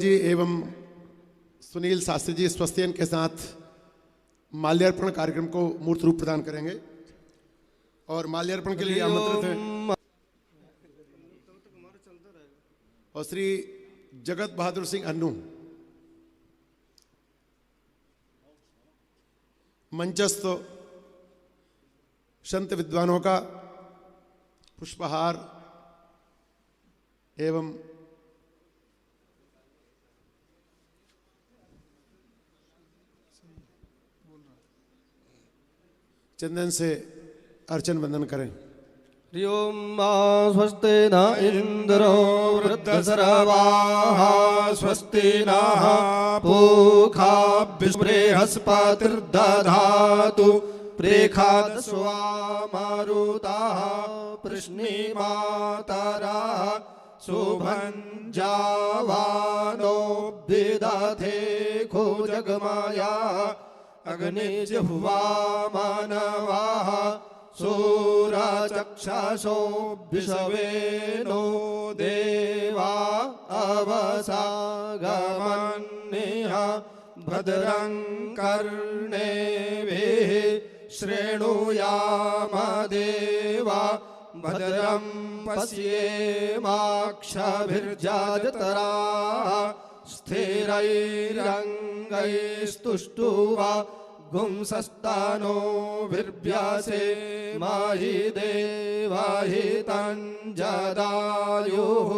जी एवं सुनील शास्त्री जी स्वस्तियन के साथ माल्यार्पण कार्यक्रम को मूर्त रूप प्रदान करेंगे और माल्यार्पण के लिए आमंत्रित हैं और श्री जगत बहादुर सिंह अन्नू। मंचस्थ संत विद्वानों का पुष्पहार एवं चंदन से अर्चन वंदन करें। हरिओम स्वस्ति न इंद्रो वृद्धसर्वाः स्वस्ति नः पूषा बृहस्पतिर्दधातु प्रेखादस्वा मारुताः पृश्निमातराः शुभञ्जावानो विदधे खो जगमायाः अग्निजिह्वा मानवाः सूरचक्षासो विषवेनो देवा अवसागमन्निह भद्रं कर्णेभिः शृणुयाम देवा भद्रं पश्येमाक्षभिर्जत्राः स्थिरैरङ्गैस्तुष्टुवा गुंसस्तानो विर्व्यासे माहि देवाहितं जदायुः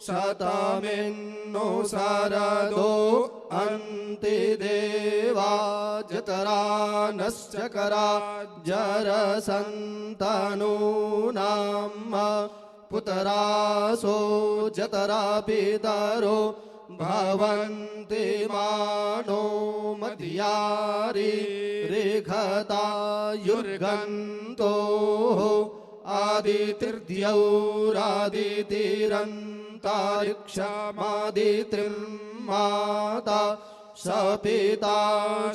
शतमिन्नो शरदो अन्ति देवा जतरा नश्चकरा जरसन्तनूनां पुतरासो जतरा पितरो भवन्ति मानो मध्यारी रेखतायुर्गन्तो आदितिर्द्यौरादितिरन्तारिक्षमादितिर्माता स पिता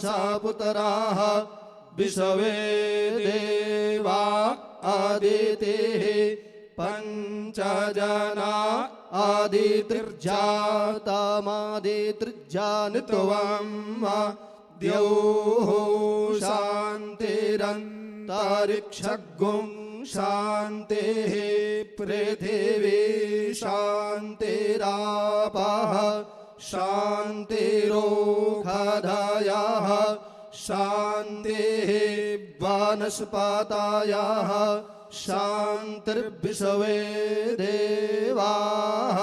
स पुत्राः विश्वे देवा आदितिः पंचजना आदितिर्जातमादितिर्जानित्वं द्यौः शान्तिरन्तरिक्षगुं शान्तिः पृथिवी शान्तिरापः शान्तिरोषधयः शान्तिः वनस्पतयः शान्तिर्विश्वे देवाः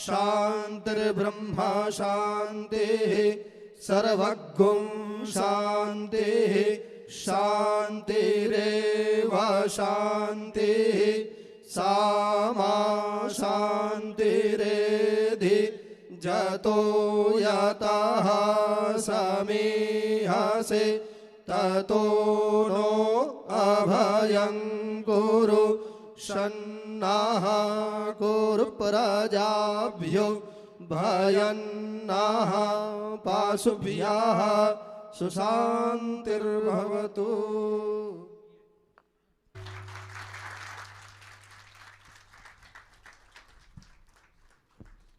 शान्तिर्ब्रह्मा शान्तिः सर्वगुं शान्तिः शान्तिरेव शान्तिः सामा शान्तिरेधि जतो यतः समीहसे ततो नो अभयं कुरु शन्नः कुरु प्रजाभ्यो भयन्नः पाशुभ्यः सुशान्तिर्भवतु।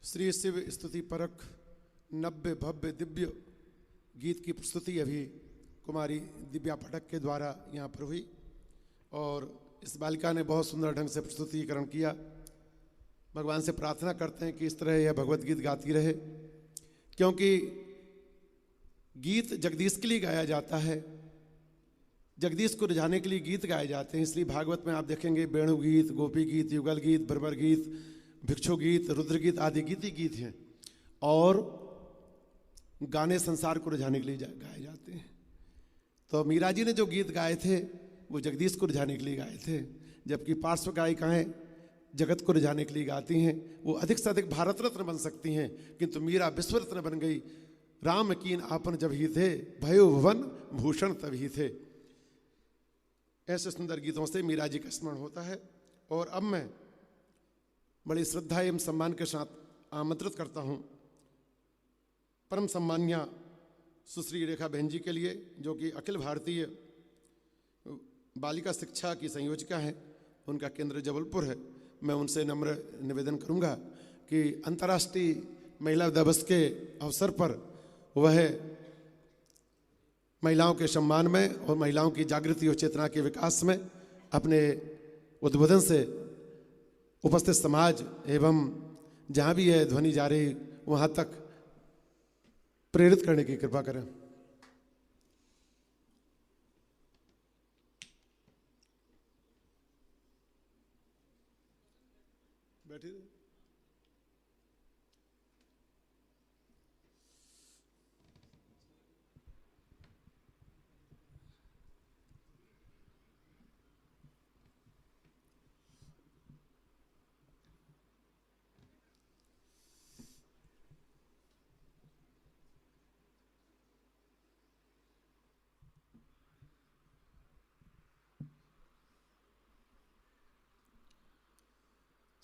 श्री शिव स्तुति परक नव्य भव्य दिव्य गीत की प्रस्तुति अभी कुमारी दिव्या पटक के द्वारा यहाँ पर हुई और इस बालिका ने बहुत सुंदर ढंग से प्रस्तुतिकरण किया। भगवान से प्रार्थना करते हैं कि इस तरह यह भगवत गीत गाती रहे, क्योंकि गीत जगदीश के लिए गाया जाता है, जगदीश को रिझाने के लिए गीत गाए जाते हैं। इसलिए भागवत में आप देखेंगे वेणु गीत, गोपी गीत, युगल गीत, बर्बर गीत, भिक्षु गीत, रुद्र गीत आदि गीत ही गीत हैं और गाने संसार को रिझाने के लिए गाए जाते हैं। तो मीरा जी ने जो गीत गाए थे वो जगदीश को रिझाने के लिए गाए थे, जबकि पार्श्व गायिकाएँ जगत को रिझाने के लिए गाती हैं। वो अधिक से अधिक भारत रत्न बन सकती हैं, किंतु मीरा विश्व रत्न बन गई। राम कीन आपन जब ही थे, भयो भुवन भूषण तभी थे। ऐसे सुंदर गीतों से मीरा जी का स्मरण होता है। और अब मैं बड़ी श्रद्धा एवं सम्मान के साथ आमंत्रित करता हूँ परम सम्मान्या सुश्री रेखा बहन जी के लिए, जो कि अखिल भारतीय बालिका शिक्षा की संयोजिका हैं, उनका केंद्र जबलपुर है। मैं उनसे नम्र निवेदन करूंगा कि अंतर्राष्ट्रीय महिला दिवस के अवसर पर वह महिलाओं के सम्मान में और महिलाओं की जागृति और चेतना के विकास में अपने उद्बोधन से उपस्थित समाज एवं जहाँ भी यह ध्वनि जा रही वहाँ तक प्रेरित करने की कृपा करें। बैठिए।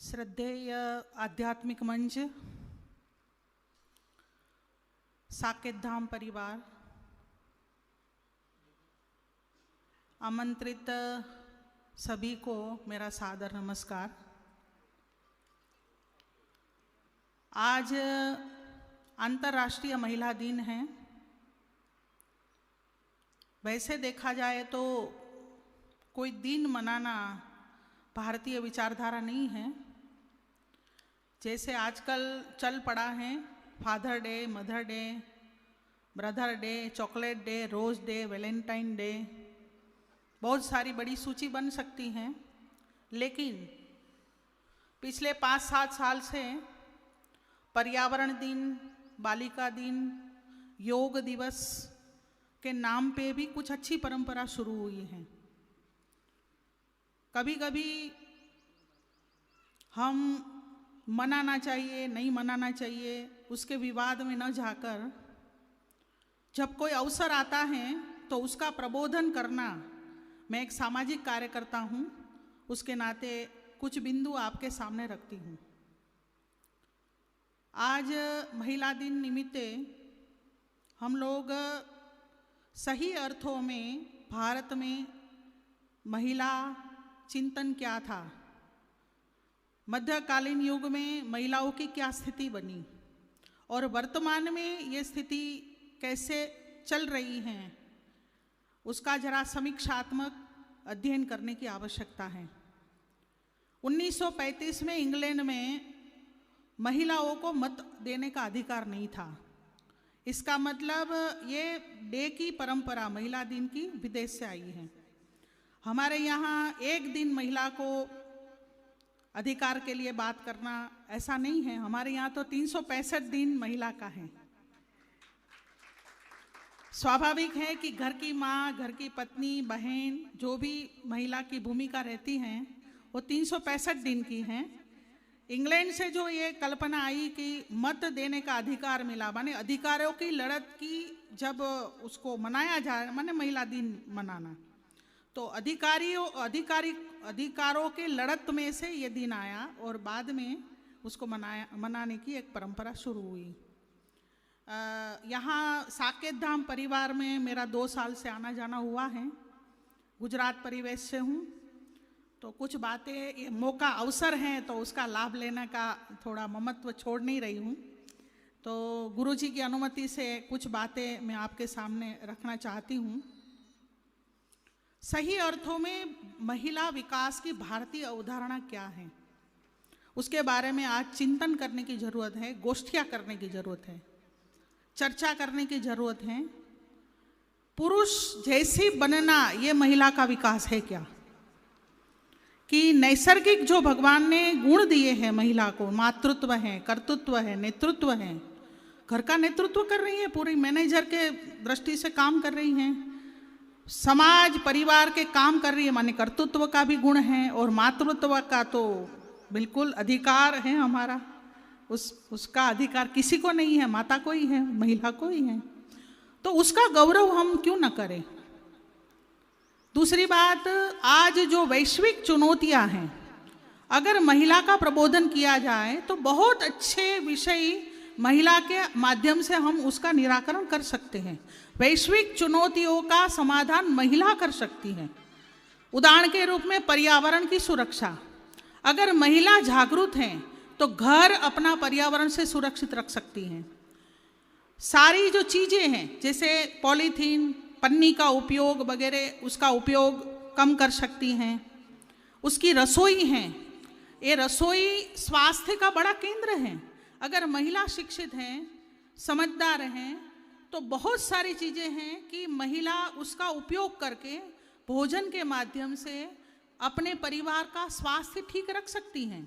श्रद्धेय आध्यात्मिक मंच, साकेत धाम परिवार, आमंत्रित सभी को मेरा सादर नमस्कार। आज अंतर्राष्ट्रीय महिला दिन है। वैसे देखा जाए तो कोई दिन मनाना भारतीय विचारधारा नहीं है। जैसे आजकल चल पड़ा है father day, mother day, brother day, chocolate day, rose day, Valentine day, बहुत सारी बड़ी सूची बन सकती हैं। लेकिन पिछले 5-7 साल से पर्यावरण दिन, बालिका दिन, योग दिवस के नाम पे भी कुछ अच्छी परंपरा शुरू हुई है। कभी कभी हम मनाना चाहिए, नहीं मनाना चाहिए, उसके विवाद में न जाकर जब कोई अवसर आता है तो उसका प्रबोधन करना, मैं एक सामाजिक कार्यकर्ता हूँ, उसके नाते कुछ बिंदु आपके सामने रखती हूँ। आज महिला दिन निमित्ते हम लोग सही अर्थों में भारत में महिला चिंतन क्या था, मध्यकालीन युग में महिलाओं की क्या स्थिति बनी और वर्तमान में ये स्थिति कैसे चल रही है, उसका जरा समीक्षात्मक अध्ययन करने की आवश्यकता है। 1935 में इंग्लैंड में महिलाओं को मत देने का अधिकार नहीं था। इसका मतलब ये डे की परंपरा महिला दिन की विदेश से आई है। हमारे यहाँ एक दिन महिला को अधिकार के लिए बात करना ऐसा नहीं है। हमारे यहाँ तो 365 दिन महिला का है। स्वाभाविक है कि घर की माँ, घर की पत्नी, बहन, जो भी महिला की भूमिका रहती हैं वो 365 दिन की हैं। इंग्लैंड से जो ये कल्पना आई कि मत देने का अधिकार मिला, माने अधिकारों की लड़त की जब उसको मनाया जाए, माने महिला दिन मनाना, तो अधिकारों के लड़त में से ये दिन आया और बाद में उसको मनाने की एक परंपरा शुरू हुई। यहाँ साकेत धाम परिवार में मेरा 2 साल से आना जाना हुआ है। गुजरात परिवेश से हूँ, तो कुछ बातें, ये मौका अवसर हैं तो उसका लाभ लेने का थोड़ा ममत्व छोड़ नहीं रही हूँ। तो गुरुजी की अनुमति से कुछ बातें मैं आपके सामने रखना चाहती हूँ। सही अर्थों में महिला विकास की भारतीय अवधारणा क्या है, उसके बारे में आज चिंतन करने की जरूरत है, गोष्ठियां करने की जरूरत है, चर्चा करने की जरूरत है। पुरुष जैसी बनना ये महिला का विकास है क्या? कि नैसर्गिक जो भगवान ने गुण दिए हैं महिला को, मातृत्व है, कर्तृत्व है, नेतृत्व है, घर का नेतृत्व कर रही है, पूरी मैनेजर के दृष्टि से काम कर रही हैं, समाज परिवार के काम कर रही है, माने कर्तृत्व का भी गुण है और मातृत्व का तो बिल्कुल अधिकार है हमारा। उसका अधिकार किसी को नहीं है, माता को ही है, महिला को ही है, तो उसका गौरव हम क्यों न करें। दूसरी बात, आज जो वैश्विक चुनौतियां हैं, अगर महिला का प्रबोधन किया जाए तो बहुत अच्छे विषय महिला के माध्यम से हम उसका निराकरण कर सकते हैं। वैश्विक चुनौतियों का समाधान महिला कर सकती है। उदाहरण के रूप में पर्यावरण की सुरक्षा, अगर महिला जागरूक हैं तो घर अपना पर्यावरण से सुरक्षित रख सकती हैं। सारी जो चीज़ें हैं जैसे पॉलीथीन, पन्नी का उपयोग वगैरह, उसका उपयोग कम कर सकती हैं। उसकी रसोई हैं, ये रसोई स्वास्थ्य का बड़ा केंद्र है। अगर महिला शिक्षित हैं, समझदार हैं, तो बहुत सारी चीज़ें हैं कि महिला उसका उपयोग करके भोजन के माध्यम से अपने परिवार का स्वास्थ्य ठीक रख सकती हैं।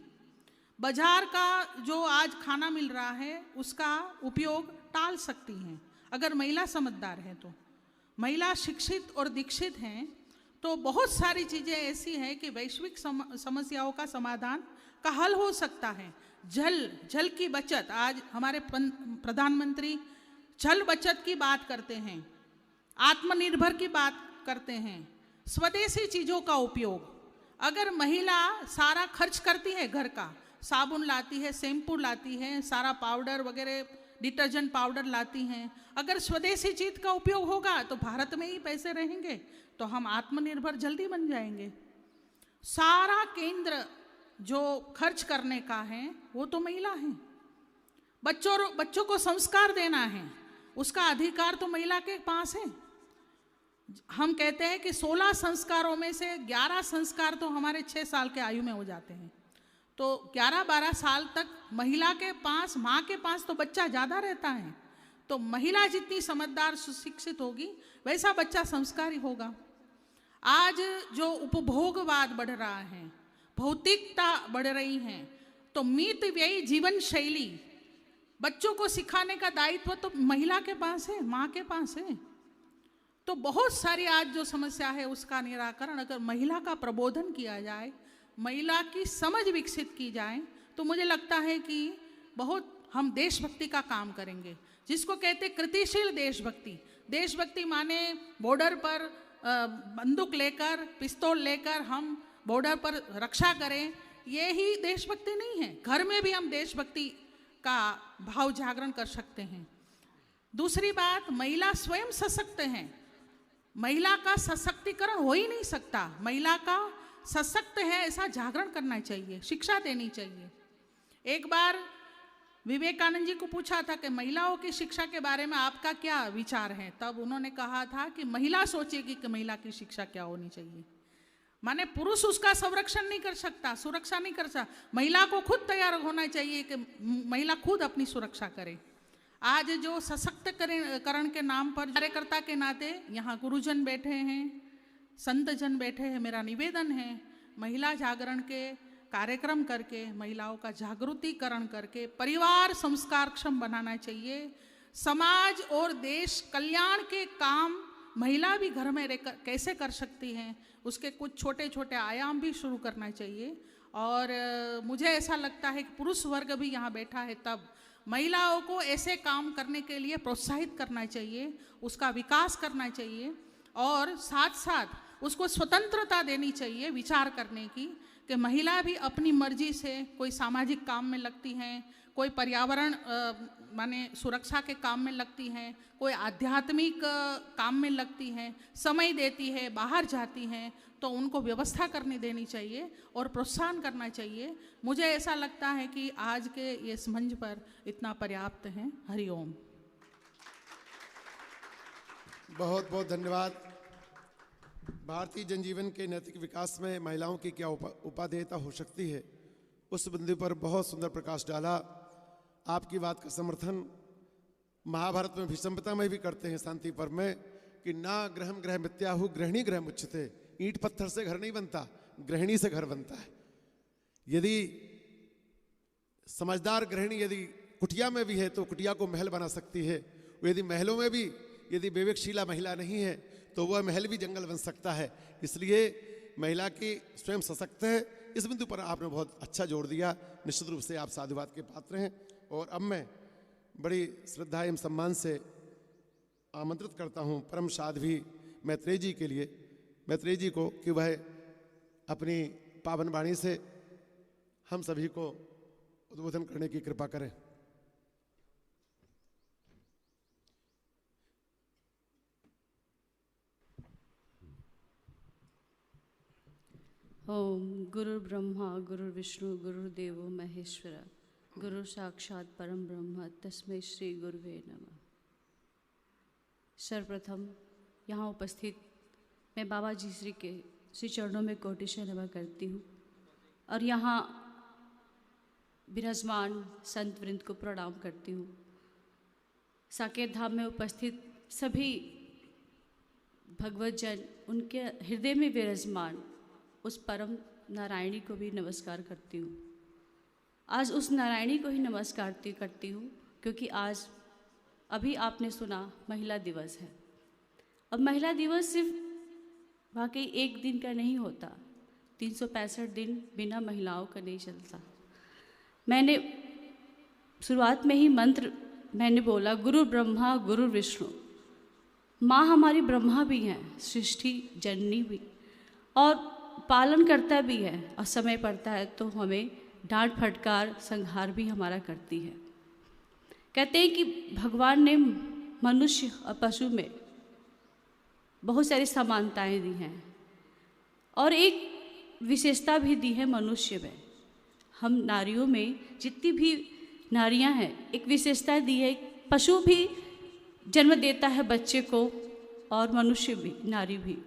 बाजार का जो आज खाना मिल रहा है उसका उपयोग टाल सकती हैं अगर महिला समझदार है। तो महिला शिक्षित और दीक्षित हैं तो बहुत सारी चीज़ें ऐसी हैं कि वैश्विक समस्याओं का समाधान का हल हो सकता है। जल की बचत, आज हमारे प्रधानमंत्री जल बचत की बात करते हैं, आत्मनिर्भर की बात करते हैं, स्वदेशी चीज़ों का उपयोग। अगर महिला सारा खर्च करती है, घर का साबुन लाती है, शैम्पू लाती है, सारा पाउडर वगैरह डिटर्जेंट पाउडर लाती हैं, अगर स्वदेशी चीज़ का उपयोग होगा तो भारत में ही पैसे रहेंगे, तो हम आत्मनिर्भर जल्दी बन जाएंगे। सारा केंद्र जो खर्च करने का है वो तो महिला है। बच्चों को संस्कार देना है, उसका अधिकार तो महिला के पास है। हम कहते हैं कि 16 संस्कारों में से 11 संस्कार तो हमारे 6 साल के आयु में हो जाते हैं, तो 11-12 साल तक महिला के पास, माँ के पास तो बच्चा ज़्यादा रहता है। तो महिला जितनी समझदार सुशिक्षित होगी वैसा बच्चा संस्कारी होगा। आज जो उपभोगवाद बढ़ रहा है, भौतिकता बढ़ रही है, तो मित व्ययी जीवन शैली बच्चों को सिखाने का दायित्व तो महिला के पास है, माँ के पास है। तो बहुत सारी आज जो समस्या है उसका निराकरण अगर महिला का प्रबोधन किया जाए, महिला की समझ विकसित की जाए, तो मुझे लगता है कि बहुत हम देशभक्ति का काम करेंगे, जिसको कहते कृतिशील देशभक्ति। देशभक्ति माने बॉर्डर पर बंदूक लेकर, पिस्तौल लेकर हम बॉर्डर पर रक्षा करें, ये ही देशभक्ति नहीं है। घर में भी हम देशभक्ति का भाव जागरण कर सकते हैं। दूसरी बात, महिला स्वयं सशक्त हैं। महिला का सशक्तिकरण हो ही नहीं सकता। महिला का सशक्त है ऐसा जागरण करना चाहिए, शिक्षा देनी चाहिए। एक बार विवेकानंद जी को पूछा था कि महिलाओं की शिक्षा के बारे में आपका क्या विचार है, तब उन्होंने कहा था कि महिला सोचेगी कि महिला की शिक्षा क्या होनी चाहिए। माने पुरुष उसका संरक्षण नहीं कर सकता, सुरक्षा नहीं कर सकता, महिला को खुद तैयार होना चाहिए कि महिला खुद अपनी सुरक्षा करे। आज जो सशक्तिकरण के नाम पर कार्यकर्ता के नाते यहाँ गुरुजन बैठे हैं, संत जन बैठे हैं, मेरा निवेदन है महिला जागरण के कार्यक्रम करके, महिलाओं का जागृतिकरण करके परिवार संस्कारक्षम बनाना चाहिए। समाज और देश कल्याण के काम महिला भी घर में रहकर कैसे कर सकती हैं, उसके कुछ छोटे छोटे आयाम भी शुरू करना चाहिए। और मुझे ऐसा लगता है कि पुरुष वर्ग भी यहाँ बैठा है, तब महिलाओं को ऐसे काम करने के लिए प्रोत्साहित करना चाहिए, उसका विकास करना चाहिए और साथ साथ उसको स्वतंत्रता देनी चाहिए विचार करने की कि महिला भी अपनी मर्जी से कोई सामाजिक काम में लगती हैं, कोई पर्यावरण माने सुरक्षा के काम में लगती हैं, कोई आध्यात्मिक काम में लगती हैं, समय देती है, बाहर जाती हैं, तो उनको व्यवस्था करने देनी चाहिए और प्रोत्साहन करना चाहिए। मुझे ऐसा लगता है कि आज के इस मंच पर इतना पर्याप्त है। हरिओम। बहुत बहुत धन्यवाद। भारतीय जनजीवन के नैतिक विकास में महिलाओं की क्या उपादेयता हो सकती है, उस बिंदु पर बहुत सुंदर प्रकाश डाला। आपकी बात का समर्थन महाभारत में भीष्मपिता में भी करते हैं शांति पर्व में कि ना ग्रहम ग्रह मित्याहु गृहिणी ग्रह मुच्यते। ईंट पत्थर से घर नहीं बनता, गृहिणी से घर बनता है। यदि समझदार गृहिणी यदि कुटिया में भी है तो कुटिया को महल बना सकती है। यदि महलों में भी यदि विवेकशीला महिला नहीं है तो वह महल भी जंगल बन सकता है। इसलिए महिला की स्वयं सशक्त है। इस बिंदु पर आपने बहुत अच्छा जोड़ दिया। निश्चित रूप से आप साधुवाद के पात्र हैं। और अब मैं बड़ी श्रद्धा एवं सम्मान से आमंत्रित करता हूं परम साध्वी मैत्रेय जी के लिए, मैत्रेय जी को कि वह अपनी पावन वाणी से हम सभी को उद्बोधन करने की कृपा करें। ओम गुरु ब्रह्मा गुरु विष्णु गुरुदेवो महेश्वरा गुरु साक्षात परम ब्रह्म तस्मै श्री गुरुवे नमः। सर्वप्रथम यहाँ उपस्थित मैं बाबा जी श्री के श्री चरणों में कोटि नमन करती हूँ और यहाँ विराजमान संत वृंद को प्रणाम करती हूँ। साकेत धाम में उपस्थित सभी भगवत जन, उनके हृदय में विराजमान उस परम नारायणी को भी नमस्कार करती हूँ। आज उस नारायणी को ही नमस्कार करती हूँ क्योंकि आज अभी आपने सुना महिला दिवस है। अब महिला दिवस सिर्फ वाकई एक दिन का नहीं होता, 365 दिन बिना महिलाओं का नहीं चलता। मैंने शुरुआत में ही मंत्र मैंने बोला, गुरु ब्रह्मा गुरु विष्णु। माँ हमारी ब्रह्मा भी हैं, सृष्टि जननी भी, और पालन करता भी है, और समय पड़ता है तो हमें डांट फटकार संहार भी हमारा करती है। कहते हैं कि भगवान ने मनुष्य और पशु में बहुत सारी समानताएं दी हैं और एक विशेषता भी दी है मनुष्य में। हम नारियों में जितनी भी नारियां हैं, एक विशेषता दी है। पशु भी जन्म देता है बच्चे को और मनुष्य भी, नारी भी,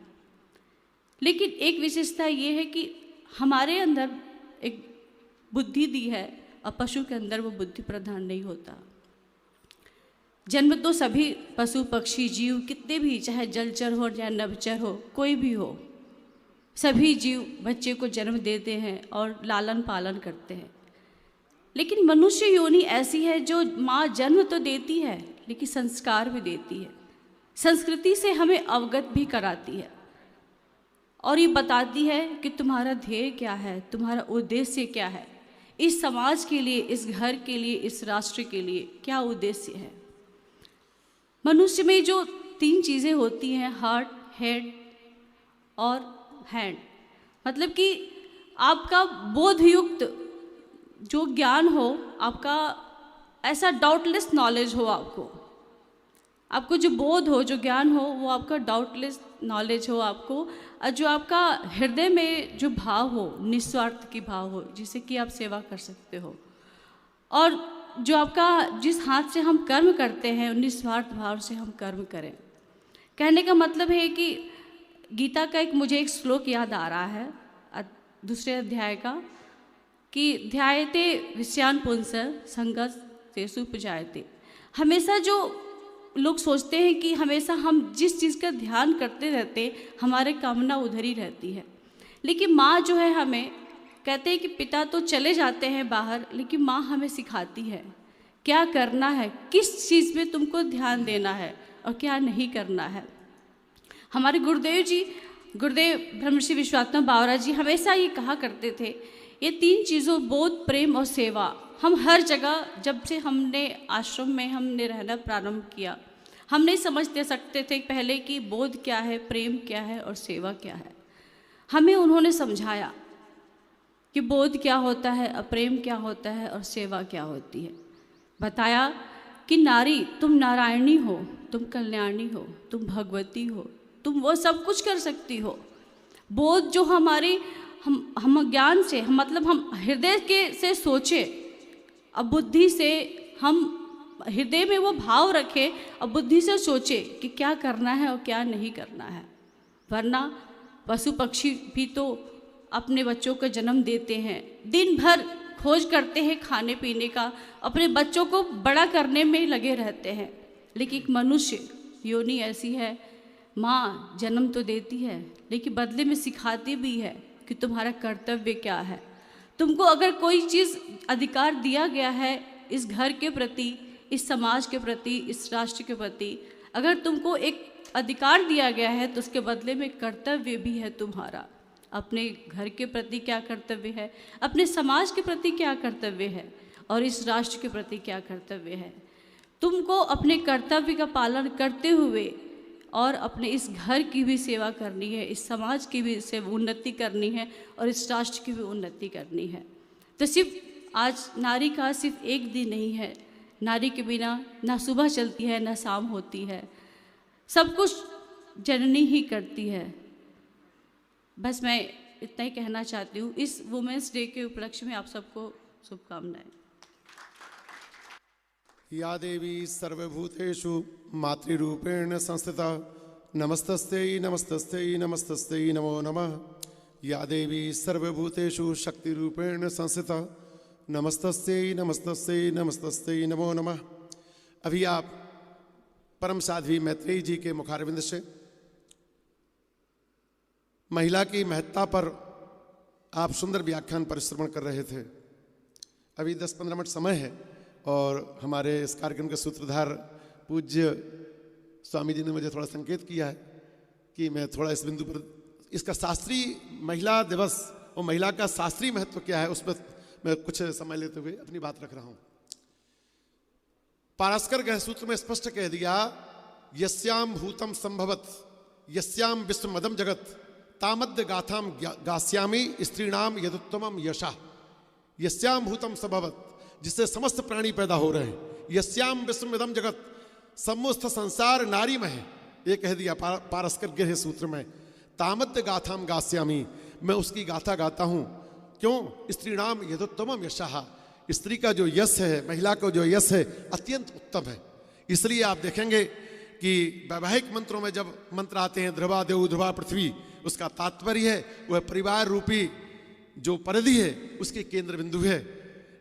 लेकिन एक विशेषता ये है कि हमारे अंदर एक बुद्धि दी है और पशु के अंदर वो बुद्धि प्रधान नहीं होता। जन्म तो सभी पशु पक्षी जीव कितने भी, चाहे जलचर हो चाहे नभचर हो, कोई भी हो, सभी जीव बच्चे को जन्म देते हैं और लालन पालन करते हैं। लेकिन मनुष्य योनि ऐसी है जो माँ जन्म तो देती है लेकिन संस्कार भी देती है, संस्कृति से हमें अवगत भी कराती है और ये बताती है कि तुम्हारा ध्येय क्या है, तुम्हारा उद्देश्य क्या है, इस समाज के लिए, इस घर के लिए, इस राष्ट्र के लिए क्या उद्देश्य है। मनुष्य में जो 3 चीज़ें होती हैं, हार्ट, हेड और हैंड, मतलब कि आपका बोधयुक्त जो ज्ञान हो, आपका ऐसा डाउटलेस नॉलेज हो, आपको जो बोध हो, जो ज्ञान हो, वो आपका डाउटलेस नॉलेज हो आपको, और जो आपका हृदय में जो भाव हो, निस्वार्थ की भाव हो, जिससे कि आप सेवा कर सकते हो, और जो आपका जिस हाथ से हम कर्म करते हैं निस्वार्थ भाव से हम कर्म करें। कहने का मतलब है कि गीता का मुझे एक श्लोक याद आ रहा है, दूसरे अध्याय का, कि ध्यायते विषयान पुंस संगस्तेषु उपजायते। हमेशा जो लोग सोचते हैं कि हमेशा हम जिस चीज़ का ध्यान करते रहते हमारे कामना उधर ही रहती है, लेकिन माँ जो है हमें कहते हैं कि पिता तो चले जाते हैं बाहर, लेकिन माँ हमें सिखाती है क्या करना है, किस चीज़ में तुमको ध्यान देना है और क्या नहीं करना है। हमारे गुरुदेव जी, गुरुदेव ब्रह्मश्री विश्वात्मा बावरा जी हमेशा ये कहा करते थे, ये 3 चीज़ों, बोध, प्रेम और सेवा, हम हर जगह, जब से हमने आश्रम में हमने रहना प्रारंभ किया, हम नहीं समझ सकते थे पहले कि बोध क्या है, प्रेम क्या है और सेवा क्या है। हमें उन्होंने समझाया कि बोध क्या होता है, प्रेम क्या होता है और सेवा क्या होती है। बताया कि नारी, तुम नारायणी हो, तुम कल्याणी हो, तुम भगवती हो, तुम वो सब कुछ कर सकती हो। बोध जो हमारी हम ज्ञान से, मतलब हम हृदय के से सोचे, अब बुद्धि से हम हृदय में वो भाव रखें और बुद्धि से सोचे कि क्या करना है और क्या नहीं करना है। वरना पशु पक्षी भी तो अपने बच्चों को जन्म देते हैं, दिन भर खोज करते हैं खाने पीने का, अपने बच्चों को बड़ा करने में लगे रहते हैं, लेकिन मनुष्य योनि ऐसी है, माँ जन्म तो देती है लेकिन बदले में सिखाती भी है कि तुम्हारा कर्तव्य क्या है। तुमको अगर कोई चीज़ अधिकार दिया गया है इस घर के प्रति, इस समाज के प्रति, इस राष्ट्र के प्रति, अगर तुमको एक अधिकार दिया गया है तो उसके बदले में कर्तव्य भी है तुम्हारा। अपने घर के प्रति क्या कर्तव्य है, अपने समाज के प्रति क्या कर्तव्य है और इस राष्ट्र के प्रति क्या कर्तव्य है। तुमको अपने कर्तव्य का पालन करते हुए और अपने इस घर की भी सेवा करनी है, इस समाज की भी उन्नति करनी है और इस राष्ट्र की भी उन्नति करनी है। तो सिर्फ आज नारी का सिर्फ एक दिन नहीं है, नारी के बिना ना सुबह चलती है ना शाम होती है, सब कुछ जननी ही करती है। बस मैं इतना ही कहना चाहती हूँ। इस वुमेंस डे के उपलक्ष्य में आप सबको शुभकामनाएं। या देवी सर्वभूतेषु मातृरूपेण संस्थिता नमस्तस्यै नमस्तस्यै नमस्तस्यै नमो नमः। या देवी सर्वभूतेषु शक्तिरूपेण संस्थिता नमस्तस्यै नमस्तस्यै नमस्तस्यै नमो नमः। अभी आप परम साध्वी मैत्रेयी जी के मुखारविंद से महिला की महत्ता पर आप सुंदर व्याख्यान पर श्रवण कर रहे थे। अभी 10-15 मिनट समय है और हमारे इस कार्यक्रम के सूत्रधार पूज्य स्वामी जी ने मुझे थोड़ा संकेत किया है कि मैं थोड़ा इस बिंदु पर इसका शास्त्रीय महिला दिवस और महिला का शास्त्रीय महत्व क्या है उस पर मैं कुछ समय लेते हुए अपनी बात रख रहा हूं। पारस्कर गृह सूत्र में स्पष्ट कह दिया, यस्याम भूतम संभवत यस्याम विश्वमदम जगत तामद्य गाथाम गास्यामी स्त्रीणाम यदुत्तमम यशा। यस्याम भूतम संभवत, जिससे समस्त प्राणी पैदा हो रहे हैं, यस्याम विश्वमदम जगत, समस्त संसार नारी में है, ये कह दिया पारस्कर गृह सूत्र में। तामद्य गाथाम गास्यामी, मैं उसकी गाथा गाता हूं। क्यों? स्त्रीणाम यदुत्तमम यशः, स्त्री का जो यश है, महिला का जो यश है अत्यंत उत्तम है। इसलिए आप देखेंगे कि वैवाहिक मंत्रों में जब मंत्र आते हैं ध्रुवा देव ध्रुवा पृथ्वी, उसका तात्पर्य है वह परिवार रूपी जो परिधि है उसके केंद्र बिंदु है।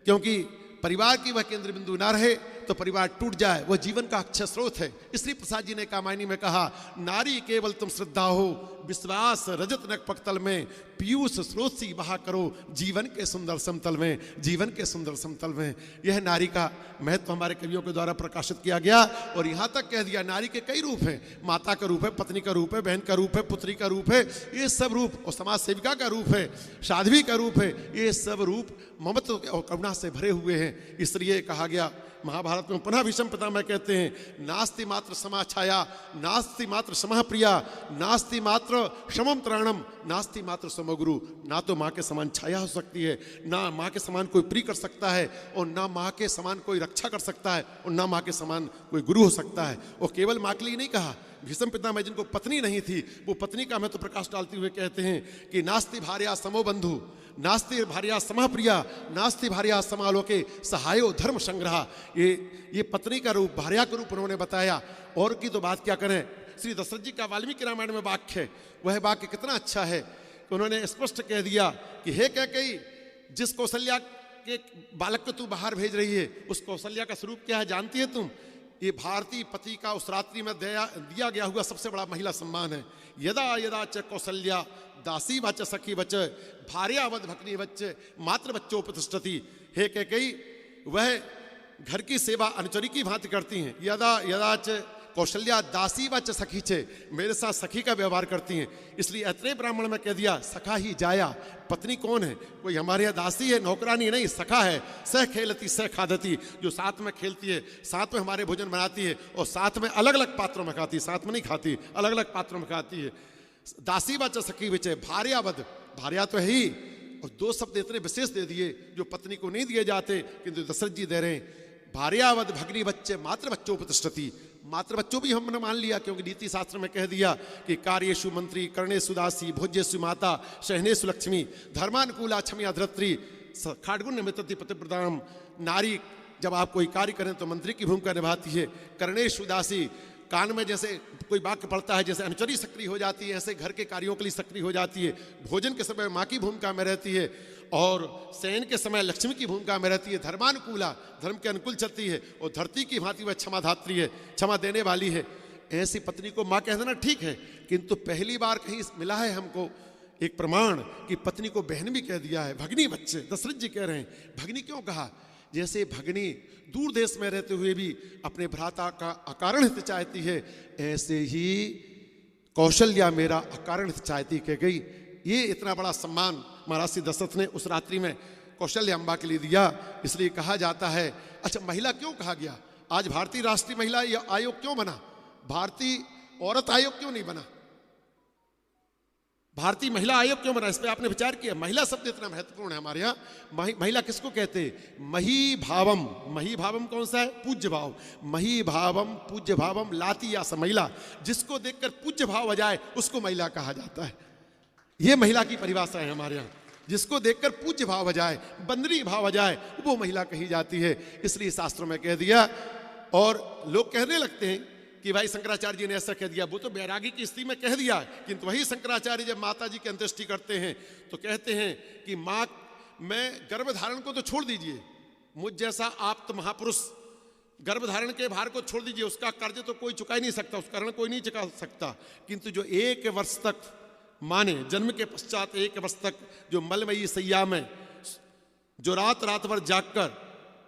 क्योंकि परिवार की वह केंद्र बिंदु ना रहे तो परिवार टूट जाए, वह जीवन का अक्षय स्रोत है। इसलिए प्रसाद जी ने कामायनी में कहा, नारी केवल तुम श्रद्धा हो, विश्वास रजत नक पक्तल में, पीयूष स्रोत सी बहा करो जीवन के सुंदर समतल में, जीवन के सुंदर समतल में। यह नारी का महत्व हमारे कवियों के द्वारा प्रकाशित किया गया। और यहाँ तक कह दिया नारी के कई रूप हैं, माता का रूप है, पत्नी का रूप है, बहन का रूप है, पुत्री का रूप है, ये सब रूप, और समाज सेविका का रूप है, साध्वी का रूप है, ये सब रूप ममत्व और करुणा से भरे हुए हैं। इसलिए कहा गया महाभारत में पुनः भीष्म पितामह कहते हैं, नास्ति मात्र समाछाया, नास्ति मात्र समः प्रिया, नास्ति मात्र समम त्राणम, नास्ति मात्र समगुरु। ना तो माँ के समान छाया हो सकती है, ना माँ के समान कोई प्रिय कर सकता है, और ना माँ के समान कोई रक्षा कर सकता है, और ना माँ के समान कोई गुरु हो सकता है। और केवल माँ के लिए नहीं कहा, भीष्म पितामह जिनको पत्नी नहीं थी वो पत्नी का महत्व प्रकाश डालते हुए कहते हैं कि नास्ति भार्या समो बंधु, नास्ति भार्या समः प्रिया, नास्ति भार्या समालोके सहायो धर्म संग्रह। ये पत्नी का रूप, भार्या का रूप उन्होंने बताया। और की तो बात क्या करें, श्री दशरथ जी का वाल्मीकि रामायण में वाक्य है, वह वाक्य कितना अच्छा है कि उन्होंने स्पष्ट कह दिया कि हे कैकेयी, जिस कौशल्या के बालक को तू बाहर भेज रही है उस कौशल्या का स्वरूप क्या है जानती है तुम? ये भारतीय पति का उस रात्रि में दिया गया हुआ सबसे बड़ा महिला सम्मान है। यदा यदा च कौशल्या दासी वच सखी वच भार्यावद भक्नी वच मात्र बच्चों प्रतिष्ठति। हे कैकेयी, वह घर की सेवा अनुचरी की भांति करती हैं। यदा यदा च कौशल्या दासी वच सखी छे, मेरे साथ सखी का व्यवहार करती हैं। इसलिए अत्रेय ब्राह्मण में कह दिया, सखा ही जाया। पत्नी कौन है? कोई हमारे यहाँ दासी है, नौकरानी नहीं, सखा है। सह खेलती सह खादती, जो साथ में खेलती है, साथ में हमारे भोजन बनाती है, और साथ में अलग अलग पात्रों में खाती है, साथ में नहीं खाती, अलग अलग पात्रों में खाती है। दासी वच सखी वच भार्यावद, भार्या तो है ही, और दो शब्द इतने विशेष दे दिए जो पत्नी को नहीं दिए जाते किंतु दशरथ जी दे रहे हैं। भार्यावद भगनी बच्चे मात्र बच्चों प्रतिष्ठति, मात्र बच्चों भी हमने मान लिया, क्योंकि नीति शास्त्र में कह दिया कि कार्येषु मंत्री, कर्णेषु दासी, भोज्येषु माता, शयनेषु लक्ष्मी, धर्मानुकूला क्षम्या धरित्री, खाड्गुण्य मित्रति पतिव्रताम। नारी जब आप कोई कार्य करें तो मंत्री की भूमिका निभाती है। कर्णेषु दासी, कान में जैसे कोई वाक्य पढ़ता है जैसे अनुचरी सक्रिय हो जाती है, ऐसे घर के कार्यों के लिए सक्रिय हो जाती है। भोजन के समय माँ की भूमिका में रहती है, और शयन के समय लक्ष्मी की भूमिका में रहती है। धर्मानुकूला, धर्म के अनुकूल चलती है, और धरती की भांति वह क्षमाधात्री है, क्षमा देने वाली है। ऐसी पत्नी को माँ कह देना ठीक है, किंतु पहली बार कहीं मिला है हमको एक प्रमाण कि पत्नी को बहन भी कह दिया है। भगनी बच्चे, दशरथ जी कह रहे हैं भगनी क्यों कहा? जैसे भगनी दूर देश में रहते हुए भी अपने भ्राता का अकारण हित चाहती है, ऐसे ही कौशल्या मेरा अकारण हित चाहती कह गई। ये इतना बड़ा सम्मान महाराज श्री दशरथ ने उस रात्रि में कौशल्या अम्बा के लिए दिया। इसलिए कहा जाता है, अच्छा महिला क्यों कहा गया? आज भारतीय राष्ट्रीय महिला आयोग क्यों बना? भारतीय औरत आयोग क्यों नहीं बना? भारतीय महिला आयोग क्यों बना? इस पर आपने विचार किया? महिला शब्द इतना महत्वपूर्ण है हमारे यहाँ। महिला किसको कहते? मही भावम। मही भावम कौन सा है? पूज्य भाव। मही भावम पूज्य भावम लाती या महिला, जिसको देखकर पूज्य भाव आ जाए उसको महिला कहा जाता है। ये महिला की परिभाषा है हमारे यहाँ। जिसको देखकर पूज्य भाव आ जाए, बंदरी भाव आ जाए, वो महिला कही जाती है। इसलिए शास्त्रों में कह दिया और लोग कहने लगते हैं कि भाई शंकराचार्य जी ने ऐसा कह दिया, वो तो बैरागी की स्थिति में कह दिया, किंतु वही शंकराचार्य जब माता जी की अंत्येष्टि करते हैं तो कहते हैं कि माँ, मैं गर्भधारण को तो छोड़ दीजिए, मुझ जैसा आप्त महापुरुष गर्भधारण के भार को छोड़ दीजिए, उसका कर्ज तो कोई चुका ही नहीं सकता, उसका ऋण कोई नहीं चुका सकता, किंतु जो 1 वर्ष तक माने जन्म के पश्चात 1 वर्ष तक जो मलमयी सैया में जो रात रात भर जागकर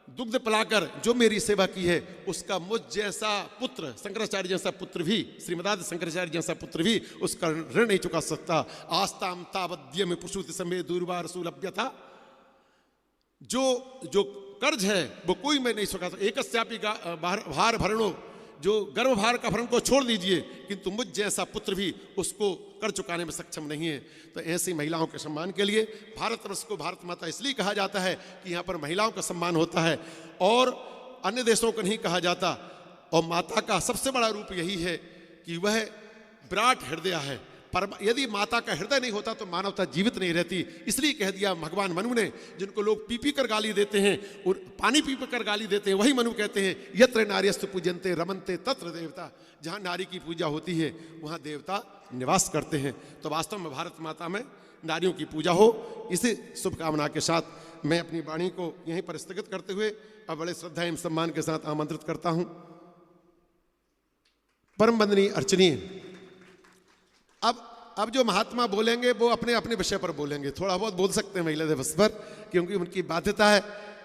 दुग्ध पिलाकर जो मेरी सेवा की है, उसका मुझ जैसा पुत्र, शंकराचार्य जैसा पुत्र भी, श्रीमदाद शंकराचार्य जैसा पुत्र भी उसका ऋण नहीं चुका सकता। आस्ताम तावद्य में प्रसूति समय दूरबार सुलभ्य था, जो कर्ज है वो कोई मैं नहीं चुका सकता। एकस्यापि भार भरणो, जो गर्भभार का भरण को छोड़ दीजिए, किंतु मुझ जैसा पुत्र भी उसको कर चुकाने में सक्षम नहीं है। तो ऐसी महिलाओं के सम्मान के लिए भारतवर्ष को भारत माता इसलिए कहा जाता है कि यहाँ पर महिलाओं का सम्मान होता है और अन्य देशों को नहीं कहा जाता। और माता का सबसे बड़ा रूप यही है कि वह विराट हृदय है। पर यदि माता का हृदय नहीं होता तो मानवता जीवित नहीं रहती। इसलिए कह दिया भगवान मनु ने, जिनको लोग पी पी कर गाली देते हैं और पानी पी पी कर गाली देते हैं, वही मनु कहते हैं यत्र नार्यस्तु पूजन्ते रमन्ते तत्र देवता। जहाँ नारी की पूजा होती है वहाँ देवता निवास करते हैं। तो वास्तव में भारत माता में नारियों की पूजा हो, इसी शुभकामना के साथ मैं अपनी वाणी को यहीं पर स्थगित करते हुए अब बड़े श्रद्धा एवं सम्मान के साथ आमंत्रित करता हूँ परम वंदनीय अर्चनीय। अब जो महात्मा बोलेंगे वो अपने अपने विषय पर बोलेंगे, थोड़ा बहुत बोल सकते हैं महिला दिवस पर, क्योंकि उनकी बाध्यता है।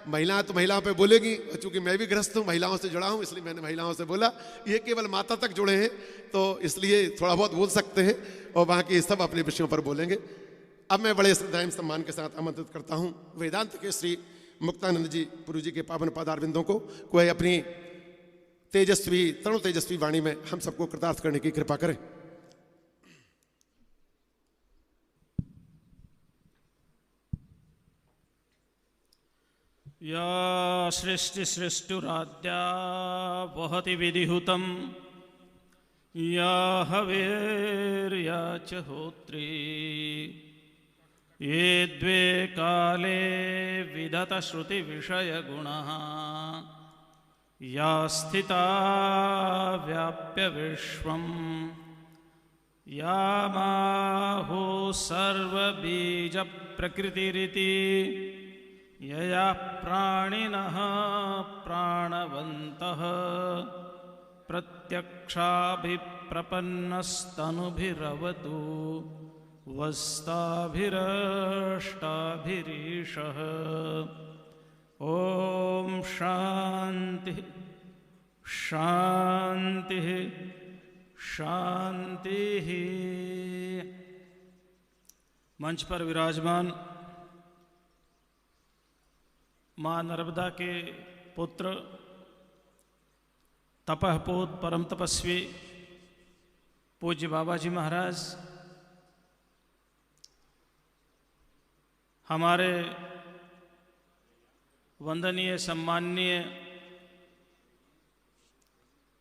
महिला तो महिलाओं पे बोलेगी, चूंकि मैं भी गृहस्थ हूँ, महिलाओं से जुड़ा हूँ, इसलिए मैंने महिलाओं से बोला। ये केवल माता तक जुड़े हैं तो इसलिए थोड़ा बहुत बोल सकते हैं और बाकी सब अपने विषयों पर बोलेंगे। अब मैं बड़े श्रद्धा एवं सम्मान के साथ आमंत्रित करता हूँ वेदांत के श्री मुक्तानंद जी गुरु जी के पावन पदारविंदों को कोई अपनी तेजस्वी तरुण तेजस्वी वाणी में हम सबको कृतार्थ करने की कृपा करें। या सृष्टिसृष्टुराद्या वहति विधिहुतं या हविर्या च होत्री ये द्वे काले विधतश्रुतिविषयगुणः या स्थिता व्याप्य विश्वं या माहो सर्वबीजप्रकृतिरिति यया प्राणिनः प्राणवन्तः प्रत्यक्षाभिप्रपन्नस्तनुभिरवतु वस्ताभिरष्टाभिरीशः। ॐ शान्ति शान्ति शान्तिः। मंच पर विराजमान माँ नर्मदा के पुत्र तपहपोत परम तपस्वी पूज्य बाबा जी महाराज, हमारे वंदनीय सम्माननीय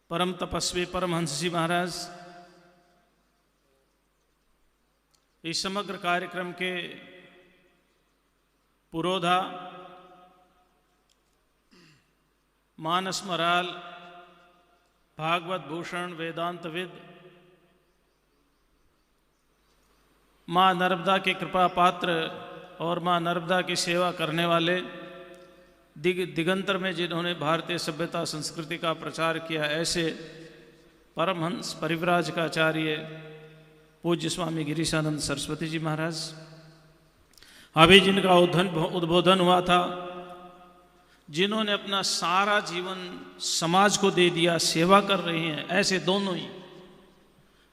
परम तपस्वी परमहंस जी महाराज, इस समग्र कार्यक्रम के पुरोधा मानस मराल, भागवत भूषण, वेदांतविद, माँ नर्मदा के कृपा पात्र और माँ नर्मदा की सेवा करने वाले, दिगंतर में जिन्होंने भारतीय सभ्यता संस्कृति का प्रचार किया, ऐसे परमहंस परिव्राजकाचार्य पूज्य स्वामी गिरीशानंद सरस्वती जी महाराज, अभी जिनका उद्बोधन हुआ था, जिन्होंने अपना सारा जीवन समाज को दे दिया, सेवा कर रही हैं, ऐसे दोनों ही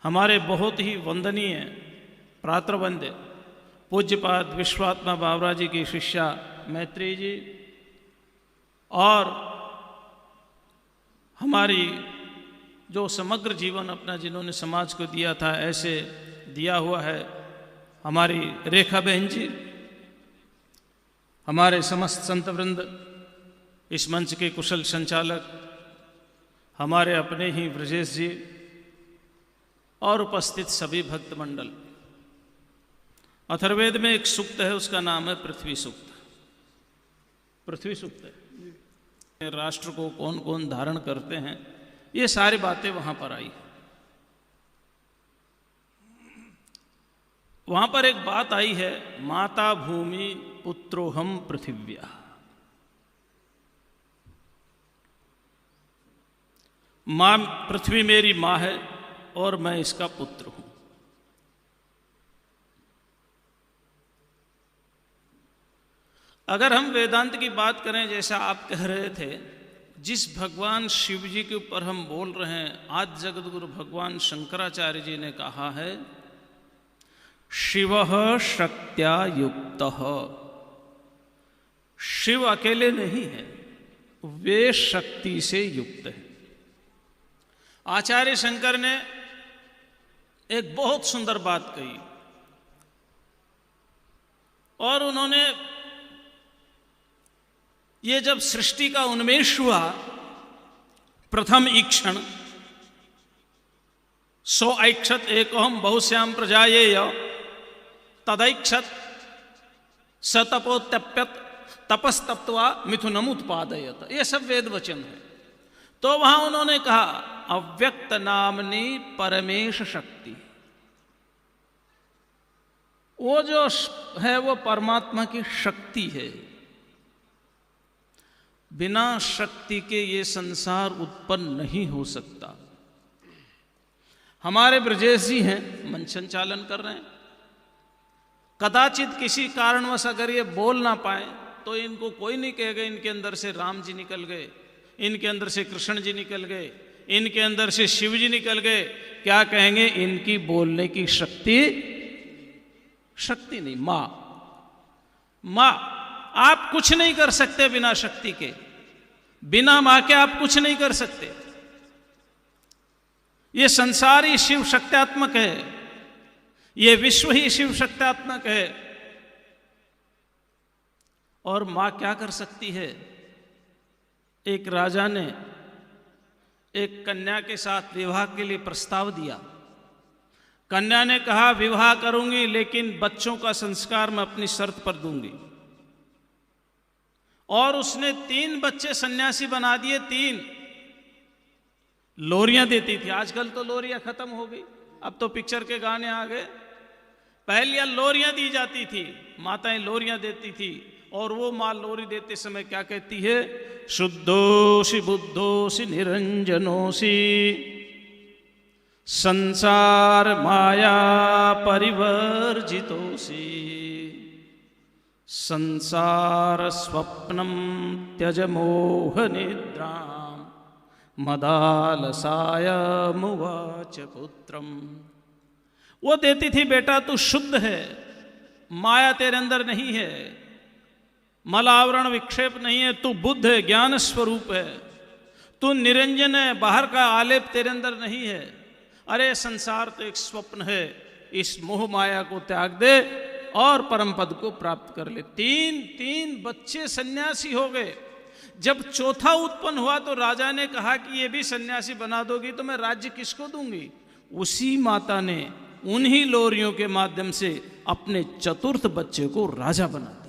हमारे बहुत ही वंदनीय प्रातर्वंद्य पूज्यपाद विश्वात्मा बावरा जी की शिष्या मैत्री जी, और हमारी जो समग्र जीवन अपना जिन्होंने समाज को दिया था, ऐसे दिया हुआ है हमारी रेखा बहन जी, हमारे समस्त संत वृंद, इस मंच के कुशल संचालक हमारे अपने ही ब्रजेश जी और उपस्थित सभी भक्त मंडल। अथर्ववेद में एक सूक्त है, उसका नाम है पृथ्वी सूक्त। पृथ्वी सूक्त है। राष्ट्र को कौन कौन धारण करते हैं, ये सारी बातें वहां पर आई। वहां पर एक बात आई है, माता भूमि पुत्रोहम पृथिव्या। मां पृथ्वी मेरी मां है और मैं इसका पुत्र हूं। अगर हम वेदांत की बात करें, जैसा आप कह रहे थे, जिस भगवान शिव जी के ऊपर हम बोल रहे हैं, आज जगतगुरु भगवान शंकराचार्य जी ने कहा है, शिवः शक्त्या युक्तः। शिव अकेले नहीं है, वे शक्ति से युक्त है। आचार्य शंकर ने एक बहुत सुंदर बात कही और उन्होंने ये जब सृष्टि का उन्मेष हुआ, प्रथम ईक्षण सो ऐक्षत एकोहम बहुश्याम प्रजायेय तदैक्षत सतपोत्यप्यत तपस्तप्त्वा मिथुनमुत्पादयत। ये सब वेद वचन है। तो वहां उन्होंने कहा अव्यक्त नामनी परमेश शक्ति, वो जो है वो परमात्मा की शक्ति है। बिना शक्ति के ये संसार उत्पन्न नहीं हो सकता। हमारे ब्रजेश जी हैं, मन संचालन कर रहे हैं। कदाचित किसी कारणवश अगर ये बोल ना पाए तो इनको कोई नहीं कहेगा इनके अंदर से राम जी निकल गए, इनके अंदर से कृष्ण जी निकल गए, इनके अंदर से शिव जी निकल गए। क्या कहेंगे? इनकी बोलने की शक्ति नहीं। मां आप कुछ नहीं कर सकते बिना शक्ति के, बिना मां के आप कुछ नहीं कर सकते। ये संसार ही शिव शक्त्यात्मक है, ये विश्व ही शिव शक्त्यात्मक है। और मां क्या कर सकती है? एक राजा ने एक कन्या के साथ विवाह के लिए प्रस्ताव दिया। कन्या ने कहा विवाह करूंगी लेकिन बच्चों का संस्कार मैं अपनी शर्त पर दूंगी। और उसने 3 बच्चे सन्यासी बना दिए। 3 लोरियां देती थी। आजकल तो लोरियां खत्म हो गई, अब तो पिक्चर के गाने आ गए। पहले लोरियां दी जाती थी, माताएं लोरियां देती थी। और वो मां लोरी देते समय क्या कहती है? शुद्धोषि बुद्धोषि निरंजनोषि संसार माया परिवर्जितोषि संसार स्वप्नम त्यज मोह निद्राम मदालसाय मुवाच पुत्रम। वो देती थी, बेटा तू शुद्ध है, माया तेरे अंदर नहीं है, मलावरण विक्षेप नहीं है, तू बुद्ध है, ज्ञान स्वरूप है, तू निरंजन है, बाहर का आलेप तेरे अंदर नहीं है। अरे संसार तो एक स्वप्न है, इस मोह माया को त्याग दे और परम पद को प्राप्त कर ले। 3 बच्चे सन्यासी हो गए। जब चौथा उत्पन्न हुआ तो राजा ने कहा कि ये भी सन्यासी बना दोगी तो मैं राज्य किसको दूंगी? उसी माता ने उन्हीं लोरियों के माध्यम से अपने चतुर्थ बच्चे को राजा बना दिया।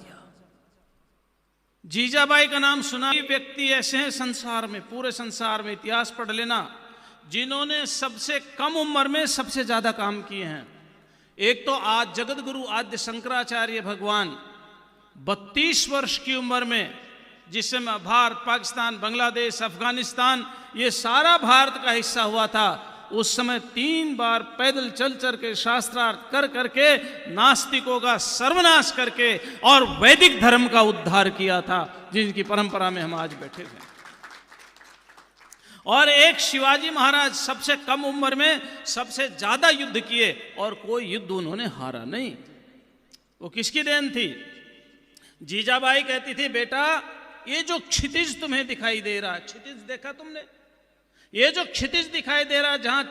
जीजाबाई का नाम सुना। व्यक्ति ऐसे हैं संसार में, पूरे संसार में इतिहास पढ़ लेना, जिन्होंने सबसे कम उम्र में सबसे ज्यादा काम किए हैं। एक तो आज जगत गुरु आद्य शंकराचार्य भगवान 32 वर्ष की उम्र में, जिस समय भारत, पाकिस्तान, बांग्लादेश, अफगानिस्तान ये सारा भारत का हिस्सा हुआ था, उस समय 3 बार पैदल चल के शास्त्रार्थ कर करके नास्तिकों का सर्वनाश करके और वैदिक धर्म का उद्धार किया था, जिनकी परंपरा में हम आज बैठे थे। और एक शिवाजी महाराज सबसे कम उम्र में सबसे ज्यादा युद्ध किए और कोई युद्ध उन्होंने हारा नहीं। वो किसकी देन थी? जीजाबाई कहती थी, बेटा ये जो क्षितिज तुम्हें दिखाई दे रहा है, क्षितिज देखा तुमने? ये जो क्षितिज दिखाई दे रहा है, जहां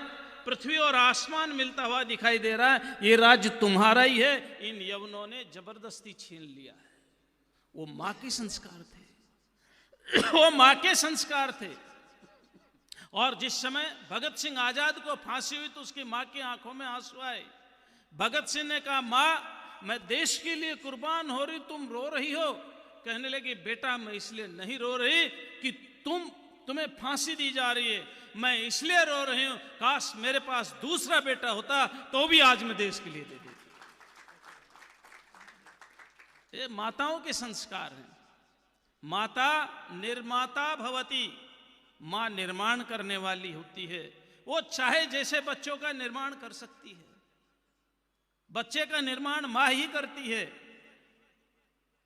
पृथ्वी और आसमान मिलता हुआ दिखाई दे रहा है, ये राज्य तुम्हारा ही है। इन यवनों ने जबरदस्ती छीन लिया है। वो मां के संस्कार थे, वो मां के संस्कार थे। और जिस समय भगत सिंह आजाद को फांसी हुई तो उसकी मां की आंखों में आंसू आए। भगत सिंह ने कहा, मां मैं देश के लिए कुर्बान हो रही, तुम रो रही हो। कहने लगी, बेटा मैं इसलिए नहीं रो रही कि तुम्हें फांसी दी जा रही है, मैं इसलिए रो रही हूं, काश मेरे पास दूसरा बेटा होता तो भी आज मैं देश के लिए दे देती। ये माताओं के संस्कार हैं। माता निर्माता भवती, मां निर्माण करने वाली होती है। वो चाहे जैसे बच्चों का निर्माण कर सकती है। बच्चे का निर्माण मां ही करती है।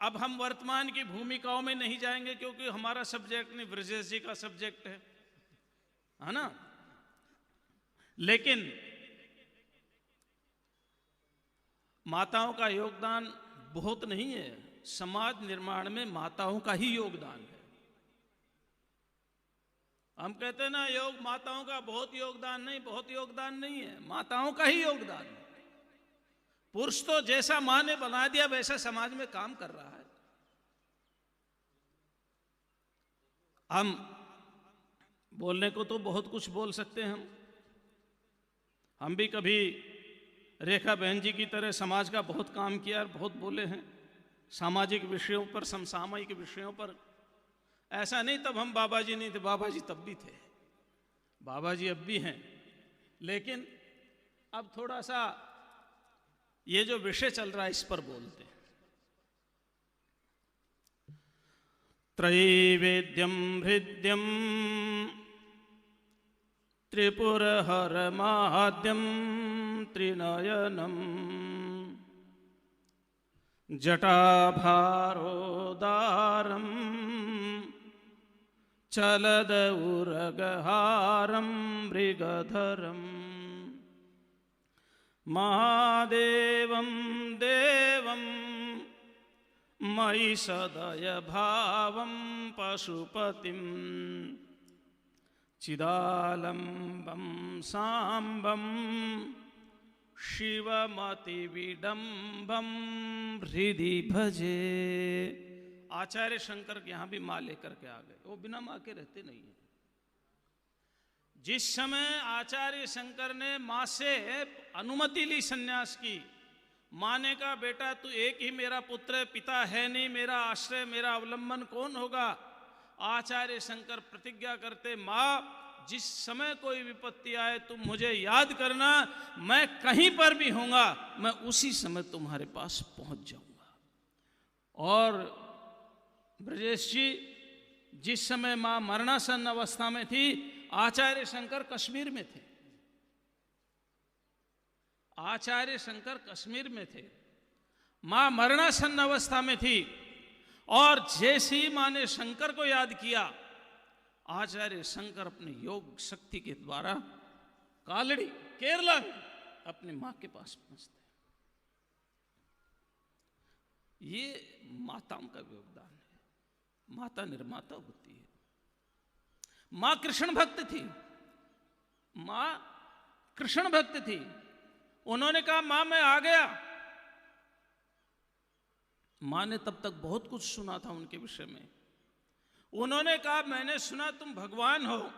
अब हम वर्तमान की भूमिकाओं में नहीं जाएंगे क्योंकि हमारा सब्जेक्ट नहीं, ब्रजेश जी का सब्जेक्ट है ना। लेकिन माताओं का योगदान बहुत नहीं है। समाज निर्माण में माताओं का ही योगदान है। हम कहते हैं ना योग माताओं का बहुत योगदान नहीं, बहुत योगदान नहीं है, माताओं का ही योगदान है। पुरुष तो जैसा मां ने बना दिया वैसा समाज में काम कर रहा है। हम बोलने को तो बहुत कुछ बोल सकते हैं। हम भी कभी रेखा बहन जी की तरह समाज का बहुत काम किया और बहुत बोले हैं, सामाजिक विषयों पर, समसामयिक विषयों पर। ऐसा नहीं तब हम बाबा जी नहीं थे, बाबा जी तब भी थे, बाबा जी अब भी हैं। लेकिन अब थोड़ा सा ये जो विषय चल रहा है इस पर बोलते हैं। त्रैवेद्यम हृद्यम त्रिपुरहरमाद्यम त्रिनयनम जटाभारोदारम चलद उरगहारम मृगधरम महादेवं देवं मयि सदय भावं पशुपतिं चिदालंबं सांबं शिवमतिविडंबं हृदि भजे। आचार्य शंकर के यहाँ भी माँ लेकर के आ गए। वो बिना माँ के रहते नहीं है। जिस समय आचार्य शंकर ने माँ से अनुमति ली सन्यास की, माँ ने कहा बेटा तू एक ही मेरा पुत्र है, पिता है नहीं, मेरा आश्रय मेरा अवलंबन कौन होगा। आचार्य शंकर प्रतिज्ञा करते, माँ जिस समय कोई विपत्ति आए तुम मुझे याद करना, मैं कहीं पर भी होऊंगा, मैं उसी समय तुम्हारे पास पहुंच जाऊंगा। और ब्रजेश जी जिस समय माँ मरणासन अवस्था में थी, आचार्य शंकर कश्मीर में थे। आचार्य शंकर कश्मीर में थे, मां मरणासन अवस्था में थी। और जैसे ही मां ने शंकर को याद किया, आचार्य शंकर अपने योग शक्ति के द्वारा कालड़ी केरला में अपने मां के पास पहुंचते। ये माताओं का योगदान है। माता निर्माता होती है। मां कृष्ण भक्त थी। मां कृष्ण भक्त थी। उन्होंने कहा मां मैं आ गया। मां ने तब तक बहुत कुछ सुना था उनके विषय में। उन्होंने कहा मैंने सुना तुम भगवान हो,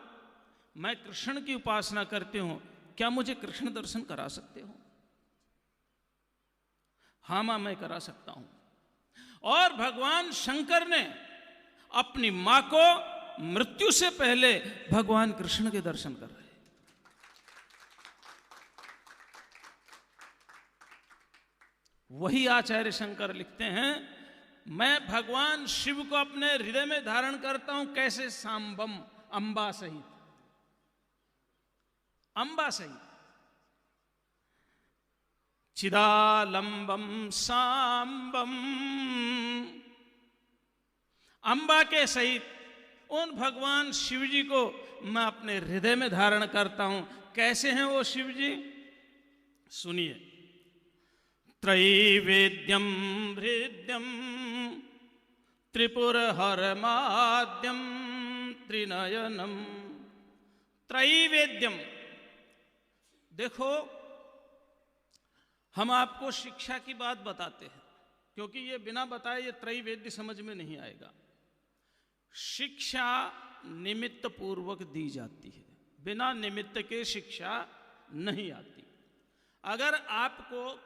मैं कृष्ण की उपासना करती हूं, क्या मुझे कृष्ण दर्शन करा सकते हो? हाँ मां मैं करा सकता हूं। और भगवान शंकर ने अपनी मां को मृत्यु से पहले भगवान कृष्ण के दर्शन कर रहे। वही आचार्य शंकर लिखते हैं, मैं भगवान शिव को अपने हृदय में धारण करता हूं। कैसे? सांबम, अंबा सहित। अंबा सहित। चिदालंबम सांबम, अंबा के सहित उन भगवान शिव जी को मैं अपने हृदय में धारण करता हूं। कैसे हैं वो शिव जी? सुनिए। त्रैवेद्यम हृद्यम त्रिपुरहरमाद्यम त्रिनयनम। त्रैवेद्यम, देखो हम आपको शिक्षा की बात बताते हैं, क्योंकि ये बिना बताए ये त्रैवेद्य समझ में नहीं आएगा। शिक्षा निमित्त पूर्वक दी जाती है, बिना निमित्त के शिक्षा नहीं आती। अगर आपको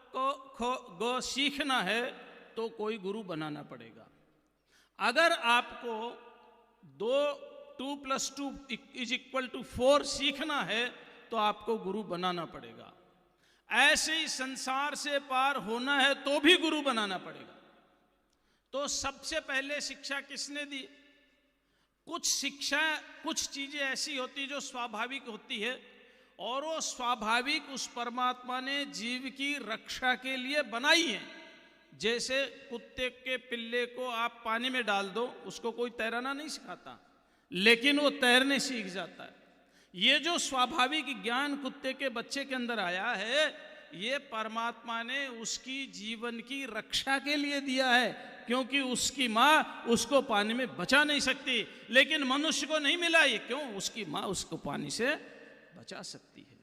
गो सीखना है तो कोई गुरु बनाना पड़ेगा। अगर आपको 2 2 + 2 = 4 सीखना है तो आपको गुरु बनाना पड़ेगा। ऐसे ही संसार से पार होना है तो भी गुरु बनाना पड़ेगा। तो सबसे पहले शिक्षा किसने दी? कुछ शिक्षा, कुछ चीजें ऐसी होती जो स्वाभाविक होती है, और वो स्वाभाविक उस परमात्मा ने जीव की रक्षा के लिए बनाई है। जैसे कुत्ते के पिल्ले को आप पानी में डाल दो, उसको कोई तैरना नहीं सिखाता, लेकिन वो तैरने सीख जाता है। ये जो स्वाभाविक ज्ञान कुत्ते के बच्चे के अंदर आया है, ये परमात्मा ने उसकी जीवन की रक्षा के लिए दिया है, क्योंकि उसकी माँ उसको पानी में बचा नहीं सकती, लेकिन मनुष्य को नहीं मिला। ये क्यों? उसकी माँ उसको पानी से बचा सकती है।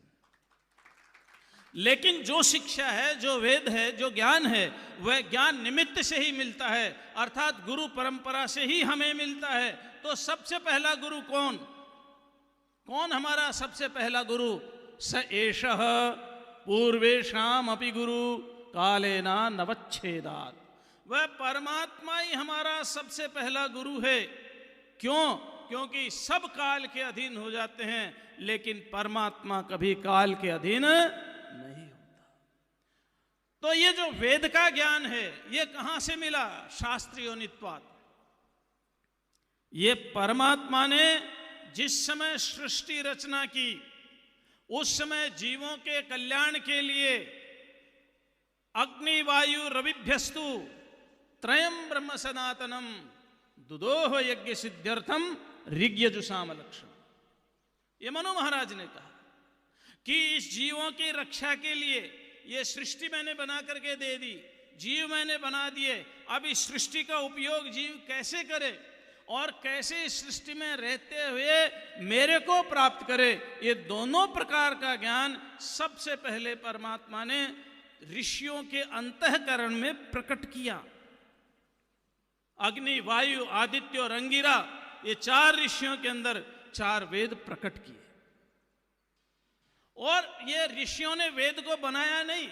लेकिन जो शिक्षा है, जो वेद है, जो ज्ञान है, वह ज्ञान निमित्त से ही मिलता है, अर्थात गुरु परंपरा से ही हमें मिलता है। तो सबसे पहला गुरु कौन? कौन हमारा सबसे पहला गुरु? स एषः पूर्वेषाम अपि गुरु कालेना नवच्छेदात्। वह परमात्मा ही हमारा सबसे पहला गुरु है। क्यों? क्योंकि सब काल के अधीन हो जाते हैं, लेकिन परमात्मा कभी काल के अधीन नहीं होता। तो ये जो वेद का ज्ञान है, ये कहां से मिला? शास्त्रोनित्वात्। ये परमात्मा ने जिस समय सृष्टि रचना की, उस समय जीवों के कल्याण के लिए अग्नि वायु रविभ्यस्तु त्रयं ब्रह्म सनातनम दुदोह यज्ञ सिद्ध्यर्थम ऋग्यजुषाम लक्ष्यम। ये मनु महाराज ने कहा कि इस जीवों की रक्षा के लिए ये सृष्टि मैंने बना करके दे दी, जीव मैंने बना दिए, अब इस सृष्टि का उपयोग जीव कैसे करे और कैसे इस सृष्टि में रहते हुए मेरे को प्राप्त करे, ये दोनों प्रकार का ज्ञान सबसे पहले परमात्मा ने ऋषियों के अंतःकरण में प्रकट किया। अग्नि, वायु, आदित्य और अंगिरा, ये 4 ऋषियों के अंदर 4 वेद प्रकट किए। और ये ऋषियों ने वेद को बनाया नहीं,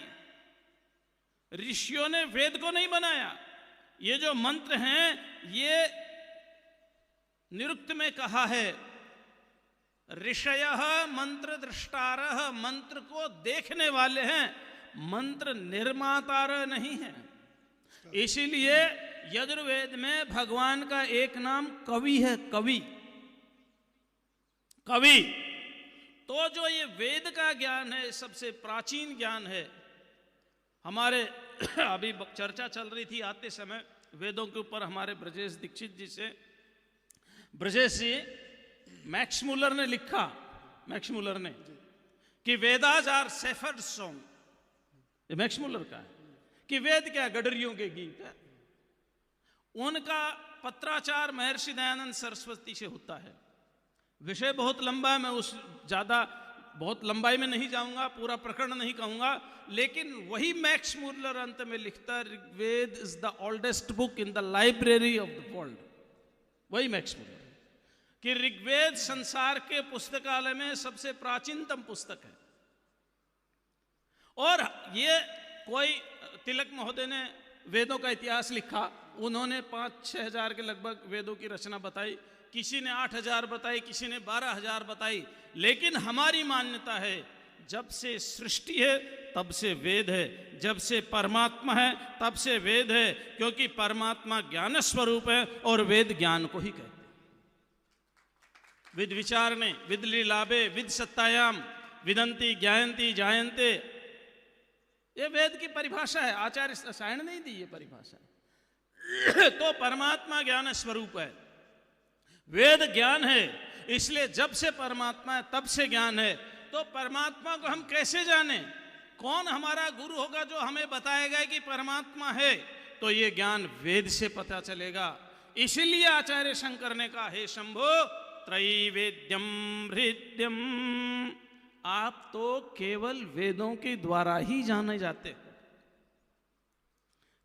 ऋषियों ने वेद को नहीं बनाया। ये जो मंत्र हैं, ये निरुक्त में कहा है ऋषयः मंत्र दृष्टारः, मंत्र को देखने वाले हैं, मंत्र निर्मातार नहीं है। इसीलिए यजुर्वेद में भगवान का एक नाम कवि है, कवि। कवि तो जो ये वेद का ज्ञान है, सबसे प्राचीन ज्ञान है। हमारे अभी चर्चा चल रही थी आते समय वेदों के ऊपर, हमारे ब्रजेश दीक्षित जी से। ब्रजेश जी, मैक्स मुलर ने लिखा, मैक्स मुलर ने, कि वेदाज आर सेफर्ड सॉन्ग। ये मैक्स मुलर का है कि वेद क्या गडरियों के गीत है। उनका पत्राचार महर्षि दयानंद सरस्वती से होता है। विषय बहुत लंबा है, मैं उस ज्यादा बहुत लंबाई में नहीं जाऊंगा, पूरा प्रकरण नहीं कहूंगा, लेकिन वही मैक्स मुलर अंत में लिखता है Rigveda is the oldest book in the library of the world. वही मैक्स मुलर कि ऋग्वेद संसार के पुस्तकालय में सबसे प्राचीनतम पुस्तक है। और ये कोई तिलक महोदय ने वेदों का इतिहास लिखा, उन्होंने 5-6 हजार के लगभग वेदों की रचना बताई, किसी ने 8,000 बताई, किसी ने 12,000 बताई। लेकिन हमारी मान्यता है जब से सृष्टि है तब से वेद है, जब से परमात्मा है तब से वेद है, क्योंकि परमात्मा ज्ञान स्वरूप है और वेद ज्ञान को ही कहते हैं। विद विचारणे, विद लीलाभे, विद सत्तायाम, विदंती ज्ञायंती जायन्ते, ये वेद की परिभाषा है, आचार्य सायण नहीं दी ये परिभाषा। तो परमात्मा ज्ञान स्वरूप है, वेद ज्ञान है, इसलिए जब से परमात्मा है तब से ज्ञान है। तो परमात्मा को हम कैसे जाने? कौन हमारा गुरु होगा जो हमें बताएगा कि परमात्मा है? तो ये ज्ञान वेद से पता चलेगा। इसीलिए आचार्य शंकर ने कहा, हे शंभो त्रैवेद्यम हृद्यम, आप तो केवल वेदों के द्वारा ही जाने जाते हैं।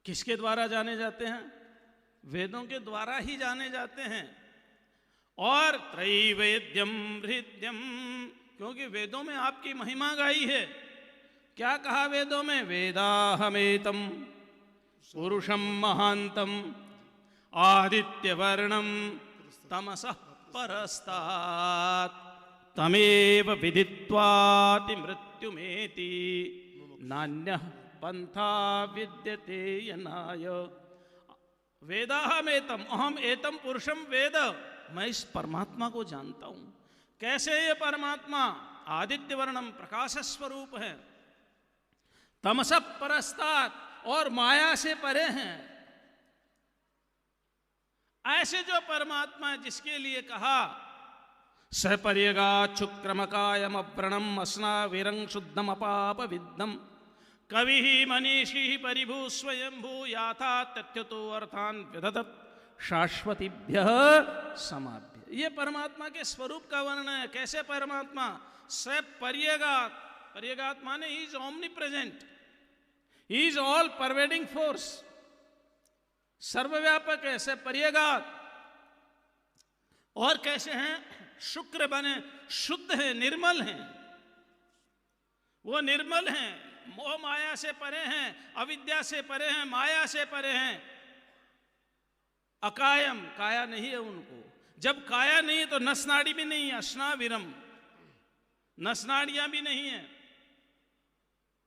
किसके द्वारा जाने जाते हैं? वेदों के द्वारा ही जाने जाते हैं। और त्रैवेद्यम हृद्यम, क्योंकि वेदों में आपकी महिमा गाई है। क्या कहा वेदों में? वेदाहमेतम पुरुषम महांतम आदित्य वर्णम तमसः परस्तात् तमेव विदित्वाति मृत्युमेति नान्यः पंथा विद्यते यनाय। वेदाहमेतम अहम एतम पुरुषम वेद, मैं इस परमात्मा को जानता हूं। कैसे ये परमात्मा आदित्य वर्णम प्रकाश स्वरूप है, तमस परस्तात् और माया से परे हैं। ऐसे जो परमात्मा जिसके लिए कहा सहपर्यगा शुक्रमकायम अव्रणम अस्ना विरंग शुद्धम अपाप विद्धम कवि मनीषी परिभू स्वयंभू याथा तथ्यतो अर्थान विदधत शाश्वतीभ्य समाभ्य। ये परमात्मा के स्वरूप का वर्णन है। कैसे परमात्मा सपर्यगात, पर्यगात माने he is omni present, he is all pervading force, सर्वव्यापक है, सपर्यगात। और कैसे हैं? शुक्र बने, शुद्ध है, निर्मल हैं, वो निर्मल हैं, मोह माया से परे हैं, अविद्या से परे हैं, माया से परे हैं। अकायम, काया नहीं है उनको। जब काया नहीं है तो नसनाड़ी भी नहीं है, अश्नाविरम, नसनाड़ियां भी नहीं है।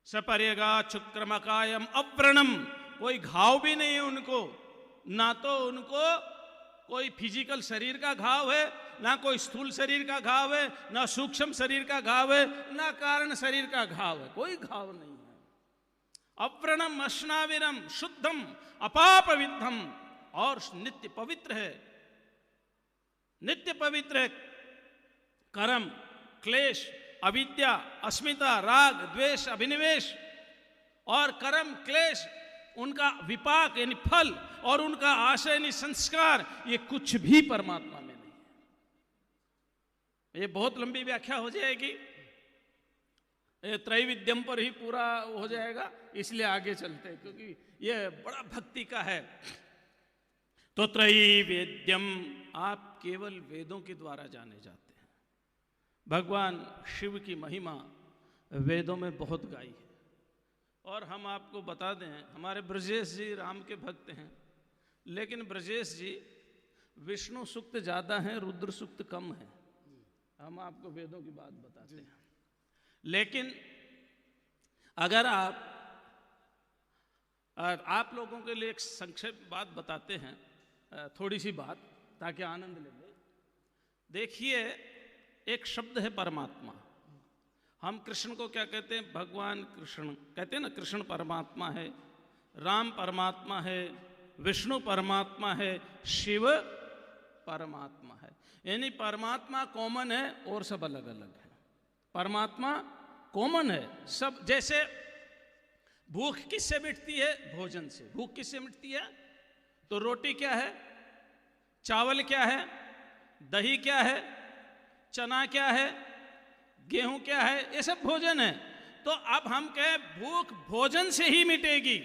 सपर्यगा शुक्रम अकायम अव्रणम, कोई घाव भी नहीं है उनको। ना तो उनको कोई फिजिकल शरीर का घाव है, ना कोई स्थूल शरीर का घाव है, ना सूक्ष्म शरीर का घाव है, ना कारण शरीर का घाव है, कोई घाव नहीं है। अव्रणम अश्नाविरम शुद्धम अपाप विद्धम, और नित्य पवित्र है, नित्य पवित्र है। कर्म, क्लेश, अविद्या, अस्मिता, राग, द्वेष, अभिनिवेश और कर्म क्लेश, उनका विपाक यानी फल, और उनका आशय यानी संस्कार, ये कुछ भी परमात्मा में नहीं है। ये बहुत लंबी व्याख्या हो जाएगी, त्रैविध्यम पर ही पूरा हो जाएगा, इसलिए आगे चलते हैं क्योंकि ये बड़ा भक्ति का है। तो त्रैवेद्यम, आप केवल वेदों के द्वारा जाने जाते हैं। भगवान शिव की महिमा वेदों में बहुत गाई है। और हम आपको बता दें, हमारे ब्रजेश जी राम के भक्त हैं, लेकिन ब्रजेश जी विष्णु सूक्त ज़्यादा हैं, रुद्र सूक्त कम है। हम आपको वेदों की बात बताते हैं। लेकिन अगर आप लोगों के लिए एक संक्षेप बात बताते हैं, थोड़ी सी बात, ताकि आनंद ले लें। देखिए, एक शब्द है परमात्मा। हम कृष्ण को क्या कहते हैं? भगवान कृष्ण कहते हैं ना, कृष्ण परमात्मा है, राम परमात्मा है, विष्णु परमात्मा है, शिव परमात्मा है। यानी परमात्मा कॉमन है और सब अलग अलग है। परमात्मा कॉमन है सब। जैसे भूख किससे मिटती है? भोजन से। भूख किससे मिटती है? तो रोटी क्या है, चावल क्या है, दही क्या है, चना क्या है, गेहूं क्या है, ये सब भोजन है। तो अब हम कहें भूख भोजन से ही मिटेगी।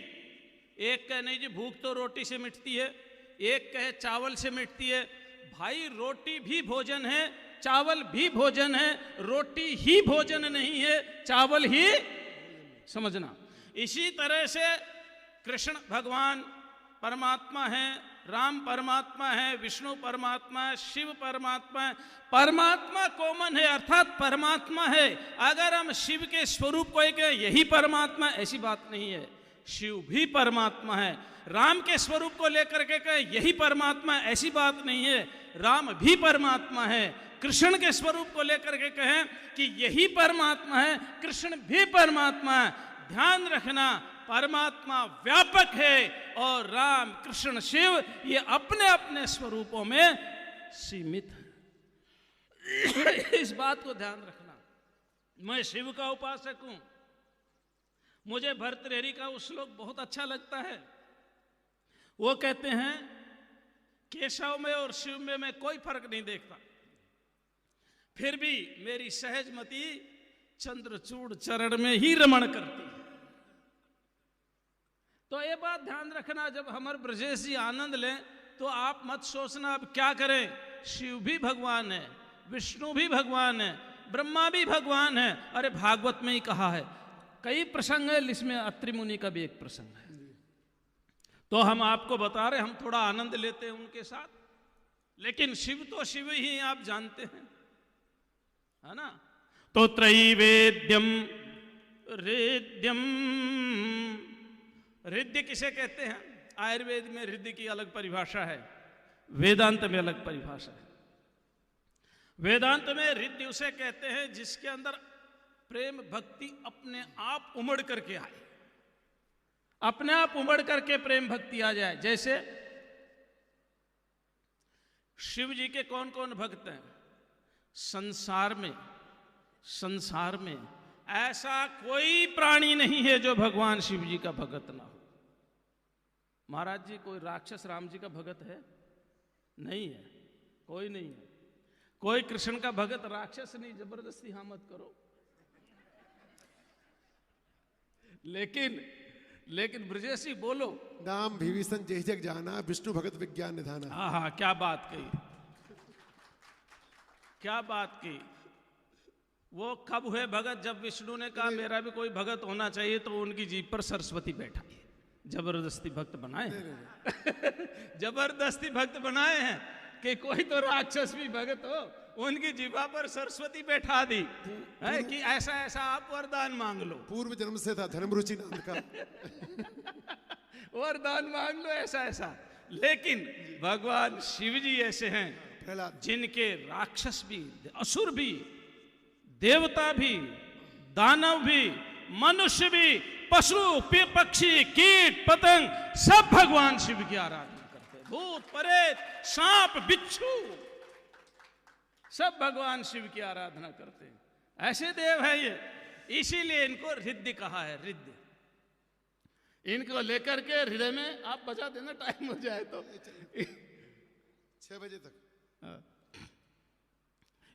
एक कहे नहीं जी भूख तो रोटी से मिटती है, एक कहे चावल से मिटती है। भाई रोटी भी भोजन है, चावल भी भोजन है, रोटी ही भोजन नहीं है, चावल ही, समझना। इसी तरह से कृष्ण भगवान परमात्मा है, राम परमात्मा है, विष्णु परमात्मा है, शिव परमात्मा है। परमात्मा कॉमन है, अर्थात परमात्मा है। अगर हम शिव के स्वरूप को कहें यही परमात्मा, ऐसी बात नहीं है। शिव भी परमात्मा है। राम के स्वरूप को लेकर के कहें यही परमात्मा, ऐसी बात नहीं है। राम भी परमात्मा है। कृष्ण के स्वरूप को लेकर के कहें कि यही परमात्मा है, कृष्ण भी परमात्मा है। ध्यान रखना, परमात्मा व्यापक है और राम, कृष्ण, शिव ये अपने अपने स्वरूपों में सीमित है। इस बात को ध्यान रखना। मैं शिव का उपासक हूं। मुझे भर्तृहरि का वो श्लोक बहुत अच्छा लगता है। वो कहते हैं केशव में और शिव में मैं कोई फर्क नहीं देखता, फिर भी मेरी सहजमती चंद्रचूड़ चरण में ही रमण करती है। तो ये बात ध्यान रखना, जब हमारे ब्रजेश जी आनंद लें तो आप मत सोचना अब क्या करें। शिव भी भगवान है, विष्णु भी भगवान है, ब्रह्मा भी भगवान है। अरे भागवत में ही कहा है, कई प्रसंग है, इसमें अत्रि मुनि का भी एक प्रसंग है। तो हम आपको बता रहे, हम थोड़ा आनंद लेते हैं उनके साथ। लेकिन शिव तो शिव ही आप जानते हैं, है ना। तो त्रैवेद्यम हृद्यम, हृदय किसे कहते हैं? आयुर्वेद में हृदय की अलग परिभाषा है, वेदांत में अलग परिभाषा है। वेदांत में हृदय उसे कहते हैं जिसके अंदर प्रेम भक्ति अपने आप उमड़ करके आए, अपने आप उमड़ करके प्रेम भक्ति आ जाए। जैसे शिव जी के कौन कौन भक्त हैं? संसार में ऐसा कोई प्राणी नहीं है जो भगवान शिव जी का भगत ना हो। महाराज जी, कोई राक्षस राम जी का भगत है? नहीं है, कोई नहीं है। कोई कृष्ण का भगत राक्षस नहीं, जबरदस्ती हाँ मत करो। लेकिन ब्रजेशी बोलो, नाम विभीषण जय जग जाना, विष्णु भगत विज्ञान निधाना। हाँ हाँ, क्या बात कही, क्या बात की। वो कब हुए भगत? जब विष्णु ने कहा मेरा भी कोई भगत होना चाहिए, तो उनकी जीभ पर सरस्वती बैठा है। जबरदस्ती भक्त बनाए हैं जबरदस्ती भक्त बनाए हैं कि कोई तो राक्षस भी भगत हो, उनकी जीभा पर सरस्वती बैठा दी है कि ऐसा ऐसा आप वरदान मांग लो। पूर्व जन्म से था धर्मरुचि नाम का वरदान मांग लो ऐसा ऐसा। लेकिन भगवान शिव जी ऐसे हैं जिनके राक्षस भी, असुर भी, देवता भी, दानव भी, मनुष्य भी, पशु पक्षी, कीट पतंग सब भगवान शिव की आराधना करते हैं। भूत प्रेत सांप बिच्छू सब भगवान शिव की आराधना करते हैं। ऐसे देव है ये, इसीलिए इनको हृदय कहा है। हृदय, इनको लेकर के हृदय में आप बजा देना, टाइम हो जाए तो 6 बजे तक।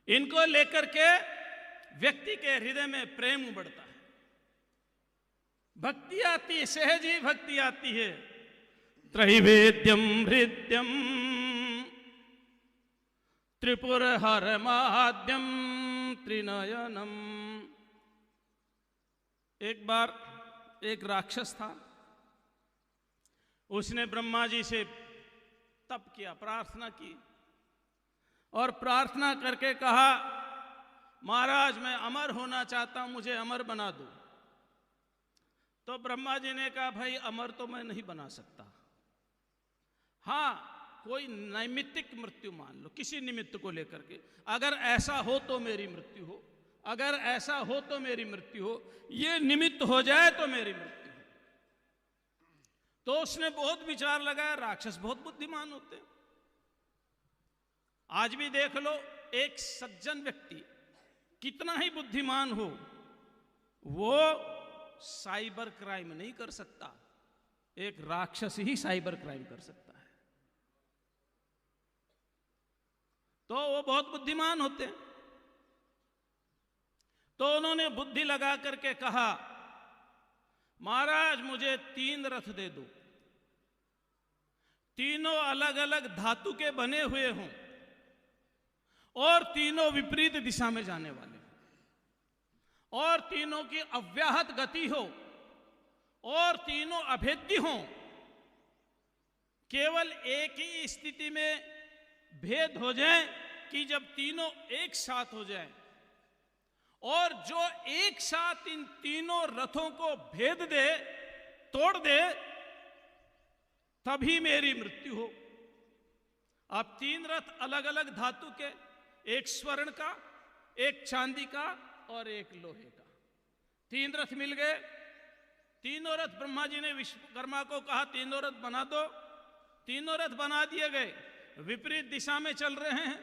इनको लेकर के व्यक्ति के हृदय में प्रेम उमड़ता है, भक्ति आती है, सहज ही भक्ति आती है। त्रैवेद्यम हृदयम त्रिपुर हर माद्यम त्रिनयनम। एक बार एक राक्षस था, उसने ब्रह्मा जी से तप किया, प्रार्थना की, और प्रार्थना करके कहा महाराज मैं अमर होना चाहता हूं, मुझे अमर बना दो। तो ब्रह्मा जी ने कहा भाई अमर तो मैं नहीं बना सकता, हाँ कोई नैमित्तिक मृत्यु मान लो, किसी निमित्त को लेकर के, अगर ऐसा हो तो मेरी मृत्यु हो, अगर ऐसा हो तो मेरी मृत्यु हो, ये निमित्त हो जाए तो मेरी मृत्यु हो। तो उसने बहुत विचार लगाया। राक्षस बहुत बुद्धिमान होते हैं। आज भी देख लो, एक सज्जन व्यक्ति कितना ही बुद्धिमान हो, वो साइबर क्राइम नहीं कर सकता, एक राक्षस ही साइबर क्राइम कर सकता है। तो वो बहुत बुद्धिमान होते हैं। तो उन्होंने बुद्धि लगा करके कहा महाराज मुझे 3 रथ दे दो, तीनों अलग अलग धातु के बने हुए हों और तीनों विपरीत दिशा में जाने वाले हों और तीनों की अव्याहत गति हो और तीनों अभेद्य हों। केवल एक ही स्थिति में भेद हो जाए कि जब तीनों एक साथ हो जाएं, और जो एक साथ इन तीनों रथों को भेद दे, तोड़ दे, तभी मेरी मृत्यु हो। अब 3 रथ अलग अलग धातु के, एक स्वर्ण का, एक चांदी का और एक लोहे का, 3 रथ मिल गए। तीनों रथ ब्रह्मा जी ने विश्वकर्मा को कहा तीनों रथ बना दो। तीनों रथ बना दिए गए, विपरीत दिशा में चल रहे हैं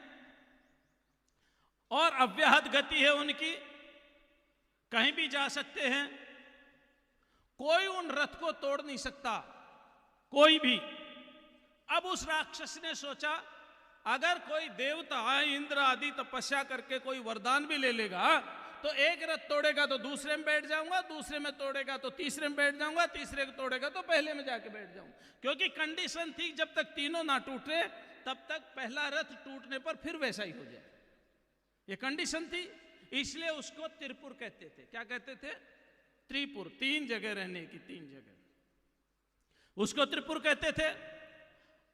और अव्याहत गति है उनकी, कहीं भी जा सकते हैं। कोई उन रथ को तोड़ नहीं सकता, कोई भी। अब उस राक्षस ने सोचा अगर कोई देवता इंद्र आदि तपस्या करके कोई वरदान भी ले लेगा तो एक रथ तोड़ेगा तो दूसरे में बैठ जाऊंगा, दूसरे में तोड़ेगा तो तीसरे में बैठ जाऊंगा, तीसरे को तोड़ेगा तो पहले में जाके बैठ जाऊंगा। क्योंकि कंडीशन थी जब तक तीनों ना टूटे तब तक पहला रथ टूटने पर फिर वैसा ही हो जाए, ये कंडीशन थी। इसलिए उसको त्रिपुर कहते थे। क्या कहते थे? त्रिपुर, 3 जगह रहने की, 3 जगह, उसको त्रिपुर कहते थे।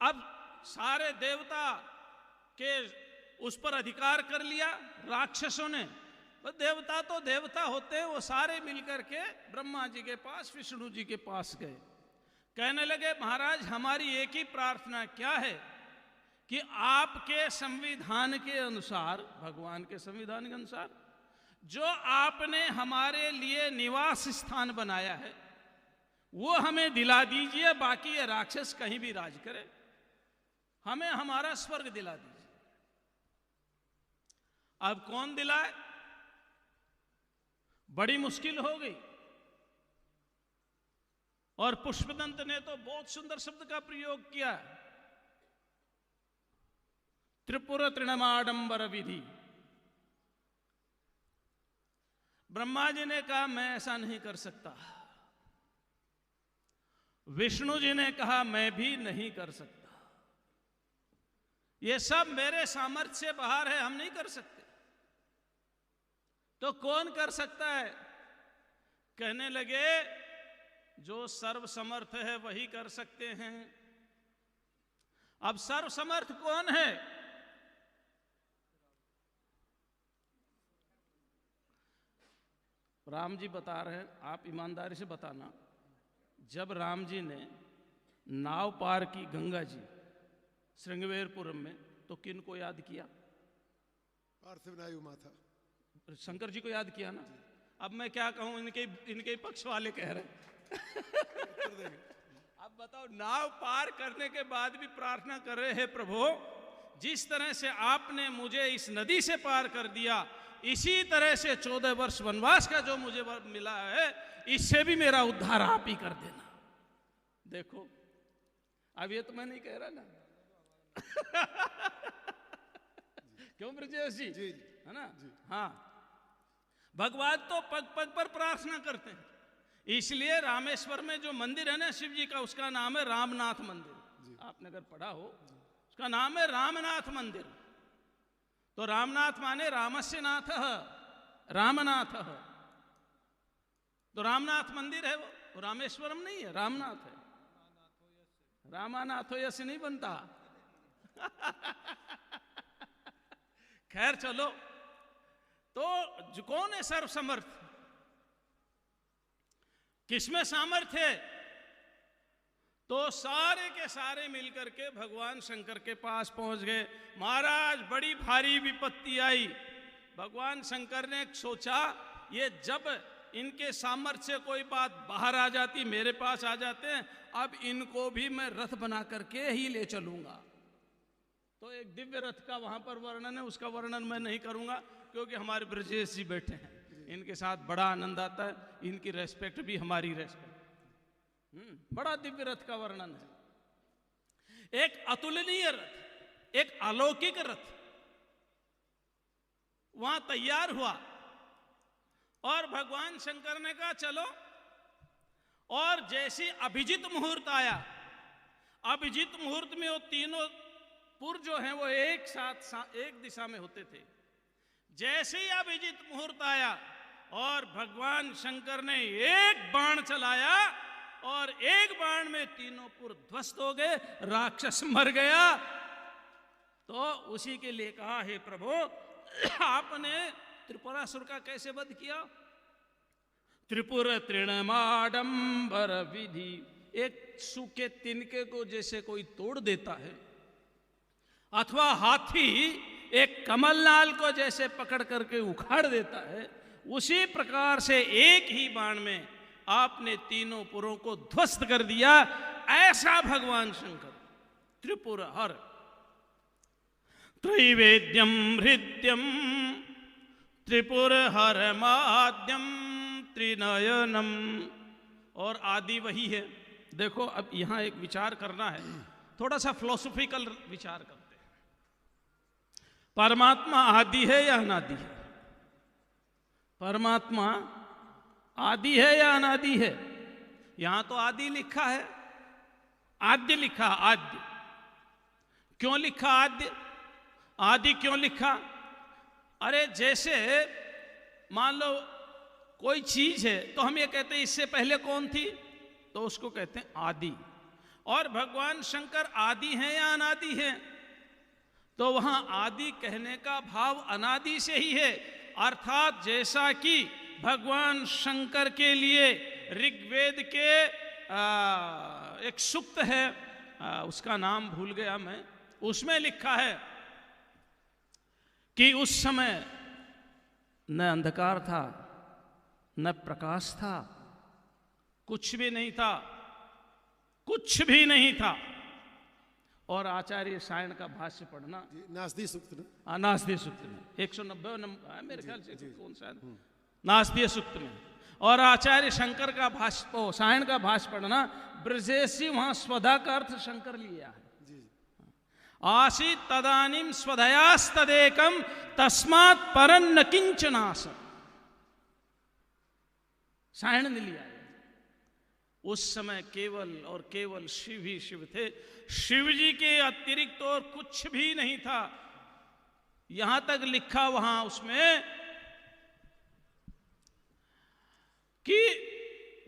अब सारे देवता के उस पर अधिकार कर लिया राक्षसों ने। तो देवता तो देवता होते हैं, वो सारे मिलकर के ब्रह्मा जी के पास, विष्णु जी के पास गए। कहने लगे महाराज हमारी एक ही प्रार्थना क्या है कि आपके संविधान के अनुसार, भगवान के संविधान के अनुसार जो आपने हमारे लिए निवास स्थान बनाया है वो हमें दिला दीजिए, बाकी ये राक्षस कहीं भी राज करे, हमें हमारा स्वर्ग दिला दीजिए। अब कौन दिलाए? बड़ी मुश्किल हो गई। और पुष्पदंत ने तो बहुत सुंदर शब्द का प्रयोग किया, त्रिपुर तृणमाडंबर विधि। ब्रह्मा जी ने कहा मैं ऐसा नहीं कर सकता, विष्णु जी ने कहा मैं भी नहीं कर सकता, ये सब मेरे सामर्थ्य से बाहर है, हम नहीं कर सकते। तो कौन कर सकता है? कहने लगे जो सर्वसमर्थ है वही कर सकते हैं। अब सर्वसमर्थ कौन है? राम जी बता रहे हैं, आप ईमानदारी से बताना, जब राम जी ने नाव पार की गंगा जी श्रृंगवेरपुरम में, तो किन को याद किया? पार्थिव नायु माथा, शंकर जी को याद किया ना। अब मैं क्या कहूं, इनके पक्ष वाले कह रहे हैं। अब बताओ, नाव पार करने के बाद भी प्रार्थना कर रहे हैं प्रभु जिस तरह से आपने मुझे इस नदी से पार कर दिया, इसी तरह से 14 वर्ष वनवास का जो मुझे मिला है इससे भी मेरा उद्धार आप ही कर देना। देखो अब ये तो मैं नहीं कह रहा ना। क्यों ब्रजेश जी? जी है ना? हाँ, भगवान तो पग पग पर प्रार्थना करते हैं। इसलिए रामेश्वर में जो मंदिर है ना शिव जी का, उसका नाम है रामनाथ मंदिर। आपने अगर पढ़ा हो, उसका नाम है रामनाथ मंदिर। तो रामनाथ माने रामस्य नाथ, रामनाथ। तो रामनाथ मंदिर है वो रामेश्वरम नहीं है, रामनाथ है। रामानाथ हो यश नहीं बनता। खैर चलो, तो जो कौन है सर्वसमर्थ? किसमें सामर्थ्य है? तो सारे के सारे मिलकर के भगवान शंकर के पास पहुंच गए। महाराज बड़ी भारी विपत्ति आई। भगवान शंकर ने सोचा ये जब इनके सामर्थ्य से कोई बात बाहर आ जाती, मेरे पास आ जाते हैं, अब इनको भी मैं रथ बना करके ही ले चलूंगा। तो एक दिव्य रथ का वहां पर वर्णन है, उसका वर्णन मैं नहीं करूंगा क्योंकि हमारे ब्रजेश जी बैठे हैं, इनके साथ बड़ा आनंद आता है, इनकी रेस्पेक्ट भी हमारी रेस्पेक्ट। बड़ा दिव्य रथ का वर्णन है। एक अतुलनीय रथ, एक अलौकिक रथ वहां तैयार हुआ और भगवान शंकर ने कहा चलो। और जैसे अभिजीत मुहूर्त आया, अभिजीत मुहूर्त में वो तीनों पुर जो हैं वो एक साथ एक दिशा में होते थे। जैसे ही अभिजीत मुहूर्त आया और भगवान शंकर ने एक बाण चलाया और एक बाण में तीनों पुर ध्वस्त हो गए, राक्षस मर गया। तो उसी के लिए कहा, हे प्रभु आपने त्रिपुरासुर का कैसे वध किया? त्रिपुर तृणमाडंबर विधि। एक सूखे तिनके को जैसे कोई तोड़ देता है, अथवा हाथी एक कमलनाल को जैसे पकड़ करके उखाड़ देता है, उसी प्रकार से एक ही बाण में आपने तीनों पुरों को ध्वस्त कर दिया। ऐसा भगवान शंकर त्रिपुर हर। त्रैवेद्यम हृद्यम त्रिपुर हर माद्यम त्रिनयनम। और आदि वही है। देखो अब यहां एक विचार करना है, थोड़ा सा फिलोसॉफिकल विचार करते हैं। परमात्मा आदि है या अनादि है? परमात्मा आदि है या अनादि है? यहां तो आदि लिखा है, आद्य लिखा। आद्य क्यों लिखा? आद्य आदि क्यों लिखा? अरे जैसे मान लो कोई चीज है तो हम ये कहते हैं इससे पहले कौन थी, तो उसको कहते हैं आदि। और भगवान शंकर आदि हैं या अनादि हैं? तो वहां आदि कहने का भाव अनादि से ही है, अर्थात जैसा कि भगवान शंकर के लिए ऋग्वेद के एक सूक्त है, उसका नाम भूल गया मैं, उसमें लिखा है कि उस समय न अंधकार था न प्रकाश था, कुछ भी नहीं था, कुछ भी नहीं था। और आचार्य सायण का भाष्य पढ़ना, नासदी सूक्त में, नासदी सूक्त में 190 नंबर मेरे ख्याल से, कौन सा नासदी सूक्त में, और आचार्य शंकर का भाष्य, सायण का भाष्य पढ़ना। ब्रजेशी वहां स्वधा का अर्थ शंकर लिया है, आसी तदानीम स्वधयास्तदेकम तस्मात् परं न किंचनास, सायण ने लिया है। उस समय केवल और केवल शिव ही शिव थे, शिव जी के अतिरिक्त और कुछ भी नहीं था। यहां तक लिखा वहां उसमें कि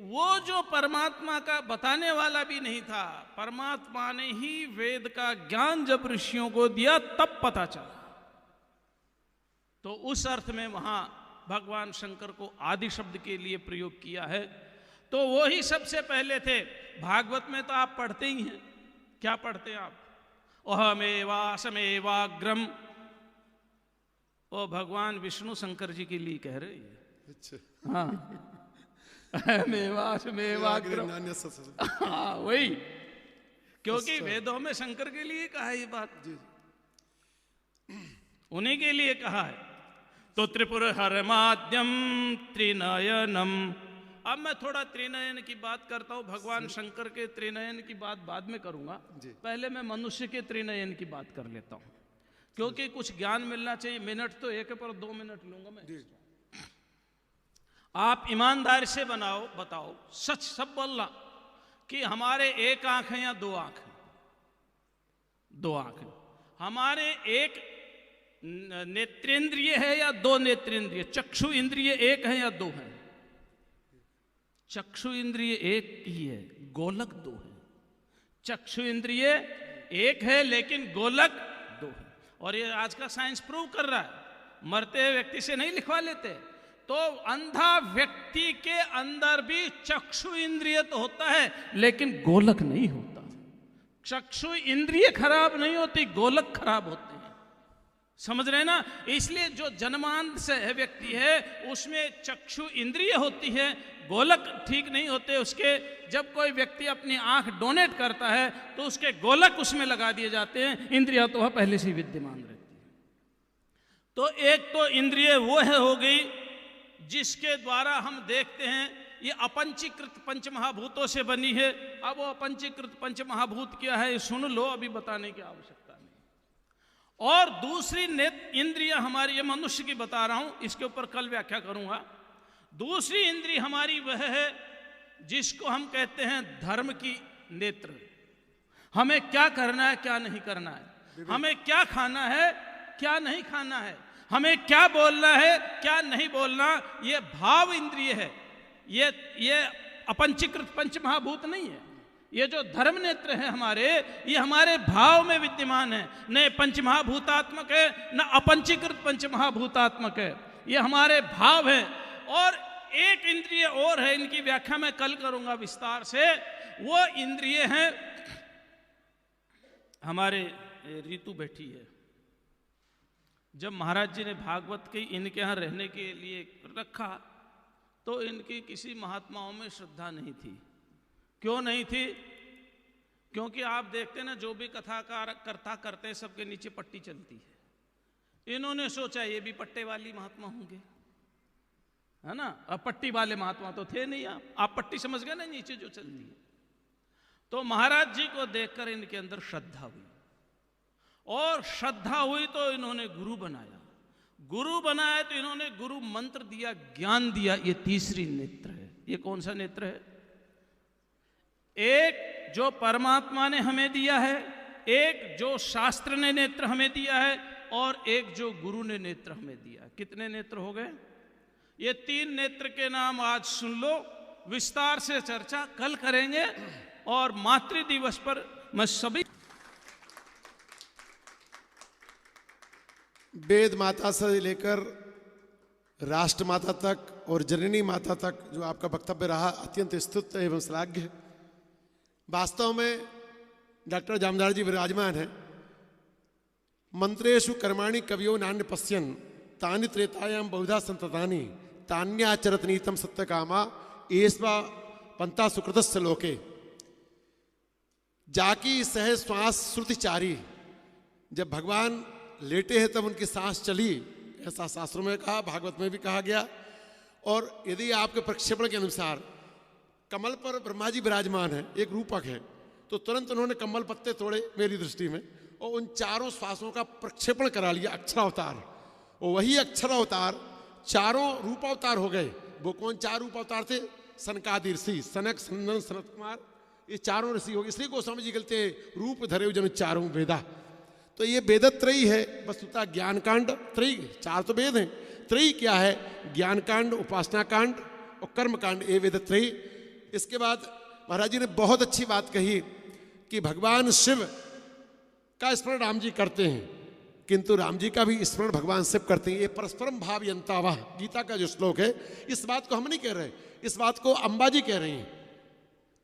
वो जो परमात्मा का बताने वाला भी नहीं था, परमात्मा ने ही वेद का ज्ञान जब ऋषियों को दिया तब पता चला। तो उस अर्थ में वहां भगवान शंकर को आदि शब्द के लिए प्रयोग किया है। तो वो ही सबसे पहले थे। भागवत में तो आप पढ़ते ही हैं, क्या पढ़ते हैं आप? अहमेवासमेवाग्रम, वो भगवान विष्णु शंकर जी के लिए कह रहे हैं। अच्छा, हाँ, अहमेवासमेवाग्रम, हाँ वही, क्योंकि वेदों में शंकर के लिए कहा है ये बात, उन्हीं के लिए कहा है। तो त्रिपुर हरमाद्यम त्रिनयनम। अब मैं थोड़ा त्रिनयन की बात करता हूं, भगवान शंकर के त्रिनयन की बात बाद में करूंगा, पहले मैं मनुष्य के त्रिनयन की बात कर लेता हूं, क्योंकि कुछ ज्ञान मिलना चाहिए। मिनट तो एक है पर 2 मिनट लूंगा मैं। आप ईमानदारी से बताओ, सच सब बोलना कि हमारे एक आंख है या 2 आंख है? 2 आंख है। हमारे एक नेत्रेंद्रिय है या 2 नेत्रेंद्रिय? चक्षु इंद्रिय एक है या 2 है? चक्षु इंद्रिय एक ही है, गोलक 2 है। चक्षु इंद्रिय एक है लेकिन गोलक 2 है, और ये आज का साइंस प्रूव कर रहा है, मरते हुए व्यक्ति से नहीं लिखवा लेते। तो अंधा व्यक्ति के अंदर भी चक्षु इंद्रिय तो होता है लेकिन गोलक नहीं होता। चक्षु इंद्रिय खराब नहीं होती, गोलक खराब होते हैं, समझ रहे ना? इसलिए जो जन्मांध से है व्यक्ति है उसमें चक्षु इंद्रिय होती है, गोलक ठीक नहीं होते उसके। जब कोई व्यक्ति अपनी आंख डोनेट करता है तो उसके गोलक उसमें लगा दिए जाते हैं, इंद्रिया तो वह पहले से विद्यमान रहती है। तो एक तो इंद्रिय वो है हो गई जिसके द्वारा हम देखते हैं, ये अपंचीकृत पंचमहाभूतों से बनी है। अब वो अपंचीकृत पंचमहाभूत क्या है सुन लो, अभी बताने की आवश्यकता नहीं। और दूसरी इंद्रिय हमारी, ये मनुष्य की बता रहा हूं, इसके ऊपर कल व्याख्या करूंगा। दूसरी इंद्रिय हमारी वह है जिसको हम कहते हैं धर्म की नेत्र। हमें क्या करना है क्या नहीं करना है, हमें क्या खाना है क्या नहीं खाना है, हमें क्या बोलना है क्या नहीं बोलना, ये भाव इंद्रिय है। ये अपंचीकृत पंचमहाभूत नहीं है। ये जो धर्म नेत्र है हमारे, ये हमारे भाव में विद्यमान है, न पंचमहाभूतात्मक है न अपंचीकृत पंचमहाभूतात्मक है, ये हमारे भाव है। और एक इंद्रिय और है, इनकी व्याख्या मैं कल करूंगा विस्तार से। वो इंद्रिय है हमारे, ऋतु बैठी है, जब महाराज जी ने भागवत के इनके यहाँ रहने के लिए रखा तो इनकी किसी महात्माओं में श्रद्धा नहीं थी। क्यों नहीं थी? क्योंकि आप देखते ना जो भी कथाकार करता करते सबके नीचे पट्टी चलती है। इन्होंने सोचा ये भी पट्टे वाली महात्मा होंगे, है ना? अब पट्टी वाले महात्मा तो थे नहीं, आप पट्टी समझ गए ना नीचे जो चलती है। तो महाराज जी को देखकर इनके अंदर श्रद्धा हुई, और श्रद्धा हुई तो इन्होंने गुरु बनाया। गुरु बनाया तो इन्होंने गुरु मंत्र दिया, ज्ञान दिया। ये तीसरी नेत्र है। ये कौन सा नेत्र है? एक जो परमात्मा ने हमें दिया है, एक जो शास्त्र ने नेत्र हमें दिया है, और एक जो गुरु ने नेत्र हमें दिया। कितने नेत्र हो गए? ये 3 नेत्र के नाम आज सुन लो, विस्तार से चर्चा कल करेंगे। और मातृ दिवस पर मैं सभी वेद माता से लेकर राष्ट्र माता तक और जननी माता तक जो आपका वक्तव्य रहा अत्यंत स्तुत्य एवं श्लाघ्य है। वास्तव में डॉक्टर जामदार जी विराजमान है। मंत्रेषु कर्माणि कवियो नान्य पश्यन् तानि त्रेतायाम बहुधा संततानि तान्याचरत नीतम सत्य कामा एस्वा पंता सुकृतस्य लोके। जाकी सह श्वास श्रुतिचारी, जब भगवान लेटे हैं तब उनकी सांस चली, ऐसा शास्त्रों में कहा, भागवत में भी कहा गया। और यदि आपके प्रक्षेपण के अनुसार कमल पर ब्रह्मा जी विराजमान है, एक रूपक है, तो तुरंत उन्होंने कमल पत्ते तोड़े मेरी दृष्टि में और उन चारों श्वासों का प्रक्षेपण करा लिया, अक्षरावतार। और वही अक्षरावतार चारों रूपावतार हो गए। वो कौन चार रूपावतार थे? सनकादि ऋषि, सनक, सनंदन, सनत कुमार, ये चारों ऋषि हो गए। इसलिए गोस्वामी जी कहते हैं रूप धरे जन चारों वेदा। तो ये वेदत्रयी है वस्तुतः, ज्ञान कांड त्रयी, चार तो वेद हैं, त्रयी क्या है? ज्ञान कांड, उपासना कांड और कर्म कांड, ये वेदत्रयी। इसके बाद महाराज जी ने बहुत अच्छी बात कही कि भगवान शिव का स्मरण राम जी करते हैं, किंतु राम जी का भी स्मरण भगवान शिव करते हैं। ये परस्परम भावयंतावाह गीता का जो श्लोक है, इस बात को हम नहीं कह रहे, इस बात को अंबा जी कह रही हैं।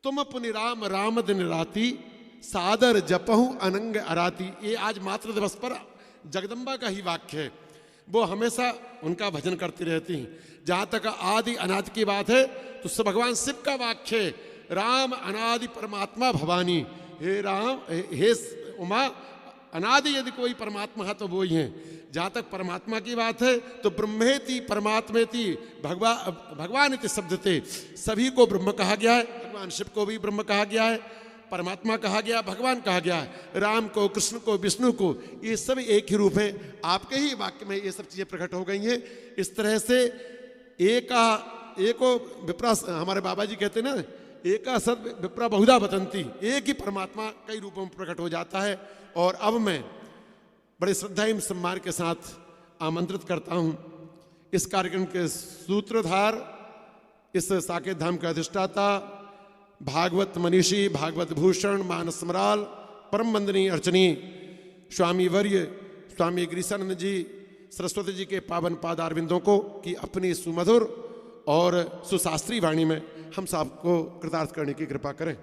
तुम पुनि राम राम दिन राती सादर जपहु अनंग अराती। ये आज मातृ दिवस पर जगदम्बा का ही वाक्य है। वो हमेशा उनका भजन करती रहती हैं। जहाँ तक आदि अनादि की बात है तो सब भगवान शिव का वाक्य है, राम अनादि परमात्मा भवानी। हे राम, हे उमा, अनादि यदि कोई परमात्मा है तो वो ही है। जहाँ तक परमात्मा की बात है तो ब्रह्मेति परमात्मेति भगवान इति शब्द थे, सभी को ब्रह्म कहा गया है। भगवान शिव को भी ब्रह्म कहा गया है, परमात्मा कहा गया, भगवान कहा गया है। राम को, कृष्ण को, विष्णु को, ये सब एक ही रूप है। आपके ही वाक्य में ये सब चीजें प्रकट हो गई हैं। इस तरह से एको विप्रा, हमारे बाबा जी कहते हैं ना, एका सद विप्रा बहुधा वतंती, एक ही परमात्मा कई रूपों में प्रकट हो जाता है। और अब मैं बड़े श्रद्धा एवं सम्मान के साथ आमंत्रित करता हूं इस कार्यक्रम के सूत्रधार, इस साकेत धाम के अधिष्ठाता, भागवत मनीषी, भागवत भूषण, मानस सम्राल, परम वंदनीय अर्चनीय स्वामी वर्य स्वामी गिरीशानंद जी सरस्वती जी के पावन पादारविंदों को कि अपनी सुमधुर और सुशास्त्रीय वाणी में हम सबको कृतार्थ करने की कृपा करें।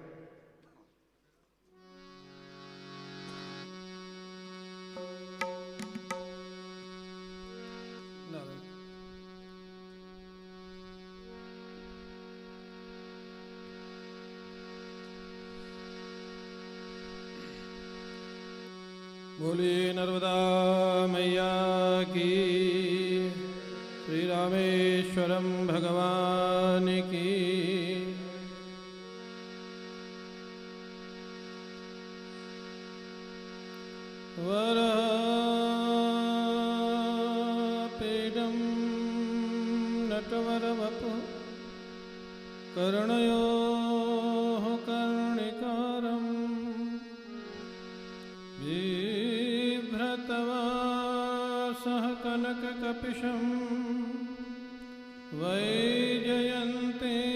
बोलिए नर्मदा मैया की, श्री रामेश्वरम भगवान की। वरपेडं नटवरवपु कर्णयोः कर्णिकारम् बिभ्रतवासः कनककपिशं वैजयन्तीं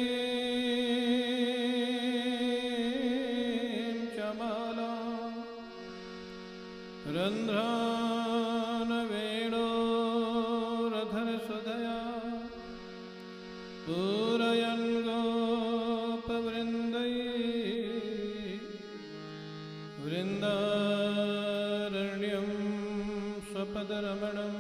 च मालां रन्ध्रानवेणोरधरसुधया पूरयन् गोपवृन्दैः वृन्दारण्यं स्वपदरमणं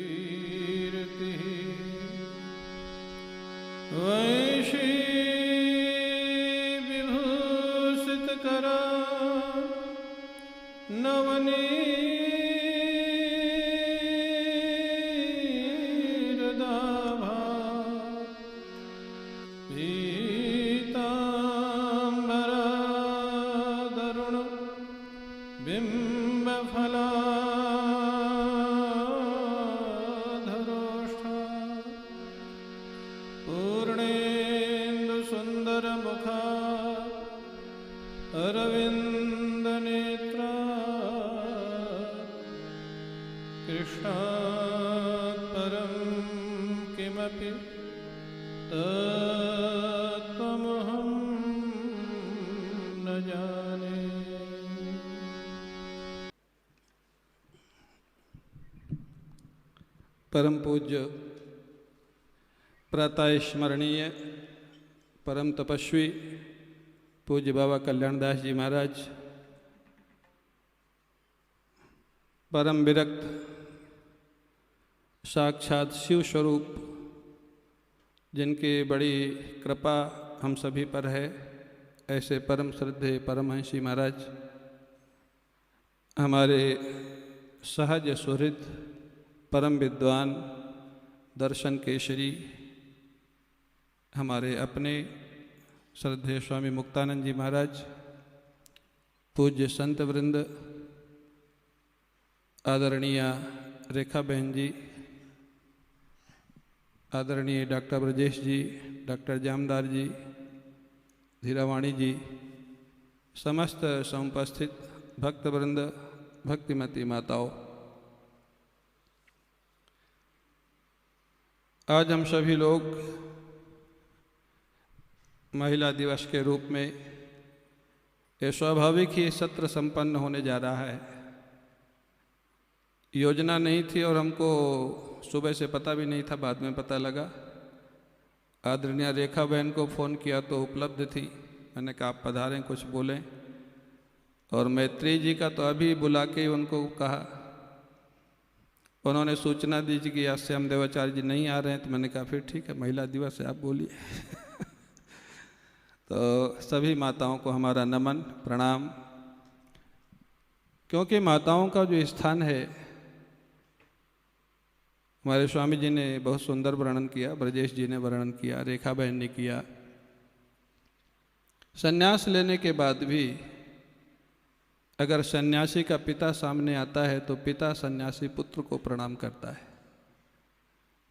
प्राविशद्गीतकीर्तिः वैशी विभूषितकरा नवनीरदाभा पीताम्बरादरुण बिम्बफलाधरोष्ठा पूर्णेन्दुसुन्दरमुखा अरविन्दनेत्रा कृष्णात् परं किमपि तत्त्वमहं न जाने। परम पूज्य प्रातः स्मरणीय परम तपस्वी पूज्य बाबा कल्याणदास जी महाराज, परम विरक्त साक्षात शिव स्वरूप, जिनकी बड़ी कृपा हम सभी पर है, ऐसे परम श्रद्धेय परमहंसी महाराज, हमारे सहज सुहृद परम विद्वान दर्शन केशरी, हमारे अपने श्रद्धेय स्वामी मुक्तानंद जी महाराज, पूज्य संत वृंद, आदरणीय रेखा बहन जी, आदरणीय डॉक्टर ब्रजेश जी, डॉक्टर जामदार जी, धीरावाणी जी, समस्त समुपस्थित भक्तवृंद, भक्तिमती माताओं, आज हम सभी लोग महिला दिवस के रूप में ये स्वाभाविक ही सत्र संपन्न होने जा रहा है। योजना नहीं थी और हमको सुबह से पता भी नहीं था, बाद में पता लगा। आदरणीय रेखा बहन को फ़ोन किया तो उपलब्ध थी, मैंने कहा आप पधारें, कुछ बोलें। और मैत्री जी का तो अभी बुला के उनको कहा, उन्होंने सूचना दी कि आज से हम देवाचार्य जी नहीं आ रहे हैं, तो मैंने कहा फिर ठीक है, महिला दिवस है, आप बोलिए। तो सभी माताओं को हमारा नमन प्रणाम, क्योंकि माताओं का जो स्थान है, हमारे स्वामी जी ने बहुत सुंदर वर्णन किया, ब्रजेश जी ने वर्णन किया, रेखा बहन ने किया। संन्यास लेने के बाद भी अगर सन्यासी का पिता सामने आता है तो पिता सन्यासी पुत्र को प्रणाम करता है,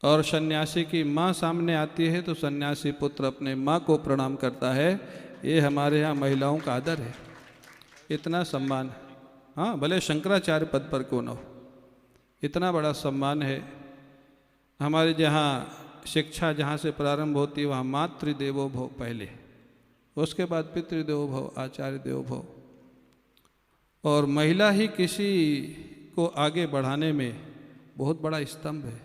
और सन्यासी की माँ सामने आती है तो सन्यासी पुत्र अपने माँ को प्रणाम करता है। ये हमारे यहाँ महिलाओं का आदर है, इतना सम्मान। हाँ, भले शंकराचार्य पद पर क्यों न हो, इतना बड़ा सम्मान है। हमारे जहाँ शिक्षा जहाँ से प्रारंभ होती है वहाँ मातृदेवो भव पहले, उसके बाद पितृदेवो भव, आचार्य देवो भव। और महिला ही किसी को आगे बढ़ाने में बहुत बड़ा स्तंभ है।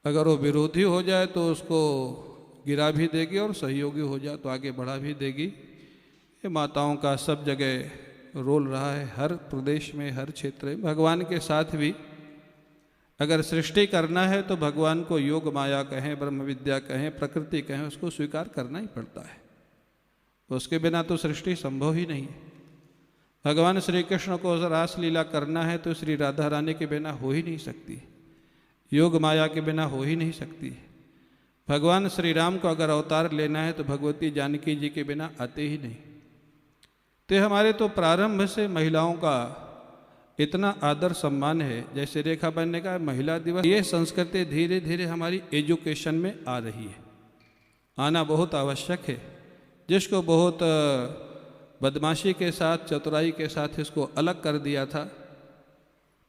अगर वो विरोधी हो जाए तो उसको गिरा भी देगी, और सहयोगी हो जाए तो आगे बढ़ा भी देगी। ये माताओं का सब जगह रोल रहा है, हर प्रदेश में, हर क्षेत्र में। भगवान के साथ भी अगर सृष्टि करना है तो भगवान को योग माया कहें, ब्रह्म विद्या कहें, प्रकृति कहें, उसको स्वीकार करना ही पड़ता है। उसके बिना तो सृष्टि संभव ही नहीं है। भगवान श्री कृष्ण को रास लीला करना है तो श्री राधा रानी के बिना हो ही नहीं सकती, योग माया के बिना हो ही नहीं सकती। भगवान श्री राम को अगर अवतार लेना है तो भगवती जानकी जी के बिना आते ही नहीं। तो हमारे तो प्रारंभ से महिलाओं का इतना आदर सम्मान है। जैसे रेखा बहन ने कहा महिला दिवस, ये संस्कृति धीरे धीरे हमारी एजुकेशन में आ रही है, आना बहुत आवश्यक है। जिसको बहुत बदमाशी के साथ, चतुराई के साथ इसको अलग कर दिया था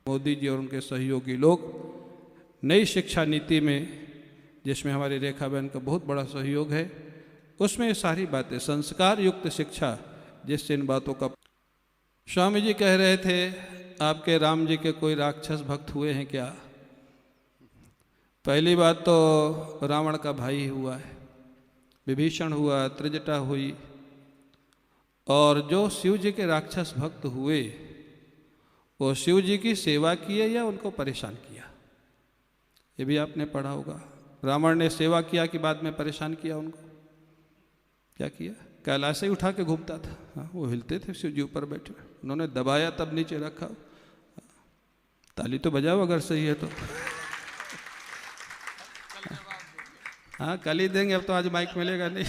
मोदी जी और उनके सहयोगी लोग, नई शिक्षा नीति में, जिसमें हमारी रेखा बहन का बहुत बड़ा सहयोग है, उसमें ये सारी बातें, संस्कार युक्त शिक्षा, जिससे इन बातों का। स्वामी जी कह रहे थे आपके राम जी के कोई राक्षस भक्त हुए हैं क्या? पहली बात तो रावण का भाई हुआ है, विभीषण हुआ, त्रिजटा हुई, और जो शिव जी के राक्षस भक्त हुए वो शिव जी की सेवा किए या उनको परेशान किया? ये भी आपने पढ़ा होगा। रावण ने सेवा किया कि बाद में परेशान किया उनको? क्या किया? कैलाश से उठा के घूमता था। हाँ, वो हिलते थे शिव जी ऊपर बैठे, उन्होंने दबाया तब नीचे रखा। ताली तो बजाओ अगर सही है तो। हाँ, कल ही देंगे, अब तो आज माइक मिलेगा नहीं।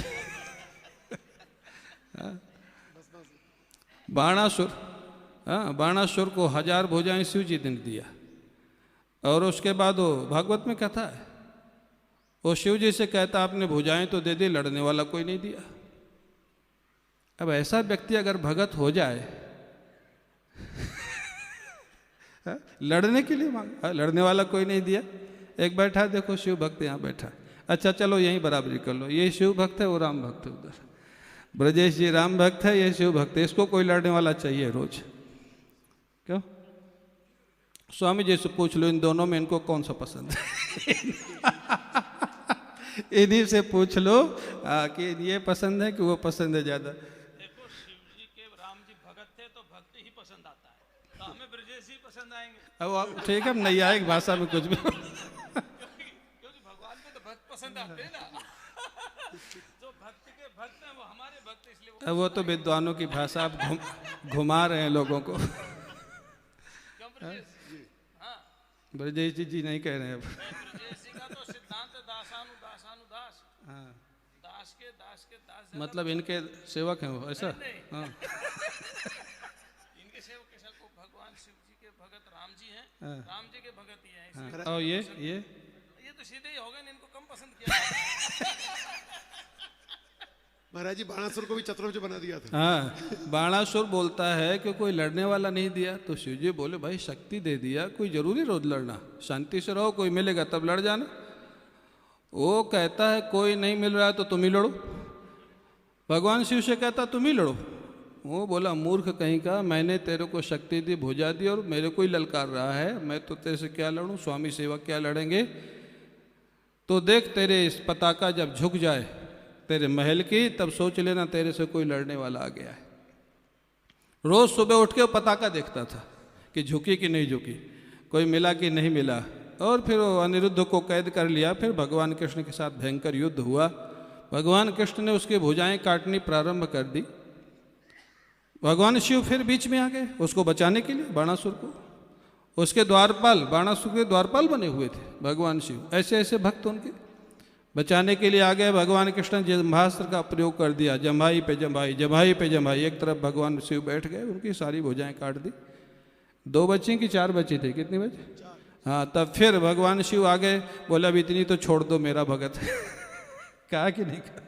बाणासुर, हाँ, बाणासुर को 1000 भुजाएं शिव जी ने दिया, और उसके बाद वो भागवत में कथा है, वो शिव जी से कहता आपने भुजाएं तो दे दी, लड़ने वाला कोई नहीं दिया। अब ऐसा व्यक्ति अगर भगत हो जाए लड़ने के लिए मांग, लड़ने वाला कोई नहीं दिया। एक बैठा, देखो शिव भक्त यहाँ बैठा, अच्छा चलो यहीं बराबरी कर लो, ये शिव भक्त है, वो राम भक्त है, उधर ब्रजेश जी राम भक्त है, ये शिव भक्त है, इसको कोई लड़ने वाला चाहिए रोज, क्यों? स्वामी जी से पूछ लो इन दोनों में इनको कौन सा पसंद है। इन्हीं से पूछ लो कि ये पसंद है कि वो पसंद है ज्यादा। देखो शिव जी के राम जी भगत थे तो भक्त ही पसंद आता है, तो हमें ब्रजेश ही पसंद आएंगे। अब ठीक है, नैयायिक भाषा में कुछ भी क्योंकि भगवान को तो भक्त पसंद आते हैं ना। जो भक्त के भक्त हैं वो हमारे भक्त, इसलिए वो तो विद्वानों की भाषा आप घुमा रहे हैं लोगों को। ब्रजेश जी नहीं कह रहे हैं अब। ब्रजेश जी का तो सिद्धांत दासानुदास, हाँ, दास के दास मतलब इनके सेवक हैं वो, ऐसा? हाँ, इनके सेवक के साथ भगवान शिव जी के भगत राम जी हैं, हाँ। राम जी के भगत ही हैं। हाँ। और ये तो सीधे ही हो गए, इनको कम पसंद किया। महाराज जी बाणासुर को भी चतुर्भुज बना दिया था। हाँ, बाणासुर बोलता है कि कोई लड़ने वाला नहीं दिया, तो शिव जी बोले भाई शक्ति दे दिया, कोई जरूरी रोज लड़ना, शांति से रहो, कोई मिलेगा तब लड़ जाना। वो कहता है कोई नहीं मिल रहा है तो तुम ही लड़ो। भगवान शिव से कहता तुम ही लड़ो। वो बोला मूर्ख कहीं का, मैंने तेरे को शक्ति दी, भुजा दी और मेरे को ही ललकार रहा है, मैं तो तेरे से क्या लड़ूं, स्वामी सेवक क्या लड़ेंगे। तो देख तेरे इस पताका जब झुक जाए तेरे महल की, तब सोच लेना तेरे से कोई लड़ने वाला आ गया है। रोज सुबह उठ के वो पताका देखता था कि झुकी कि नहीं झुकी, कोई मिला कि नहीं मिला। और फिर वो अनिरुद्ध को कैद कर लिया। फिर भगवान कृष्ण के साथ भयंकर युद्ध हुआ। भगवान कृष्ण ने उसकी भुजाएं काटनी प्रारंभ कर दी। भगवान शिव फिर बीच में आ गए उसको बचाने के लिए, बाणासुर को। उसके द्वारपाल, बाणासुर के द्वारपाल बने हुए थे भगवान शिव। ऐसे ऐसे भक्त उनके बचाने के लिए आ गए। भगवान कृष्ण जम्भास्त्र का प्रयोग कर दिया, जम्भाई पे जम्भाई, जम्भाई पे जम्भाई। एक तरफ भगवान शिव बैठ गए, उनकी सारी भुजाएं काट दी। 2 बच्ची कि 4 बच्ची थे, कितनी बच्ची? हाँ, तब फिर भगवान शिव आ गए, बोला अब इतनी तो छोड़ दो मेरा भगत। कहा कि नहीं कहा?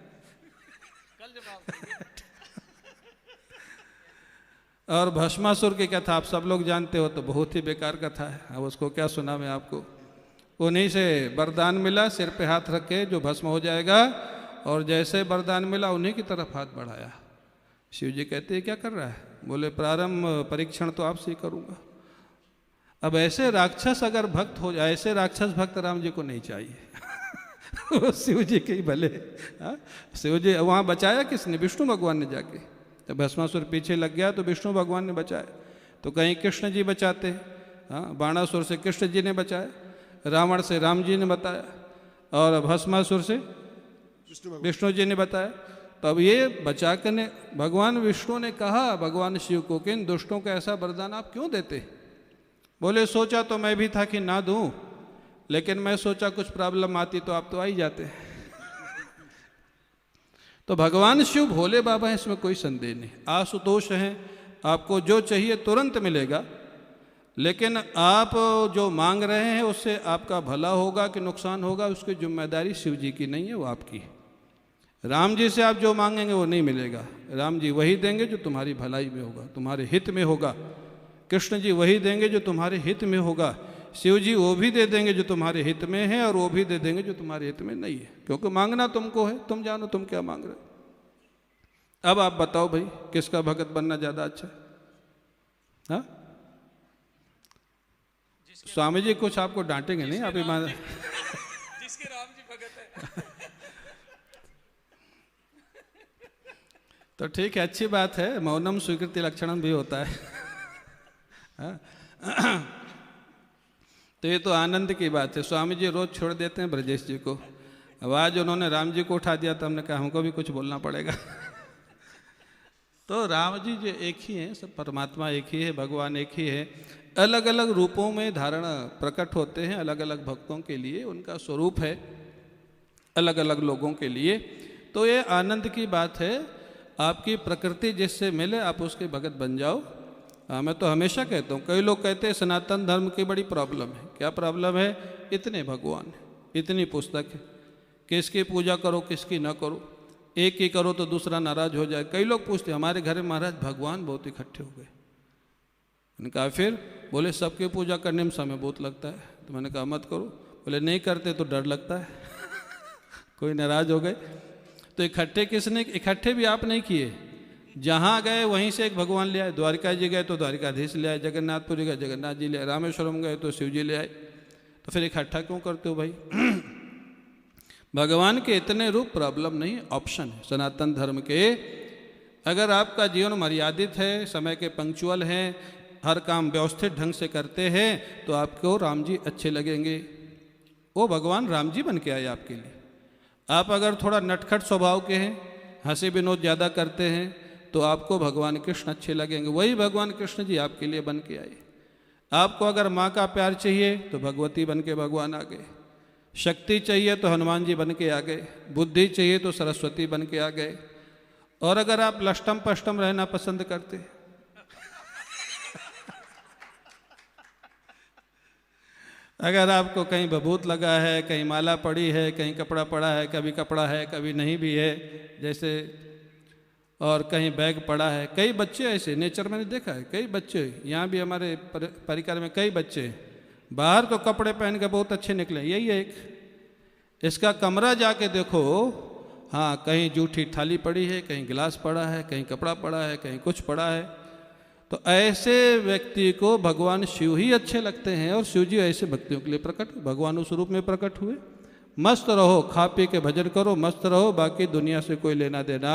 और भस्मासुर की कथा आप सब लोग जानते हो, तो बहुत ही बेकार कथा है। अब उसको क्या सुना मैं आपको। उन्हीं से वरदान मिला, सिर पे हाथ रखे जो भस्म हो जाएगा, और जैसे वरदान मिला उन्हीं की तरफ हाथ बढ़ाया। शिव जी कहते हैं क्या कर रहा है? बोले प्रारंभ परीक्षण तो आपसे ही करूँगा। अब ऐसे राक्षस अगर भक्त हो जाए, ऐसे राक्षस भक्त राम जी को नहीं चाहिए। शिव जी के ही भले। शिव जी वहाँ बचाया किसने? विष्णु भगवान ने जाके। जब भस्मासुर पीछे लग गया तो विष्णु भगवान ने बचाया। तो कहीं कृष्ण जी बचाते, हाँ, बाणासुर से कृष्ण जी ने बचाया, रावण से राम जी ने बताया, और भस्मासुर से विष्णु जी ने बताया। तो अब ये बचा कर भगवान विष्णु ने कहा भगवान शिव को कि इन दुष्टों का ऐसा वरदान आप क्यों देते? बोले सोचा तो मैं भी था कि ना दूं, लेकिन मैं सोचा कुछ प्रॉब्लम आती तो आप तो आ ही जाते। तो भगवान शिव भोले बाबा हैं, इसमें कोई संदेह नहीं। आशुतोष हैं, आपको जो चाहिए तुरंत मिलेगा, लेकिन आप जो मांग रहे हैं उससे आपका भला होगा कि नुकसान होगा, उसकी जिम्मेदारी शिव जी की नहीं है, वो आपकी है। राम जी से आप जो मांगेंगे वो नहीं मिलेगा। राम जी वही देंगे जो तुम्हारी भलाई में होगा, तुम्हारे हित में होगा। कृष्ण जी वही देंगे जो तुम्हारे हित में होगा। शिव जी वो भी दे देंगे जो तुम्हारे हित में है, और वो भी दे देंगे जो तुम्हारे हित में नहीं है, क्योंकि मांगना तुमको है, तुम जानो तुम क्या मांग रहे हो। अब आप बताओ भाई, किसका भगत बनना ज़्यादा अच्छा है? हाँ, स्वामी जी कुछ आपको डांटेंगे नहीं, आप ईमान जिसके राम जी भगत है। तो ठीक है, अच्छी बात है, मौनम स्वीकृति लक्षणम भी होता है। तो ये तो आनंद की बात है। स्वामी जी रोज छोड़ देते हैं ब्रजेश जी को। अब आज उन्होंने राम जी को उठा दिया तो हमने कहा हमको भी कुछ बोलना पड़ेगा। तो राम जी जो एक ही हैं, सब परमात्मा एक ही है, भगवान एक ही है। अलग अलग रूपों में धारण प्रकट होते हैं, अलग अलग भक्तों के लिए उनका स्वरूप है, अलग अलग लोगों के लिए। तो ये आनंद की बात है, आपकी प्रकृति जिससे मिले आप उसके भगत बन जाओ। मैं तो हमेशा कहता हूँ, कई लोग कहते हैं सनातन धर्म की बड़ी प्रॉब्लम है। क्या प्रॉब्लम है? इतने भगवान है, इतनी पुस्तक है, किसकी पूजा करो किसकी ना करो, एक ही करो तो दूसरा नाराज हो जाए। कई लोग पूछते हमारे घर में महाराज भगवान बहुत इकट्ठे हो गए। मैंने कहा फिर? बोले सबकी पूजा करने में समय बहुत लगता है। तो मैंने कहा मत करो। बोले नहीं करते तो डर लगता है। कोई नाराज हो गए। तो इकट्ठे किसने? इकट्ठे भी आप नहीं किए, जहाँ गए वहीं से एक भगवान ले आए। द्वारिका जी गए तो द्वारिकाधीश ले आए, जगन्नाथपुरी गए जगन्नाथ जी ले आए, रामेश्वरम गए तो शिव जी ले आए। तो फिर इकट्ठा क्यों करते हो भाई? भगवान के इतने रूप प्रॉब्लम नहीं, ऑप्शन है सनातन धर्म के। अगर आपका जीवन मर्यादित है, समय के पंक्चुअल हैं, हर काम व्यवस्थित ढंग से करते हैं, तो आपको राम जी अच्छे लगेंगे। वो भगवान राम जी बन के आए आपके लिए। आप अगर थोड़ा नटखट स्वभाव के हैं, हंसी विनोद ज़्यादा करते हैं, तो आपको भगवान कृष्ण अच्छे लगेंगे। वही भगवान कृष्ण जी आपके लिए बन के आए। आपको अगर माँ का प्यार चाहिए तो भगवती बन के भगवान आ गए, शक्ति चाहिए तो हनुमान जी बन के आ गए, बुद्धि चाहिए तो सरस्वती बन के आ गए। और अगर आप लष्टम पष्टम रहना पसंद करते, अगर आपको कहीं बभूत लगा है, कहीं माला पड़ी है, कहीं कपड़ा पड़ा है, कभी कपड़ा है कभी नहीं भी है जैसे, और कहीं बैग पड़ा है। कई बच्चे ऐसे नेचर मैंने देखा है, कई बच्चे यहाँ भी हमारे परिकार में कई बच्चे बाहर तो कपड़े पहन के बहुत अच्छे निकले, यही है एक इसका कमरा जाके देखो, हाँ कहीं जूठी थाली पड़ी है, कहीं गिलास पड़ा है, कहीं कपड़ा पड़ा है, कहीं कुछ पड़ा है। तो ऐसे व्यक्ति को भगवान शिव ही अच्छे लगते हैं, और शिव जी ऐसे भक्तियों के लिए प्रकट, भगवान उस रूप में प्रकट हुए। मस्त रहो, खा पी के भजन करो, मस्त रहो, बाकी दुनिया से कोई लेना देना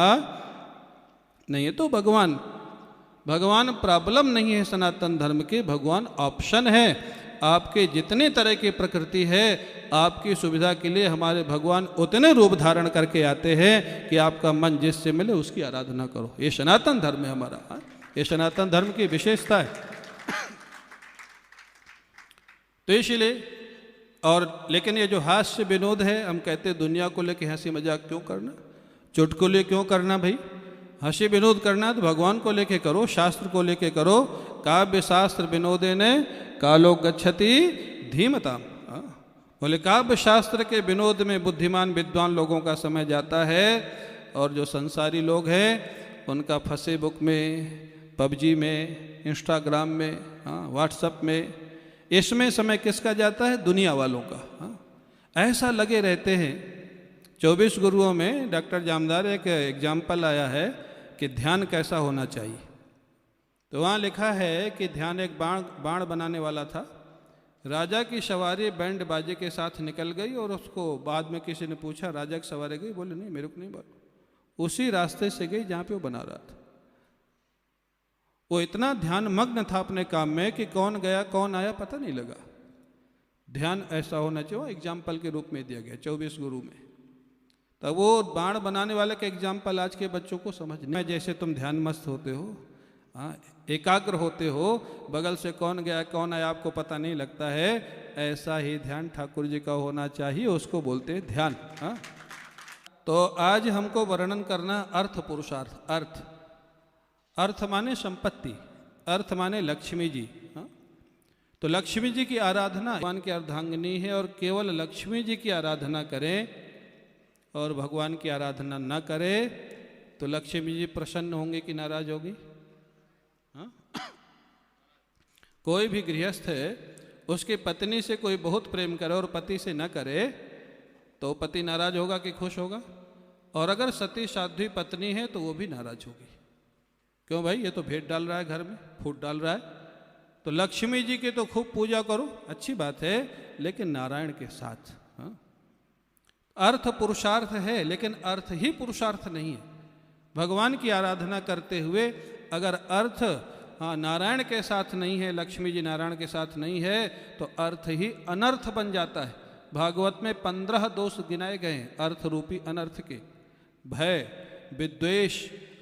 नहीं है। तो भगवान प्रॉब्लम नहीं है सनातन धर्म के, भगवान ऑप्शन है। आपके जितने तरह की प्रकृति है, आपकी सुविधा के लिए हमारे भगवान उतने रूप धारण करके आते हैं कि आपका मन जिससे मिले उसकी आराधना करो। ये सनातन धर्म है हमारा, ये सनातन धर्म की विशेषता है। तो इसलिए और लेकिन ये जो हास्य विनोद है, हम कहते हैं दुनिया को लेके हंसी मजाक क्यों करना, चुटकुले क्यों करना भाई? हंसी विनोद करना तो भगवान को लेके करो, शास्त्र को लेके करो। काव्य शास्त्र विनोदेने कालो गच्छति धीमताम। बोले काव्य शास्त्र के विनोद में बुद्धिमान विद्वान लोगों का समय जाता है, और जो संसारी लोग हैं उनका फेसबुक में, पबजी में, इंस्टाग्राम में, व्हाट्सएप में, इसमें समय किसका जाता है? दुनिया वालों का। ऐसा लगे रहते हैं। 24 गुरुओं में डॉक्टर जामदार एक एग्जाम्पल आया है कि ध्यान कैसा होना चाहिए। तो वहाँ लिखा है कि ध्यान एक बाण बनाने वाला था। राजा की सवारी बैंड बाजे के साथ निकल गई, और उसको बाद में किसी ने पूछा राजा की सवारी गई? बोले नहीं, मेरे को नहीं बोला। उसी रास्ते से गई जहाँ पे वो बना रहा था। वो इतना ध्यान मग्न था अपने काम में कि कौन गया कौन आया पता नहीं लगा। ध्यान ऐसा होना चाहिए, एग्जाम्पल के रूप में दिया गया 24 गुरु में। तब वो बाण बनाने वाले का एग्जाम्पल आज के बच्चों को समझ नहीं। जैसे तुम ध्यान मस्त होते हो, एकाग्र होते हो, बगल से कौन गया कौन आया आपको पता नहीं लगता है, ऐसा ही ध्यान ठाकुर जी का होना चाहिए, उसको बोलते हैं ध्यान। तो आज हमको वर्णन करना अर्थ पुरुषार्थ। अर्थ माने संपत्ति, अर्थ माने लक्ष्मी जी। तो लक्ष्मी जी की आराधना भगवान की अर्धांगिनी है, और केवल लक्ष्मी जी की आराधना करें और भगवान की आराधना न करें तो लक्ष्मी जी प्रसन्न होंगे कि नाराज होगी? कोई भी गृहस्थ है, उसकी पत्नी से कोई बहुत प्रेम करे और पति से न करे तो पति नाराज होगा कि खुश होगा? और अगर सती साध्वी पत्नी है तो वो भी नाराज होगी। क्यों भाई, ये तो भेंट डाल रहा है घर में, फूट डाल रहा है। तो लक्ष्मी जी की तो खूब पूजा करो, अच्छी बात है, लेकिन नारायण के साथ। अर्थ पुरुषार्थ है, लेकिन अर्थ ही पुरुषार्थ नहीं है। भगवान की आराधना करते हुए अगर अर्थ नारायण के साथ नहीं है, लक्ष्मी जी नारायण के साथ नहीं है, तो अर्थ ही अनर्थ बन जाता है। भागवत में 15 दोष गिनाए गए हैं अर्थ रूपी अनर्थ के। भय, विद्वेष,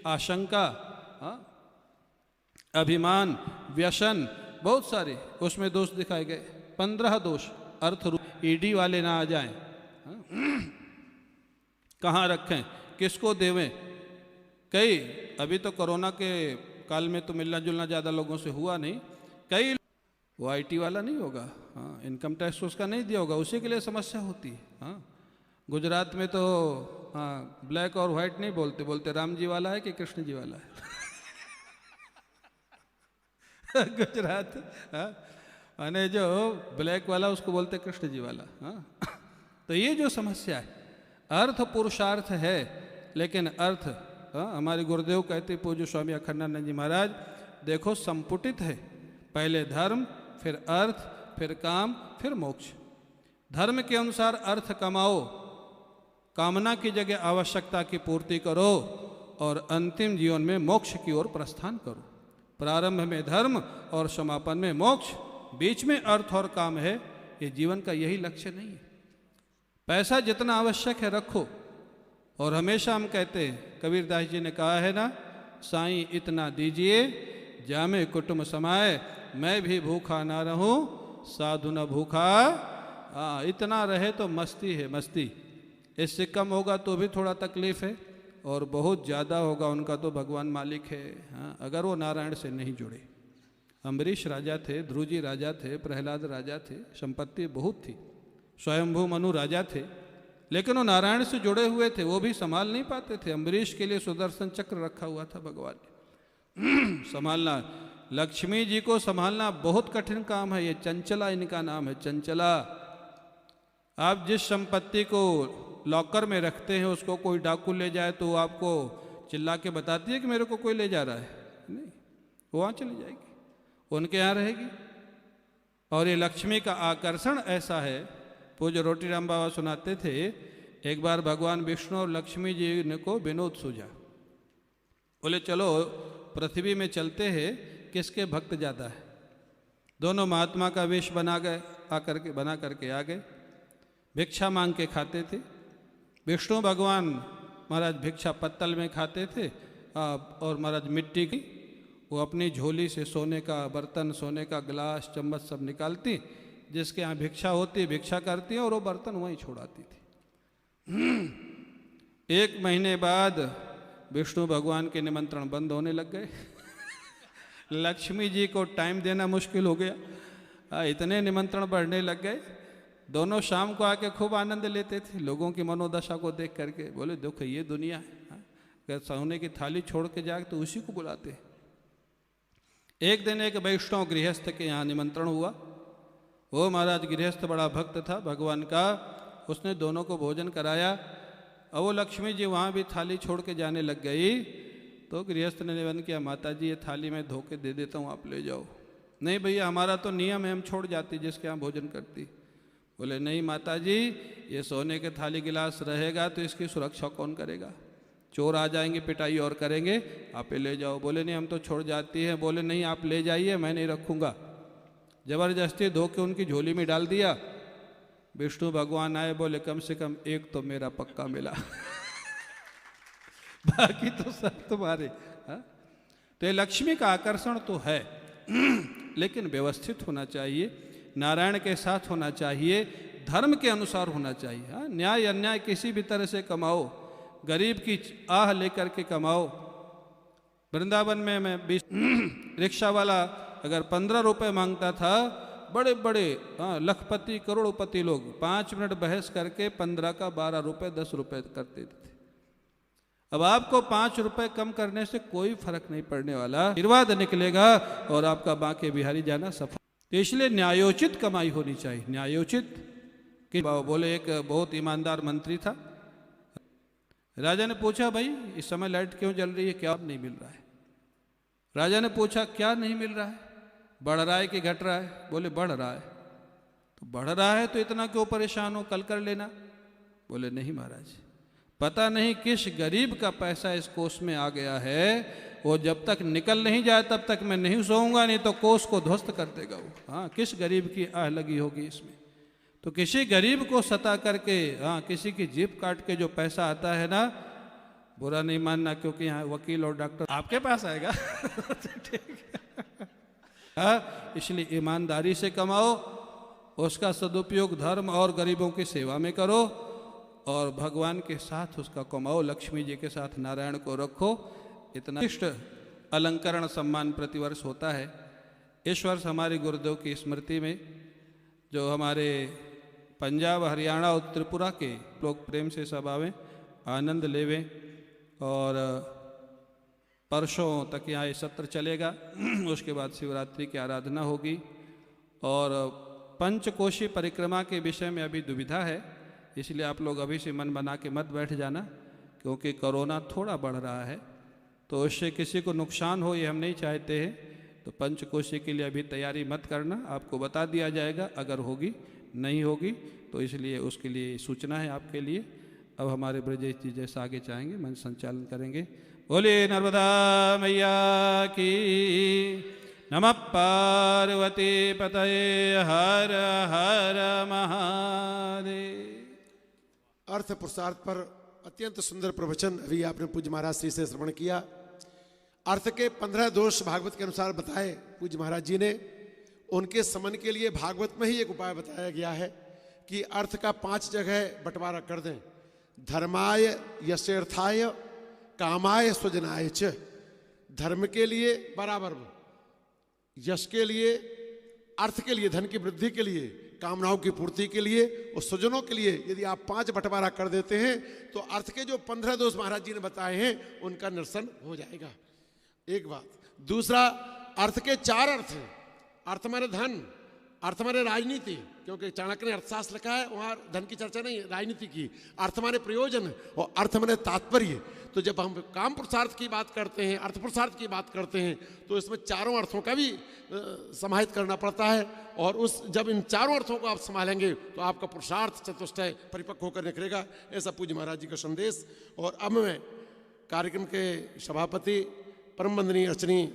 आशंका, अभिमान, व्यसन, बहुत सारे उसमें दोष दिखाए गए। 15 दोष अर्थ रूप। ईडी वाले ना आ जाएं, कहाँ रखें, किसको देवें। कई अभी तो कोरोना के काल में तो मिलना जुलना ज़्यादा लोगों से हुआ नहीं। कई वो आईटी वाला नहीं होगा, इनकम टैक्स उसका नहीं दिया होगा, उसी के लिए समस्या होती है। गुजरात में तो ब्लैक और वाइट नहीं बोलते, बोलते राम जी वाला है कि कृष्ण जी वाला है। गुजरात माने जो ब्लैक वाला उसको बोलते कृष्ण जी वाला। तो ये जो समस्या है, अर्थ पुरुषार्थ है, लेकिन अर्थ हमारे गुरुदेव कहते पूज्य स्वामी अखंडानंद जी महाराज, देखो संपुटित है, पहले धर्म, फिर अर्थ, फिर काम, फिर मोक्ष। धर्म के अनुसार अर्थ कमाओ, कामना की जगह आवश्यकता की पूर्ति करो और अंतिम जीवन में मोक्ष की ओर प्रस्थान करो। प्रारंभ में धर्म और समापन में मोक्ष, बीच में अर्थ और काम है। ये जीवन का यही लक्ष्य नहीं है। पैसा जितना आवश्यक है रखो, और हमेशा हम कहते हैं, कबीरदास जी ने कहा है ना, साईं इतना दीजिए जामे कुटुंब समाए, मैं भी भूखा ना रहूं साधु न भूखा। इतना रहे तो मस्ती है, मस्ती। इससे कम होगा तो भी थोड़ा तकलीफ है, और बहुत ज़्यादा होगा उनका तो भगवान मालिक है। हाँ, अगर वो नारायण से नहीं जुड़े। अम्बरीश राजा थे, ध्रुव जी राजा थे, प्रहलाद राजा थे, संपत्ति बहुत थी, स्वयंभू मनु राजा थे, लेकिन वो नारायण से जुड़े हुए थे, वो भी संभाल नहीं पाते थे। अम्बरीश के लिए सुदर्शन चक्र रखा हुआ था भगवान ने। संभालना, लक्ष्मी जी को संभालना बहुत कठिन काम है। ये चंचला इनका नाम है, चंचला। आप जिस संपत्ति को लॉकर में रखते हैं, उसको कोई डाकू ले जाए तो आपको चिल्ला के बताती है कि मेरे को कोई ले जा रहा है? नहीं, वो वहाँ चली जाएगी, उनके यहाँ रहेगी। और ये लक्ष्मी का आकर्षण ऐसा है। पूज्य रोटीराम बाबा सुनाते थे, एक बार भगवान विष्णु और लक्ष्मी जी ने को विनोद सूझा। बोले चलो पृथ्वी में चलते हैं, किसके भक्त ज़्यादा है। दोनों महात्मा का वेश बना करके आ गए। भिक्षा मांग के खाते थे। विष्णु भगवान महाराज भिक्षा पत्तल में खाते थे, और महाराज मिट्टी की वो अपनी झोली से सोने का बर्तन, सोने का गिलास, चम्मच सब निकालती, जिसके यहाँ भिक्षा होती भिक्षा करती, और वो बर्तन वहीं छोड़ाती थी। 1 महीने बाद विष्णु भगवान के निमंत्रण बंद होने लग गए। लक्ष्मी जी को टाइम देना मुश्किल हो गया, इतने निमंत्रण बढ़ने लग गए। दोनों शाम को आके खूब आनंद लेते थे लोगों की मनोदशा को देख करके। बोले देखो ये दुनिया है, अगर सोने की थाली छोड़ के जाए तो उसी को बुलाते हैं। एक दिन एक वैष्णव गृहस्थ के यहाँ निमंत्रण हुआ। वो महाराज गृहस्थ बड़ा भक्त था भगवान का, उसने दोनों को भोजन कराया। और वो लक्ष्मी जी वहाँ भी थाली छोड़ के जाने लग गई, तो गृहस्थ ने निवेदन किया, माता जी ये थाली मैं धो के दे देता हूँ, आप ले जाओ। नहीं भैया, हमारा तो नियम है, हम छोड़ जाती जिसके यहाँ भोजन करती। बोले नहीं माता जी, ये सोने के थाली गिलास रहेगा तो इसकी सुरक्षा कौन करेगा? चोर आ जाएंगे, पिटाई और करेंगे, आप ले जाओ। बोले नहीं हम तो छोड़ जाती हैं। बोले नहीं आप ले जाइए, मैं नहीं रखूँगा। जबरदस्ती धो के उनकी झोली में डाल दिया। विष्णु भगवान आए, बोले कम से कम एक तो मेरा पक्का मिला। बाकी तो सब तुम्हारे। तो ये लक्ष्मी का आकर्षण तो है, लेकिन व्यवस्थित होना चाहिए, नारायण के साथ होना चाहिए, धर्म के अनुसार होना चाहिए। न्याय अन्याय किसी भी तरह से कमाओ, गरीब की आह लेकर के कमाओ। वृंदावन में मैं 20 रिक्शा वाला अगर 15 रुपए मांगता था, बड़े बड़े लखपति करोड़पति लोग 5 मिनट बहस करके 15 का 12 रुपए 10 रुपए करते थे। अब आपको 5 रुपए कम करने से कोई फर्क नहीं पड़ने वाला, आशीर्वाद निकलेगा और आपका बांके बिहारी जाना सफल। तो इसलिए न्यायोचित कमाई होनी चाहिए, न्यायोचित। कि बोले एक बहुत ईमानदार मंत्री था। राजा ने पूछा भाई इस समय लाइट क्यों जल रही है, क्या नहीं मिल रहा है? राजा ने पूछा क्या नहीं मिल रहा है, बढ़ रहा है कि घट रहा है? बोले बढ़ रहा है। तो बढ़ रहा है तो इतना क्यों परेशान हो, कल कर लेना। बोले नहीं महाराज, पता नहीं किस गरीब का पैसा इस कोष में आ गया है, वो जब तक निकल नहीं जाए तब तक मैं नहीं सोऊंगा, नहीं तो कोष को ध्वस्त कर देगा वो। हाँ, किस गरीब की आह लगी होगी इसमें। तो किसी गरीब को सता करके, हाँ, किसी की जेब काट के जो पैसा आता है ना, बुरा नहीं मानना, क्योंकि यहाँ वकील और डॉक्टर आपके पास आएगा। ठीक है। हाँ, इसलिए ईमानदारी से कमाओ, उसका सदुपयोग धर्म और गरीबों की सेवा में करो, और भगवान के साथ उसका कमाओ, लक्ष्मी जी के साथ नारायण को रखो। इतना इष्ट अलंकरण सम्मान प्रतिवर्ष होता है। इस वर्ष हमारे गुरुदेव की स्मृति में जो हमारे पंजाब, हरियाणा और त्रिपुरा के लोग प्रेम से सब आवें, आनंद लेवें, और परसों तक यहाँ ये सत्र चलेगा। उसके बाद शिवरात्रि की आराधना होगी, और पंचकोशी परिक्रमा के विषय में अभी दुविधा है, इसलिए आप लोग अभी से मन बना के मत बैठ जाना, क्योंकि कोरोना थोड़ा बढ़ रहा है, तो उससे किसी को नुकसान हो ये हम नहीं चाहते हैं। तो पंचकोशी के लिए अभी तैयारी मत करना, आपको बता दिया जाएगा अगर होगी नहीं होगी, तो इसलिए उसके लिए सूचना है आपके लिए। अब हमारे ब्रजेश जी जैसा आगे चाहेंगे मंच संचालन करेंगे। बोले नर्मदा मैया की, नमः पार्वती पतये, हर हर महादेव। अर्थ पुरुषार्थ पर अत्यंत सुंदर प्रवचन अभी आपने पूज्य महाराज श्री से श्रवण किया। अर्थ के 15 दोष भागवत के अनुसार बताए पूज्य महाराज जी ने। उनके समन के लिए भागवत में ही एक उपाय बताया गया है कि अर्थ का 5 जगह बंटवारा कर दें। धर्माय यशेर्थाय कामाय स्वजनाय च। धर्म के लिए बराबर, यश के लिए, अर्थ के लिए, धन की वृद्धि के लिए, कामनाओं की पूर्ति के लिए और स्वजनों के लिए यदि आप 5 बंटवारा कर देते हैं तो अर्थ के जो 15 दोष महाराज जी ने बताए हैं उनका निरसन हो जाएगा। एक बात। दूसरा, अर्थ के 4 अर्थ हैं। अर्थ माने धन, अर्थ माने राजनीति, क्योंकि चाणक्य ने अर्थशास्त्र लिखा है, वहाँ धन की चर्चा नहीं, राजनीति की। अर्थ माने प्रयोजन और अर्थ माने तात्पर्य। तो जब हम काम पुरुषार्थ की बात करते हैं, अर्थ पुरुषार्थ की बात करते हैं, तो इसमें चारों अर्थों का भी समाहित करना पड़ता है। और जब इन चारों अर्थों को आप संभालेंगे तो आपका पुरुषार्थ चतुष्टय परिपक्व होकर निकलेगा। ऐसा पूज्य महाराज जी का संदेश। और अब मैं कार्यक्रम के सभापति परम वंदनीय अर्चनीय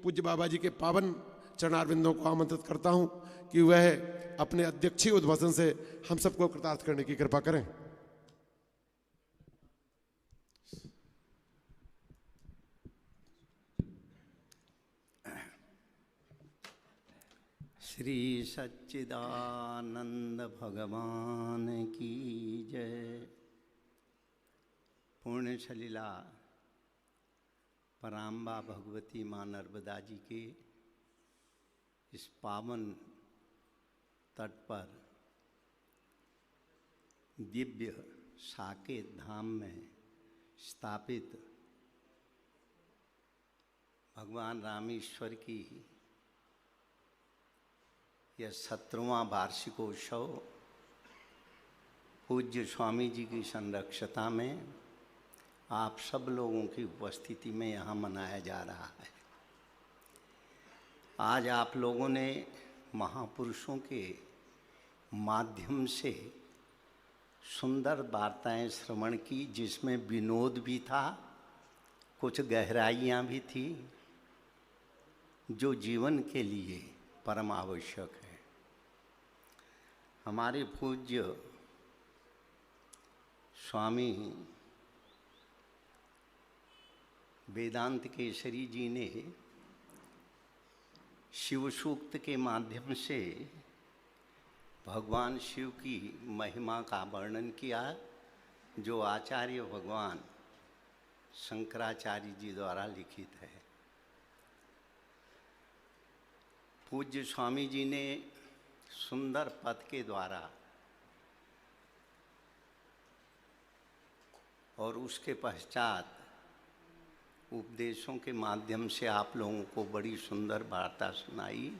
पूज्य बाबा जी के पावन चरणारविंदों को आमंत्रित करता हूं कि वह अपने अध्यक्षीय उद्बोधन से हम सबको कृतार्थ करने की कृपा करें। श्री सच्चिदानंद भगवान की जय। पूर्ण सलीला पराम्बा भगवती माँ नर्मदा जी के इस पावन तट पर दिव्य साकेत धाम में स्थापित भगवान रामेश्वर की यह 17वां वार्षिकोत्सव पूज्य स्वामी जी की संरक्षता में आप सब लोगों की उपस्थिति में यहाँ मनाया जा रहा है। आज आप लोगों ने महापुरुषों के माध्यम से सुंदर वार्ताएं श्रवण की, जिसमें विनोद भी था, कुछ गहराइयाँ भी थी, जो जीवन के लिए परम आवश्यक है। हमारे पूज्य स्वामी वेदांत केसरी जी ने शिव सूक्त के माध्यम से भगवान शिव की महिमा का वर्णन किया, जो आचार्य भगवान शंकराचार्य जी द्वारा लिखित है। पूज्य स्वामी जी ने सुंदर पद के द्वारा और उसके पश्चात उपदेशों के माध्यम से आप लोगों को बड़ी सुंदर वार्ता सुनाई।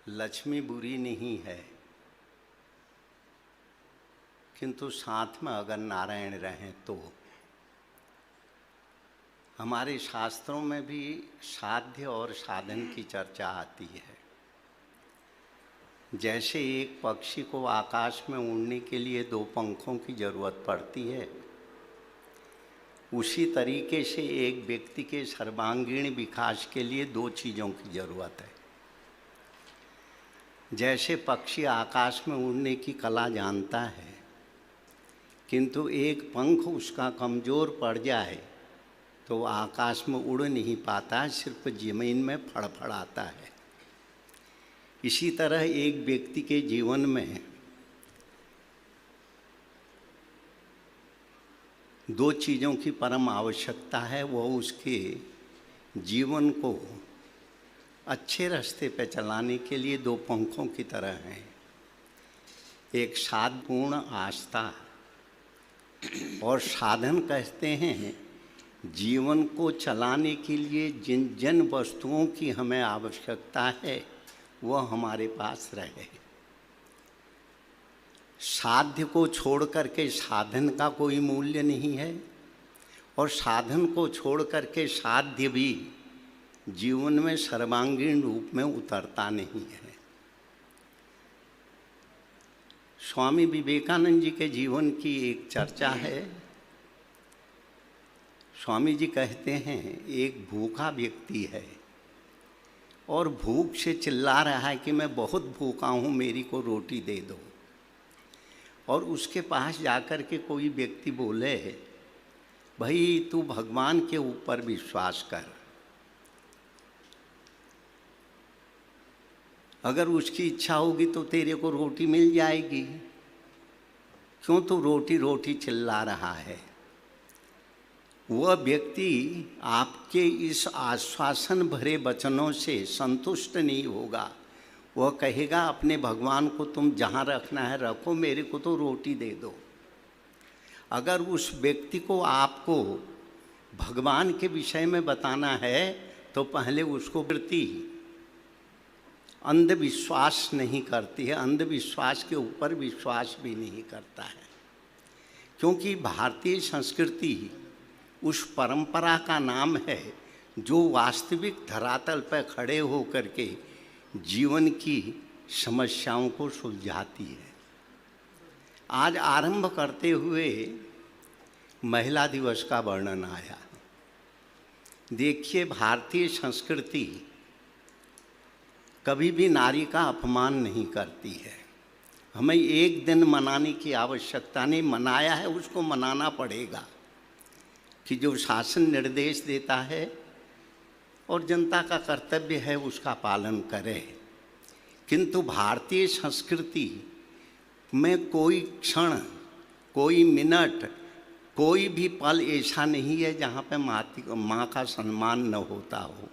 लक्ष्मी बुरी नहीं है, किंतु साथ में अगर नारायण रहें तो। हमारे शास्त्रों में भी साध्य और साधन की चर्चा आती है। जैसे एक पक्षी को आकाश में उड़ने के लिए 2 पंखों की जरूरत पड़ती है, उसी तरीके से एक व्यक्ति के सर्वांगीण विकास के लिए 2 चीज़ों की जरूरत है। जैसे पक्षी आकाश में उड़ने की कला जानता है, किंतु एक पंख उसका कमज़ोर पड़ जाए तो आकाश में उड़ नहीं पाता, सिर्फ ज़मीन में फड़फड़ाता है। इसी तरह एक व्यक्ति के जीवन में 2 चीज़ों की परम आवश्यकता है। वो उसके जीवन को अच्छे रास्ते पे चलाने के लिए 2 पंखों की तरह हैं। एक साधपूर्ण आस्था और साधन कहते हैं जीवन को चलाने के लिए जिन जिन वस्तुओं की हमें आवश्यकता है वह हमारे पास रहे। साध्य को छोड़ करके साधन का कोई मूल्य नहीं है, और साधन को छोड़ करके साध्य भी जीवन में सर्वांगीण रूप में उतरता नहीं है। स्वामी विवेकानंद जी के जीवन की एक चर्चा है। स्वामी जी कहते हैं, एक भूखा व्यक्ति है और भूख से चिल्ला रहा है कि मैं बहुत भूखा हूँ, मेरी को रोटी दे दो। और उसके पास जाकर के कोई व्यक्ति बोले, भाई तू भगवान के ऊपर विश्वास कर, अगर उसकी इच्छा होगी तो तेरे को रोटी मिल जाएगी, क्यों तू रोटी रोटी चिल्ला रहा है। वह व्यक्ति आपके इस आश्वासन भरे वचनों से संतुष्ट नहीं होगा। वह कहेगा अपने भगवान को तुम जहाँ रखना है रखो, मेरे को तो रोटी दे दो। अगर उस व्यक्ति को आपको भगवान के विषय में बताना है तो पहले उसको वृत्ति अंधविश्वास नहीं करती है, अंधविश्वास के ऊपर विश्वास भी नहीं करता है। क्योंकि भारतीय संस्कृति उस परंपरा का नाम है जो वास्तविक धरातल पर खड़े होकर के जीवन की समस्याओं को सुलझाती है। आज आरंभ करते हुए महिला दिवस का वर्णन आया। देखिए, भारतीय संस्कृति कभी भी नारी का अपमान नहीं करती है। हमें एक दिन मनाने की आवश्यकता नहीं, मनाया है उसको मनाना पड़ेगा कि जो शासन निर्देश देता है और जनता का कर्तव्य है उसका पालन करे। किंतु भारतीय संस्कृति में कोई क्षण, कोई मिनट, कोई भी पल ऐसा नहीं है जहाँ पे माँ का सम्मान न होता हो।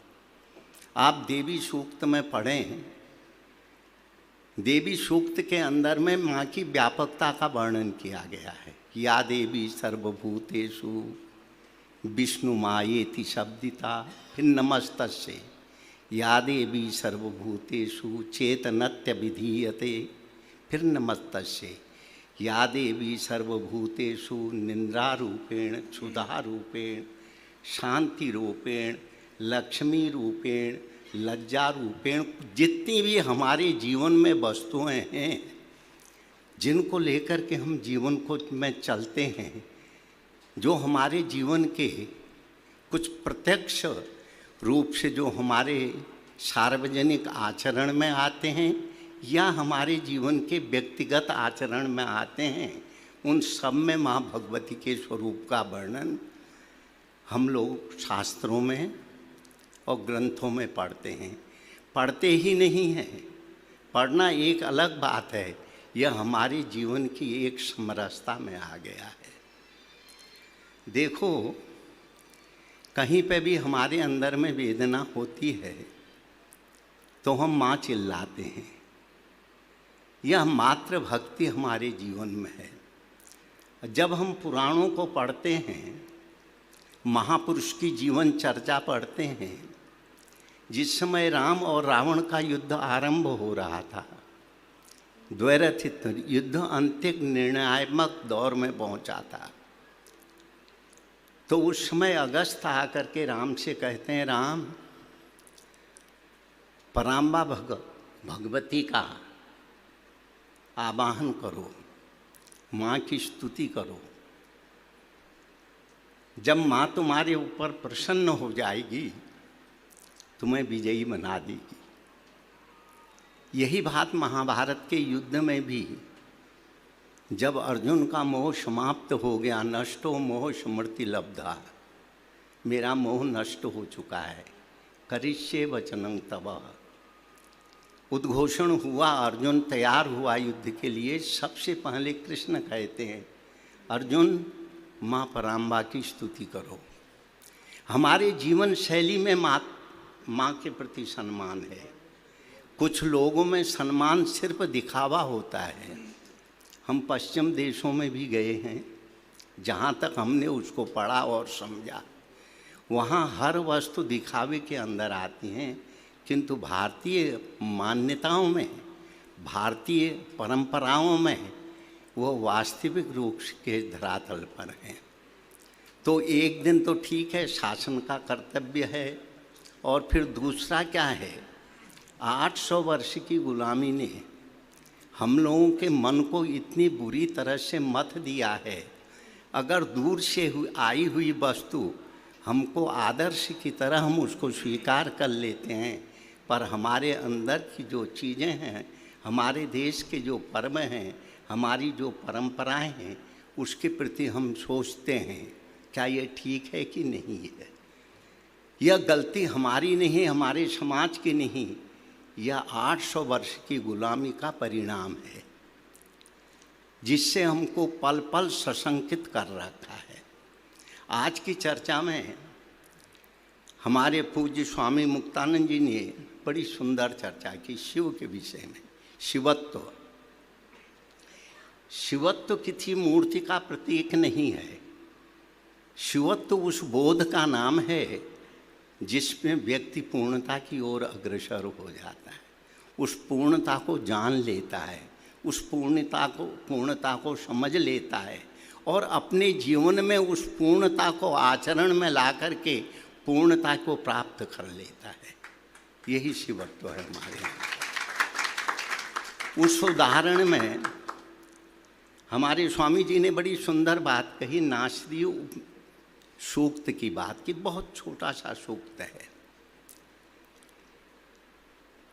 आप देवी सूक्त में पढ़ें, देवी सूक्त के अंदर में माँ की व्यापकता का वर्णन किया गया है। या देवी सर्वभूतेषु विष्णु मायेति शब्दिता, फिर नमस्तस्ये या देवी सर्वभूतेषु चेतनत्य विधीयते, फिर नमस्तस्ये या देवी सर्वभूतेषु निंद्रारूपेण क्षुधारूपेण शांतिरूपेण लक्ष्मी रूपेण लज्जा रूपेण। जितनी भी हमारे जीवन में वस्तुएं हैं जिनको लेकर के हम जीवन को में चलते हैं, जो हमारे जीवन के कुछ प्रत्यक्ष रूप से जो हमारे सार्वजनिक आचरण में आते हैं या हमारे जीवन के व्यक्तिगत आचरण में आते हैं, उन सब में माँ भगवती के स्वरूप का वर्णन हम लोग शास्त्रों में और ग्रंथों में पढ़ते हैं। पढ़ते ही नहीं हैं, पढ़ना एक अलग बात है, यह हमारे जीवन की एक समरसता में आ गया है। देखो, कहीं पे भी हमारे अंदर में वेदना होती है तो हम माँ चिल्लाते हैं। यह मात्र भक्ति हमारे जीवन में है। जब हम पुराणों को पढ़ते हैं, महापुरुष की जीवन चर्चा पढ़ते हैं, जिस समय राम और रावण का युद्ध आरंभ हो रहा था, द्वैरथित युद्ध अंतिम निर्णयात्मक दौर में पहुंचा था, तो उस समय अगस्त्य आकर के राम से कहते हैं, राम पराम्बा भगवती का आवाहन करो, माँ की स्तुति करो। जब माँ तुम्हारे ऊपर प्रसन्न हो जाएगी, तुम्हें विजयी बना देगी। यही बात महाभारत के युद्ध में भी, जब अर्जुन का मोह समाप्त हो गया, नष्टो मोह स्मृति लब्धा, मेरा मोह नष्ट हो चुका है, करिष्ये वचनं तव, उद्घोषण हुआ, अर्जुन तैयार हुआ युद्ध के लिए। सबसे पहले कृष्ण कहते हैं, अर्जुन माँ पराम्बा की स्तुति करो। हमारे जीवन शैली में माँ के प्रति सम्मान है। कुछ लोगों में सम्मान सिर्फ दिखावा होता है। हम पश्चिम देशों में भी गए हैं, जहाँ तक हमने उसको पढ़ा और समझा, वहाँ हर वस्तु दिखावे के अंदर आती हैं। किंतु भारतीय मान्यताओं में, भारतीय परंपराओं में वो वास्तविक रूप के धरातल पर हैं। तो एक दिन तो ठीक है, शासन का कर्तव्य है, और फिर दूसरा क्या है, 800 वर्ष की गुलामी ने हम लोगों के मन को इतनी बुरी तरह से मत दिया है। अगर दूर से आई हुई वस्तु हमको आदर्श की तरह हम उसको स्वीकार कर लेते हैं, पर हमारे अंदर की जो चीज़ें हैं, हमारे देश के जो पर्व हैं, हमारी जो परंपराएं हैं, उसके प्रति हम सोचते हैं क्या ये ठीक है कि नहीं है। यह गलती हमारी नहीं, हमारे समाज की नहीं, यह 800 वर्ष की गुलामी का परिणाम है, जिससे हमको पल पल सशंकित कर रखा है। आज की चर्चा में हमारे पूज्य स्वामी मुक्तानंद जी ने बड़ी सुंदर चर्चा की शिव के विषय में। शिवत्व, शिवत्व किसी मूर्ति का प्रतीक नहीं है। शिवत्व उस बोध का नाम है जिसमें व्यक्ति पूर्णता की ओर अग्रसर हो जाता है, उस पूर्णता को जान लेता है, उस पूर्णता को समझ लेता है, और अपने जीवन में उस पूर्णता को आचरण में ला करके पूर्णता को प्राप्त कर लेता है। यही शिवत्व है हमारे यहाँ। उस उदाहरण में हमारे स्वामी जी ने बड़ी सुंदर बात कही, नासदीय सूक्त की बात की। बहुत छोटा सा सूक्त है।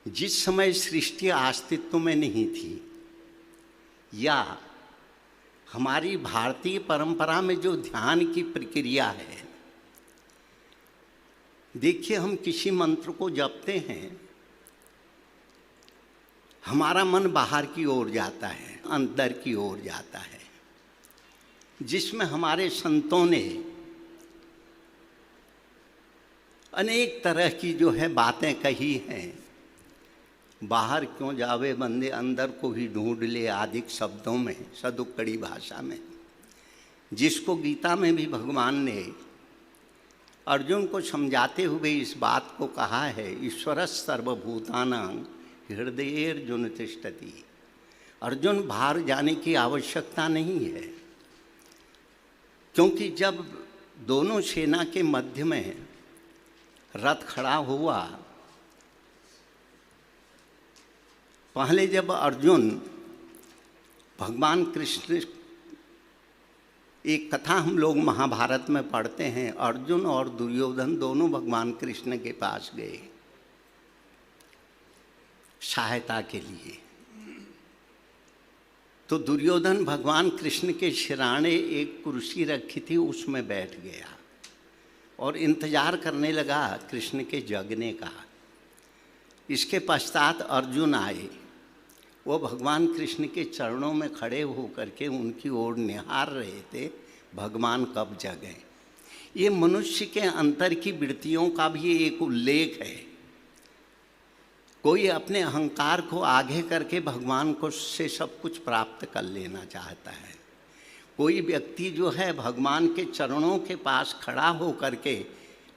जिस समय सृष्टि अस्तित्व में नहीं थी, या हमारी भारतीय परंपरा में जो ध्यान की प्रक्रिया है, देखिए हम किसी मंत्र को जपते हैं, हमारा मन बाहर की ओर जाता है, अंदर की ओर जाता है, जिसमें हमारे संतों ने अनेक तरह की जो है बातें कही हैं। बाहर क्यों जावे बंदे, अंदर को ही ढूंढ ले, आदिक शब्दों में, सदुक्कड़ी भाषा में, जिसको गीता में भी भगवान ने अर्जुन को समझाते हुए इस बात को कहा है, ईश्वर सर्वभूतानां हृदयेर्जुन तिष्ठति। अर्जुन, बाहर जाने की आवश्यकता नहीं है, क्योंकि जब दोनों सेना के मध्य में रथ खड़ा हुआ, पहले जब अर्जुन, भगवान कृष्ण, एक कथा हम लोग महाभारत में पढ़ते हैं, अर्जुन और दुर्योधन दोनों भगवान कृष्ण के पास गए सहायता के लिए। तो दुर्योधन भगवान कृष्ण के सिराने एक कुर्सी रखी थी, उसमें बैठ गया और इंतजार करने लगा कृष्ण के जगने का। इसके पश्चात अर्जुन आए, वो भगवान कृष्ण के चरणों में खड़े होकर के उनकी ओर निहार रहे थे, भगवान कब जगे। ये मनुष्य के अंतर की वृत्तियों का भी एक उल्लेख है। कोई अपने अहंकार को आगे करके भगवान को से सब कुछ प्राप्त कर लेना चाहता है। कोई व्यक्ति जो है भगवान के चरणों के पास खड़ा हो करके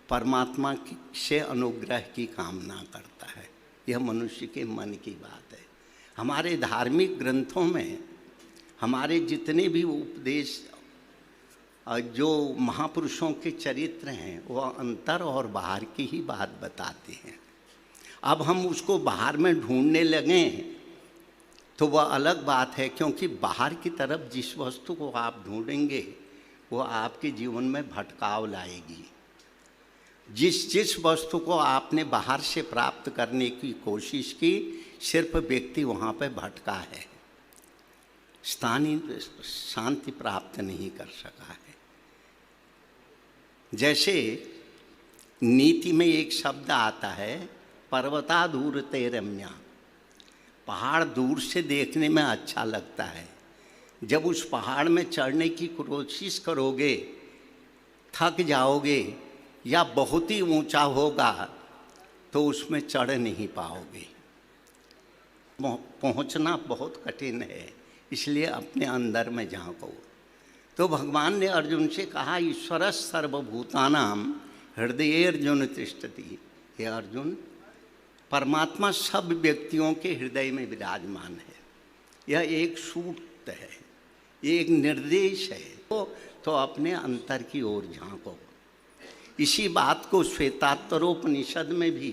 परमात्मा से अनुग्रह की कामना करता है। यह मनुष्य के मन की बात है। हमारे धार्मिक ग्रंथों में हमारे जितने भी उपदेश, जो महापुरुषों के चरित्र हैं, वह अंतर और बाहर की ही बात बताते हैं। अब हम उसको बाहर में ढूंढने लगें तो वह अलग बात है, क्योंकि बाहर की तरफ जिस वस्तु को आप ढूंढेंगे वो आपके जीवन में भटकाव लाएगी। जिस वस्तु को आपने बाहर से प्राप्त करने की कोशिश की, सिर्फ व्यक्ति वहाँ पे भटका है, स्थानीय शांति प्राप्त नहीं कर सका है। जैसे नीति में एक शब्द आता है, पर्वता दूर ते रम्या। पहाड़ दूर से देखने में अच्छा लगता है, जब उस पहाड़ में चढ़ने की कोशिश करोगे, थक जाओगे या बहुत ही ऊंचा होगा तो उसमें चढ़ नहीं पाओगे। पहुंचना बहुत कठिन है, इसलिए अपने अंदर में झांको। तो भगवान ने अर्जुन से कहा, ईश्वर सर्वभूतानां हृदयेर्जुन तिष्ठति। हे अर्जुन, परमात्मा सब व्यक्तियों के हृदय में विराजमान है। यह एक सूक्त है, ये एक निर्देश है। तो अपने अंतर की ओर झांको। इसी बात को श्वेतात्तरोपनिषद में भी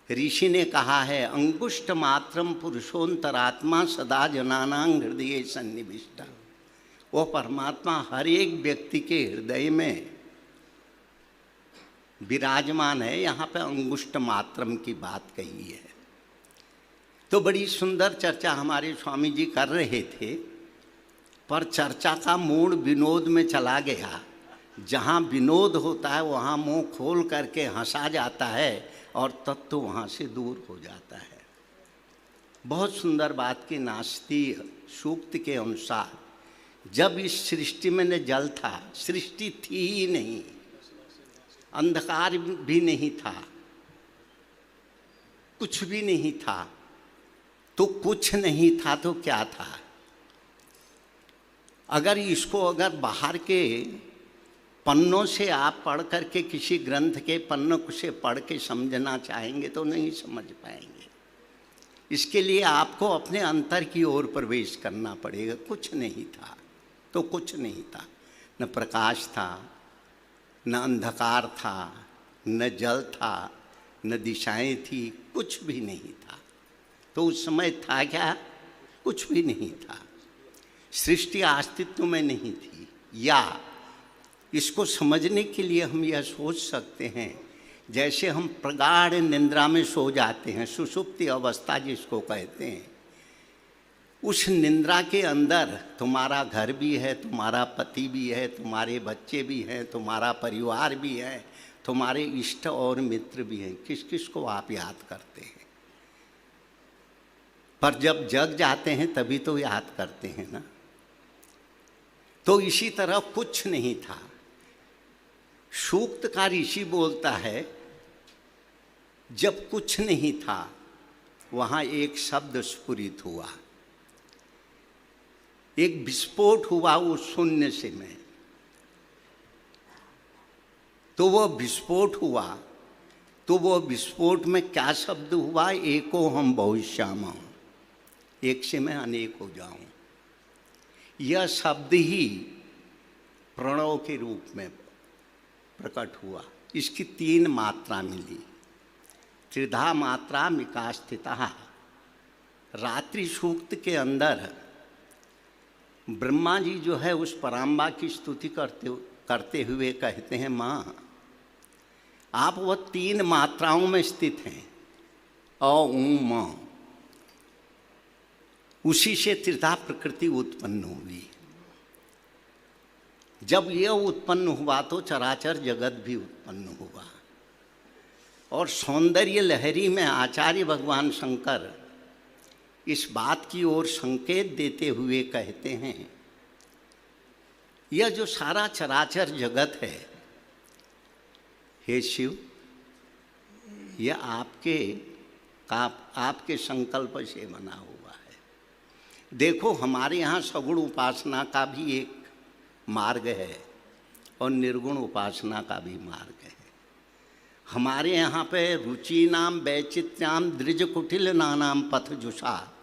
ऋषि ने कहा है, अंगुष्ठ मात्रम पुरुषोंतरात्मा सदा जनानां हृदय सन्निविष्टा। वो परमात्मा हर एक व्यक्ति के हृदय में विराजमान है। यहाँ पे अंगुष्ठ मात्रम की बात कही है। तो बड़ी सुंदर चर्चा हमारे स्वामी जी कर रहे थे, पर चर्चा का मूड विनोद में चला गया। जहाँ विनोद होता है वहाँ मुंह खोल करके हंसा जाता है और तत्व वहाँ से दूर हो जाता है। बहुत सुंदर बात की नास्ति सूक्त के अनुसार, जब इस सृष्टि में न जल था, सृष्टि थी ही नहीं, अंधकार भी नहीं था, कुछ भी नहीं था, तो कुछ नहीं था तो क्या था? अगर इसको अगर बाहर के पन्नों से आप पढ़ करके किसी ग्रंथ के पन्नों से पढ़ के समझना चाहेंगे तो नहीं समझ पाएंगे। इसके लिए आपको अपने अंतर की ओर प्रवेश करना पड़ेगा। कुछ नहीं था तो कुछ नहीं था, न प्रकाश था, न अंधकार था, न जल था, न दिशाएं थी, कुछ भी नहीं था। तो उस समय था क्या? कुछ भी नहीं था। सृष्टि अस्तित्व में नहीं थी। या इसको समझने के लिए हम यह सोच सकते हैं, जैसे हम प्रगाढ़ निद्रा में सो जाते हैं, सुषुप्ति अवस्था जिसको कहते हैं, उस निद्रा के अंदर तुम्हारा घर भी है, तुम्हारा पति भी है, तुम्हारे बच्चे भी हैं, तुम्हारा परिवार भी है, तुम्हारे इष्ट और मित्र भी हैं। किस किस को आप याद करते हैं? पर जब जग जाते हैं तभी तो याद करते हैं ना। तो इसी तरह कुछ नहीं था। सूक्त का ऋषि बोलता है, जब कुछ नहीं था वहाँ एक शब्द स्फुरित हुआ, एक विस्फोट हुआ उस शून्य से में। तो वह विस्फोट हुआ, तो वह विस्फोट में क्या शब्द हुआ? एको हम बहुश्याम, एक से मैं अनेक हो जाऊं। यह शब्द ही प्रणव के रूप में प्रकट हुआ। इसकी 3 मात्रा मिली। त्रिधा मात्रा मिकास्थिता। रात्रि सूक्त के अंदर ब्रह्मा जी जो है उस पराम्बा की स्तुति करते हुए कहते हैं, माँ आप वह 3 मात्राओं में स्थित हैं, अ ऊ म। उसी से त्रिधा प्रकृति उत्पन्न हुई। जब यह उत्पन्न हुआ तो चराचर जगत भी उत्पन्न हुआ। और सौंदर्य लहरी में आचार्य भगवान शंकर इस बात की ओर संकेत देते हुए कहते हैं, यह जो सारा चराचर जगत है, हे शिव, यह आपके संकल्प से बना हुआ है। देखो हमारे यहाँ सगुण उपासना का भी एक मार्ग है और निर्गुण उपासना का भी मार्ग है। हमारे यहाँ पे रुचिनाम वैचित्र्याम द्विज कुटिल नानाम पथ जुषा,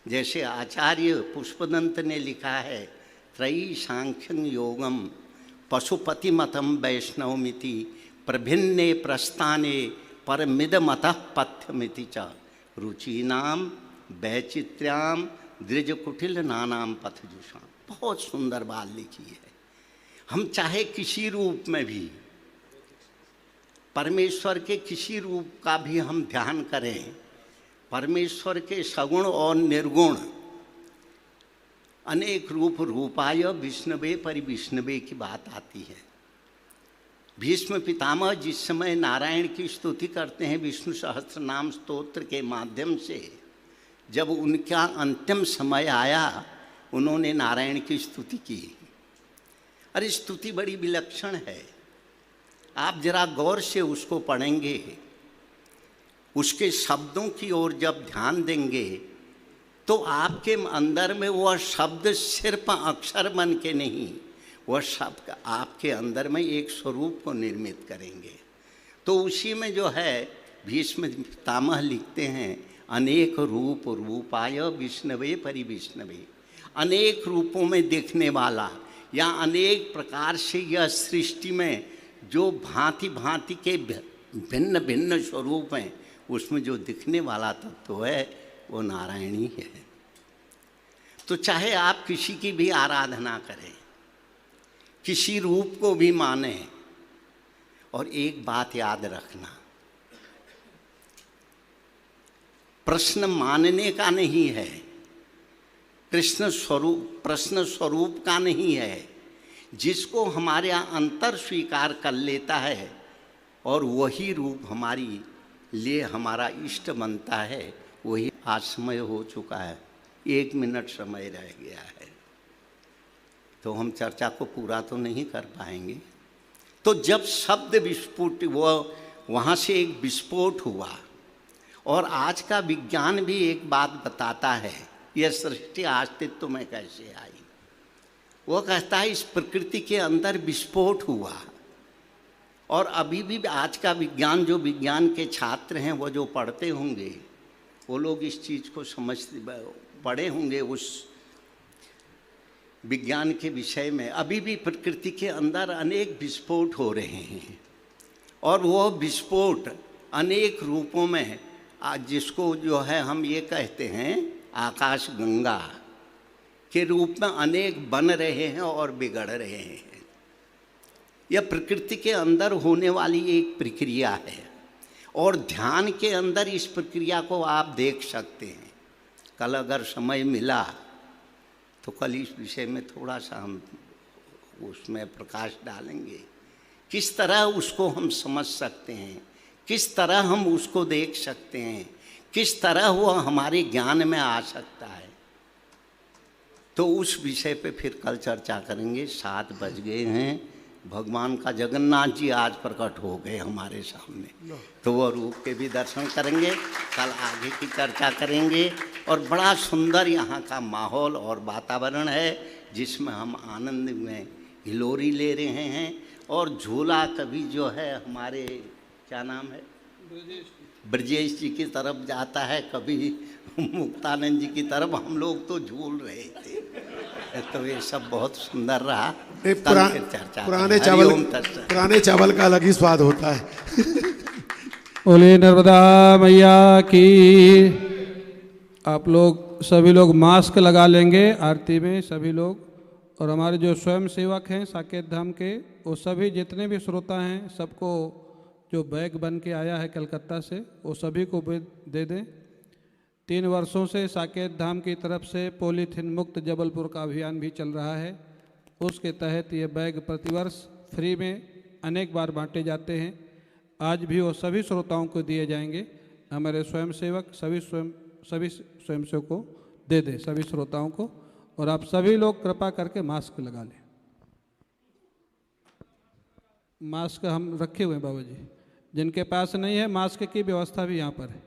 जैसे आचार्य पुष्पदंत ने लिखा है, त्रयी सांख्यं योगम पशुपति मतम वैष्णवमिति प्रभिन्ने प्रस्थाने परमिदमतः पथ्यमिति च रुचिनाम वैचित्र्याम द्विज कुटिल नानाम पथ जुषा। बहुत सुंदर बात लिखी है। हम चाहे किसी रूप में भी परमेश्वर के किसी रूप का भी हम ध्यान करें, परमेश्वर के सगुण और निर्गुण अनेक रूप रूपाय विष्णवे परिविष्णवे की बात आती है। भीष्म पितामह जिस समय नारायण की स्तुति करते हैं विष्णु सहस्त्र नाम स्तोत्र के माध्यम से, जब उनका अंतिम समय आया उन्होंने नारायण की स्तुति की। अरे स्तुति बड़ी विलक्षण है। आप जरा गौर से उसको पढ़ेंगे, उसके शब्दों की ओर जब ध्यान देंगे तो आपके अंदर में वह शब्द सिर्फ अक्षर बन के नहीं, वह शब्द आपके अंदर में एक स्वरूप को निर्मित करेंगे। तो उसी में जो है भीष्म पितामह लिखते हैं, अनेक रूप रूपाय विष्णवे परिविष्णवे। अनेक रूपों में दिखने वाला, या अनेक प्रकार से यह सृष्टि में जो भांति भांति के भिन्न भिन्न स्वरूप हैं, उसमें जो दिखने वाला तत्व है वो नारायण ही है। तो चाहे आप किसी की भी आराधना करें, किसी रूप को भी माने, और एक बात याद रखना, प्रश्न मानने का नहीं है, प्रश्न स्वरूप का नहीं है। जिसको हमारे अंतर स्वीकार कर लेता है और वही रूप हमारी लिए हमारा इष्ट बनता है, वही। आज समय हो चुका है, 1 मिनट समय रह गया है, तो हम चर्चा को पूरा तो नहीं कर पाएंगे। तो जब शब्द विस्फोट, वो वहाँ से एक विस्फोट हुआ, और आज का विज्ञान भी एक बात बताता है, यह सृष्टि अस्तित्व में कैसे आई। वो कहता है इस प्रकृति के अंदर विस्फोट हुआ, और अभी भी आज का विज्ञान, जो विज्ञान के छात्र हैं वो जो पढ़ते होंगे, वो लोग इस चीज़ को पढ़े होंगे उस विज्ञान के विषय में। अभी भी प्रकृति के अंदर अनेक विस्फोट हो रहे हैं, और वो विस्फोट अनेक रूपों में, जिसको जो है हम ये कहते हैं आकाश गंगा के रूप में अनेक बन रहे हैं और बिगड़ रहे हैं। यह प्रकृति के अंदर होने वाली एक प्रक्रिया है, और ध्यान के अंदर इस प्रक्रिया को आप देख सकते हैं। कल अगर समय मिला तो कल इस विषय में थोड़ा सा हम उसमें प्रकाश डालेंगे, किस तरह उसको हम समझ सकते हैं, किस तरह हम उसको देख सकते हैं, किस तरह वो हमारे ज्ञान में आ सकता है। तो उस विषय पे फिर कल चर्चा करेंगे। 7 बज गए हैं, भगवान का जगन्नाथ जी आज प्रकट हो गए हमारे सामने, तो वो रूप के भी दर्शन करेंगे, कल आगे की चर्चा करेंगे। और बड़ा सुंदर यहाँ का माहौल और वातावरण है, जिसमें हम आनंद में हिलोरी ले रहे हैं। और झूला कभी जो है हमारे, क्या नाम है, ब्रजेश जी की तरफ जाता है, कभी मुक्तानंद जी की तरफ, हम लोग तो झूल रहे थे। तो ये सब बहुत सुंदर रहा। पुराने चावल का अलग ही स्वाद होता है। बोले नर्मदा मैया की। आप लोग सभी लोग मास्क लगा लेंगे आरती में सभी लोग, और हमारे जो स्वयं सेवक हैं साकेत धाम के, वो सभी जितने भी श्रोता हैं, सबको जो बैग बन के आया है कलकत्ता से, वो सभी को दे दें। 3 वर्षों से साकेत धाम की तरफ से पॉलीथीन मुक्त जबलपुर का अभियान भी चल रहा है। उसके तहत ये बैग प्रतिवर्ष फ्री में अनेक बार बांटे जाते हैं। आज भी वो सभी श्रोताओं को दिए जाएंगे। हमारे स्वयंसेवक सभी स्वयंसेवकों को दे दें, सभी श्रोताओं को। और आप सभी लोग कृपा करके मास्क लगा लें। मास्क हम रखे हुए हैं बाबा जी, जिनके पास नहीं है मास्क की व्यवस्था भी यहाँ पर है।